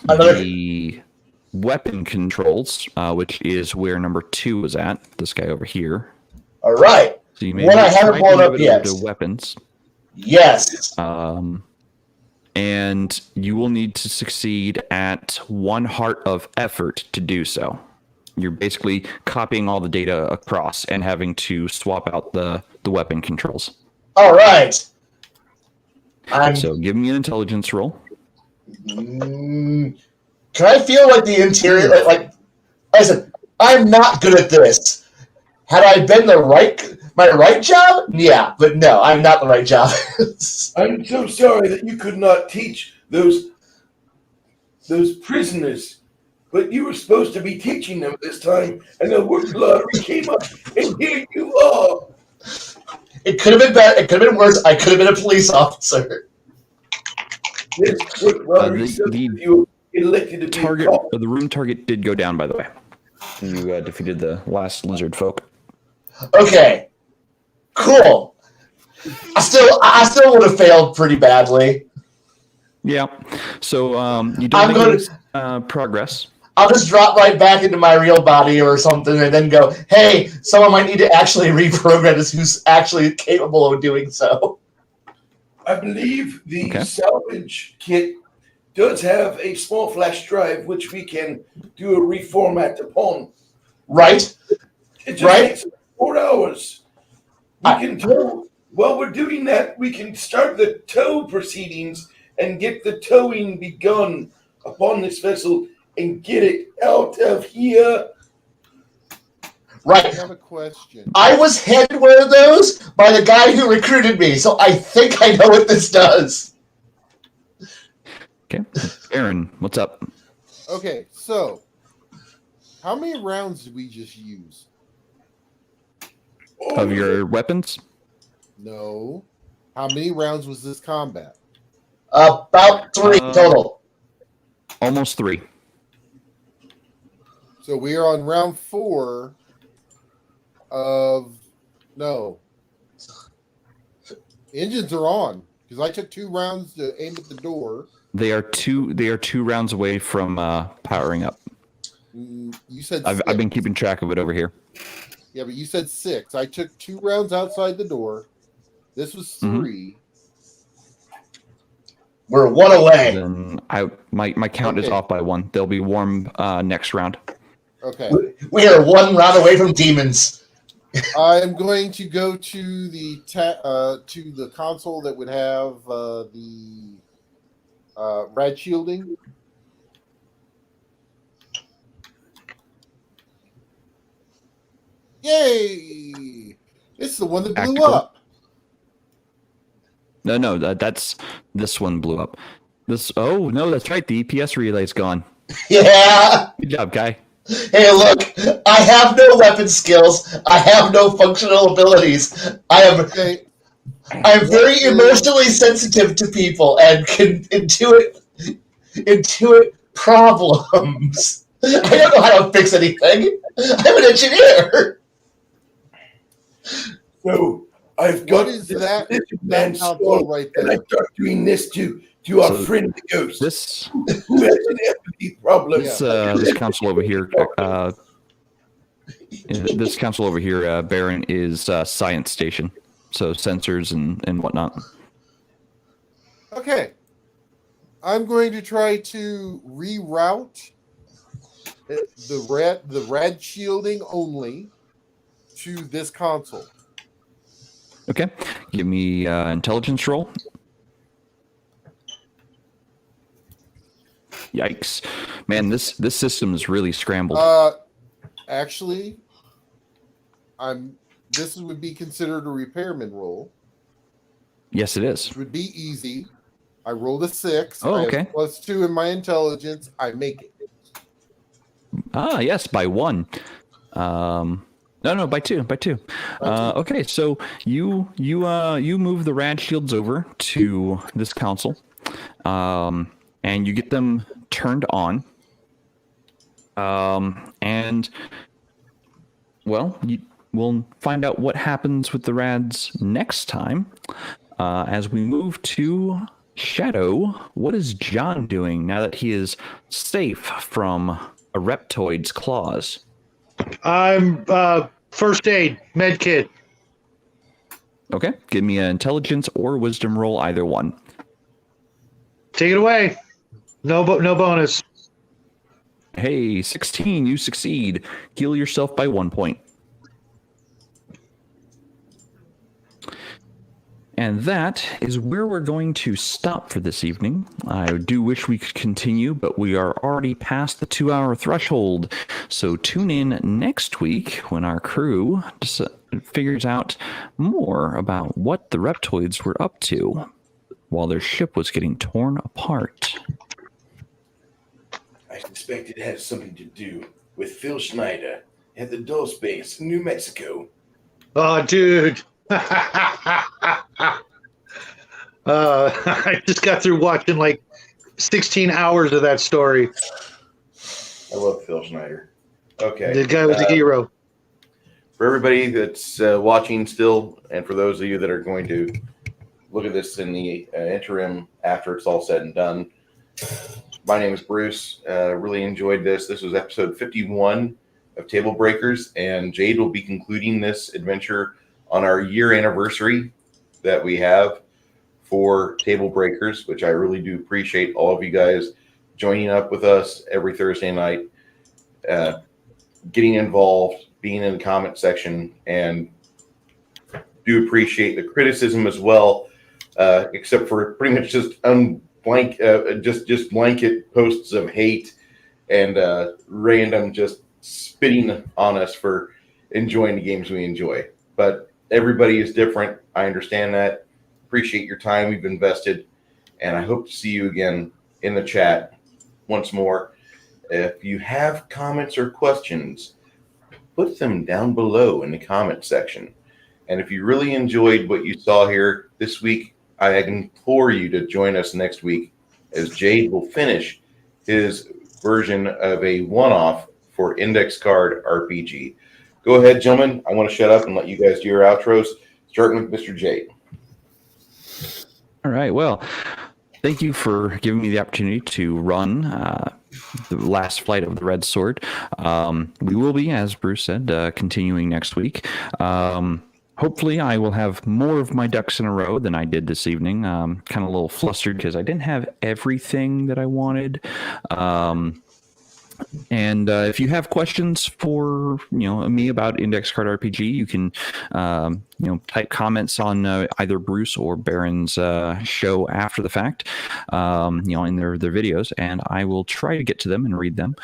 the weapon controls, which is where number 2 is at. This guy over here. All right. So you may What I haven't blown up yet. to weapons. Yes. And you will need to succeed at 1 heart of effort to do so. You're basically copying all the data across and having to swap out the weapon controls. All right. So give me an intelligence roll. Can I feel like the interior? Like I said, I'm not good at this. Had I been my right job? Yeah, but no, I'm not the right job. I'm so sorry that you could not teach those prisoners, but you were supposed to be teaching them this time, and the word lottery came up, and here you are. It could have been better. It could have been worse. I could have been a police officer. This word lottery says that you were elected to be target. a cop. The room target did go down, by the way. You defeated the last lizard folk. Okay, cool. I still would have failed pretty badly. Yeah. So you don't make progress. I'll just drop right back into my real body or something and then go, hey, someone might need to actually reprogram this who's actually capable of doing so. I believe the salvage kit does have a small flash drive which we can do a reformat upon. Right? It just takes 4 hours. We can tow. While we're doing that, we can start the tow proceedings and get the towing begun upon this vessel and get it out of here. Right. I have a question. I was handed one of those by the guy who recruited me, so I think I know what this does. Okay. Aaron, what's up? Okay, so how many rounds did we just use? Of your weapons? No. How many rounds was this combat? About 3 total. Almost 3. So we are on round 4 of no. Engines are on because I took 2 rounds to aim at the door. They are two rounds away from powering up. You said I've been keeping track of it over here. Yeah, but you said 6. I took 2 rounds outside the door. This was 3. We're 1 away. Then my count is off by 1. They'll be warm next round. Okay. We are 1 round away from demons. I'm going to go to the console that would have the rad shielding. Yay! It's the one that blew Tactical. up. No, that's this one blew up. Oh no, that's right. The EPS relay's gone. Yeah. Good job, guy. Hey, look, I have no weapon skills. I have no functional abilities. I'm very emotionally sensitive to people and can intuit intuit problems. I don't know how to fix anything. I'm an engineer. So I've What got is this that man's console soul, right and I there? start doing this to our So friend the ghost, This who has an empathy problem. this console over here, Baron, is science station. So sensors and whatnot. Okay. I'm going to try to reroute the red shielding only to this console. Okay, give me intelligence roll. Yikes, man! This system is really scrambled. Actually, this would be considered a repairman roll. Yes, it is. Which would be easy. I rolled a 6. Oh, I okay. have +2 in my intelligence. I make it. Ah, yes, by 1. No, by 2. By 2. Okay, so you move the rad shields over to this console, and you get them turned on. And well, we'll find out what happens with the rads next time. As we move to Shadow, what is John doing now that he is safe from a reptoid's claws? I'm first aid, med kit. Okay, give me an intelligence or wisdom roll, either one. Take it away. No bonus. Hey, 16, you succeed. Heal yourself by 1 point. And that is where we're going to stop for this evening. I do wish we could continue, but we are already past the 2-hour threshold. So tune in next week when our crew figures out more about what the reptoids were up to while their ship was getting torn apart. I suspect it has something to do with Phil Schneider at the Dulce Base in New Mexico. Oh, dude. I just got through watching like 16 hours of that story. I love Phil Schneider. Okay. The guy was a hero. For everybody that's watching still, and for those of you that are going to look at this in the interim after it's all said and done, my name is Bruce. Really enjoyed this. This was episode 51 of TableBreakers, and Jade will be concluding this adventure on our year anniversary that we have for TableBreakers, which I really do appreciate all of you guys joining up with us every Thursday night, getting involved, being in the comment section, and do appreciate the criticism as well, except for pretty much just just blanket posts of hate and random just spitting on us for enjoying the games we enjoy. But everybody is different. I understand that. Appreciate your time we've invested, and I hope to see you again in the chat once more. If you have comments or questions, put them down below in the comment section. And if you really enjoyed what you saw here this week, I implore you to join us next week as Jade will finish his version of a one-off for Index Card RPG. Go ahead, gentlemen. I want to shut up and let you guys do your outros, starting with Mr. Jade. All right, well, thank you for giving me the opportunity to run the last flight of the Red Sword. We will be, as Bruce said, continuing next week. Hopefully, I will have more of my ducks in a row than I did this evening. Kind of a little flustered because I didn't have everything that I wanted. And if you have questions for me about Index Card RPG, you can type comments on either Bruce or Baron's show after the fact, in their videos, and I will try to get to them and read them,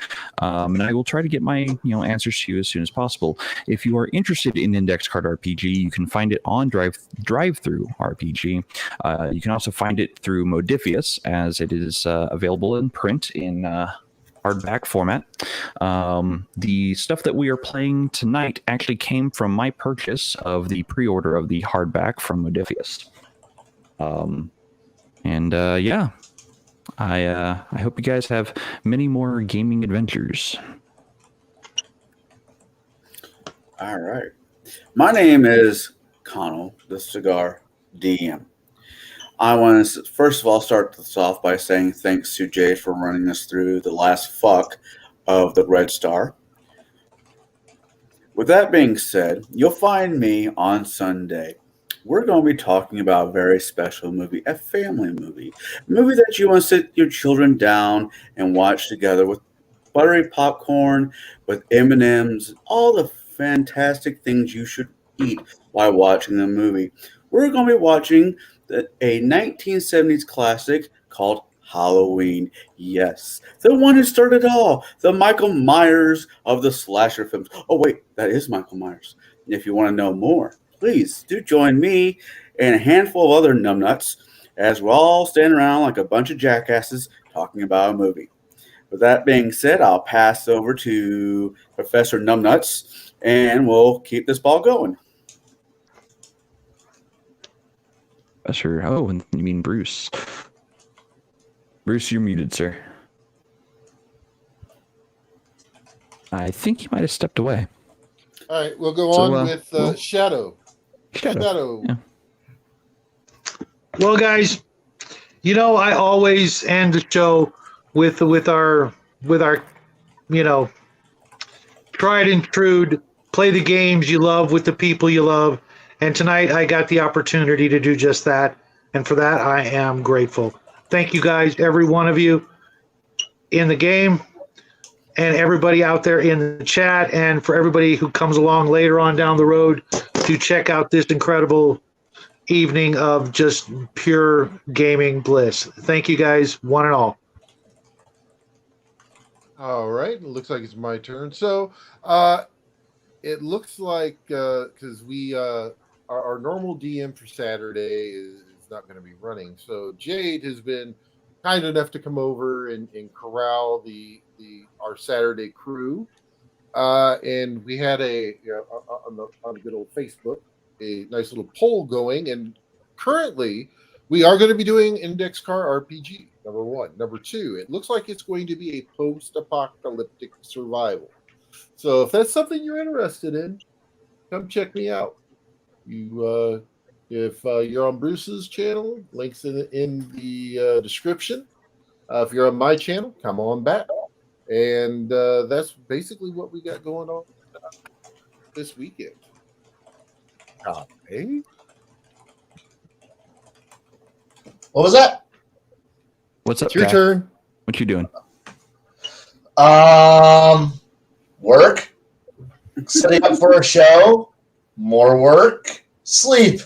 and I will try to get my answers to you as soon as possible. If you are interested in Index Card RPG, you can find it on Drive-Through RPG. You can also find it through Modifius, as it is available in print in hardback format. The stuff that we are playing tonight actually came from my purchase of the pre-order of the hardback from Modifius. I hope you guys have many more gaming adventures. All right. My name is Connell, the Cigar DM. I want to first of all start this off by saying thanks to Jade for running us through the last fuck of the Red Star. With that being said, you'll find me on Sunday. We're going to be talking about a very special movie, a family movie. A movie that you want to sit your children down and watch together with buttery popcorn, with M&Ms, all the fantastic things you should eat while watching the movie. We're going to be watching a 1970s classic called Halloween. Yes, the one who started it all. The Michael Myers of the slasher films. Oh, wait, that is Michael Myers. If you want to know more, please do join me and a handful of other numbnuts as we're all standing around like a bunch of jackasses talking about a movie. With that being said, I'll pass over to Professor Numbnuts and we'll keep this ball going. Professor, oh, and you mean Bruce. Bruce, you're muted, sir. I think he might have stepped away. All right, we'll go So, on with Shadow. Shadow. Yeah. Well, guys, I always end the show with our tried and true, play the games you love with the people you love. And tonight I got the opportunity to do just that. And for that, I am grateful. Thank you guys, every one of you in the game and everybody out there in the chat, and for everybody who comes along later on down the road to check out this incredible evening of just pure gaming bliss. Thank you guys, one and all. All right, it looks like it's my turn. So it looks like because we our normal DM for Saturday is not going to be running. So Jade has been kind enough to come over and corral our Saturday crew, and we had on the good old Facebook a nice little poll going, and currently we are going to be doing Index Card RPG, number 1. Number 2, it looks like it's going to be a post-apocalyptic survival. So if that's something you're interested in, come check me out. If you're on Bruce's channel, links in the description. If you're on my channel, come on back. And that's basically what we got going on this weekend. Hey. What was that? What's up, It's your Guy? turn. What you doing? Work, setting up for a show, more work, sleep,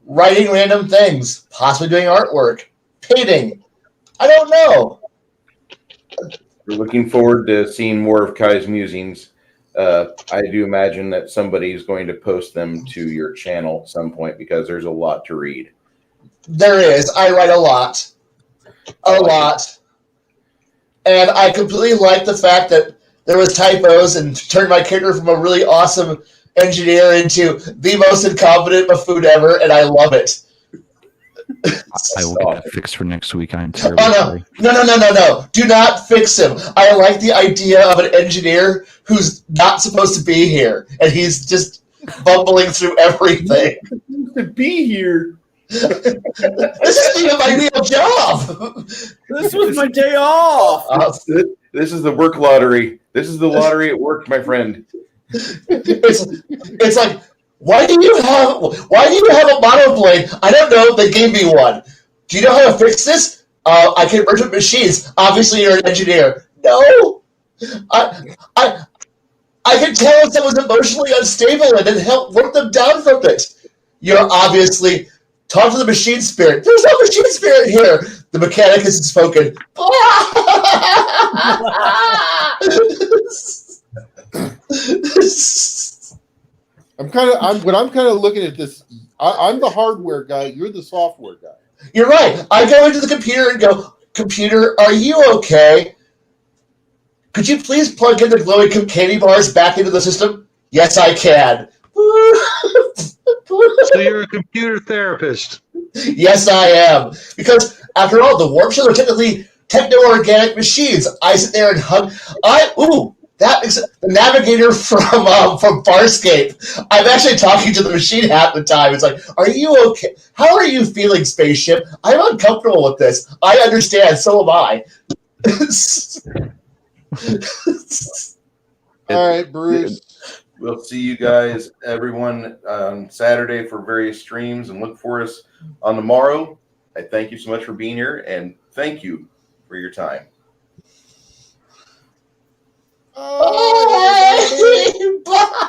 writing random things, possibly doing artwork, painting. I don't know. We're looking forward to seeing more of Kai's musings. I do imagine that somebody is going to post them to your channel at some point because there's a lot to read. There is. I write a lot. A lot. And I completely like the fact that there was typos and turned my character from a really awesome engineer into the most incompetent buffoon ever, and I love it. I will get that fixed for next week. I'm terribly Oh, sorry. no. Do not fix him. I like the idea of an engineer who's not supposed to be here, and he's just bumbling through everything. To be here. This is my real job. This was my day off. This is the work lottery. This is the lottery at work, my friend. It's like, why do you have a monoblade? I don't know. They gave me one. Do you know how to fix this? I can merge with machines. Obviously, you're an engineer. No, I can tell if someone's emotionally unstable and then help work them down from it. You're obviously talk to the machine spirit. There's no machine spirit here. The mechanic has spoken. I'm kind of looking at this. I'm the hardware guy. You're the software guy. You're right. I go into the computer and go, computer, are you okay? Could you please plug in the glowing candy bars back into the system? Yes, I can. So you're a computer therapist. Yes, I am. Because After all, the warp shells are technically techno-organic machines. I sit there and hug. That makes the navigator from Farscape. I'm actually talking to the machine half the time. It's like, are you okay? How are you feeling, spaceship? I'm uncomfortable with this. I understand. So am I. All right, Bruce. We'll see you guys, everyone, on Saturday for various streams, and look for us on the morrow. I thank you so much for being here, and thank you for your time. Bye. Bye.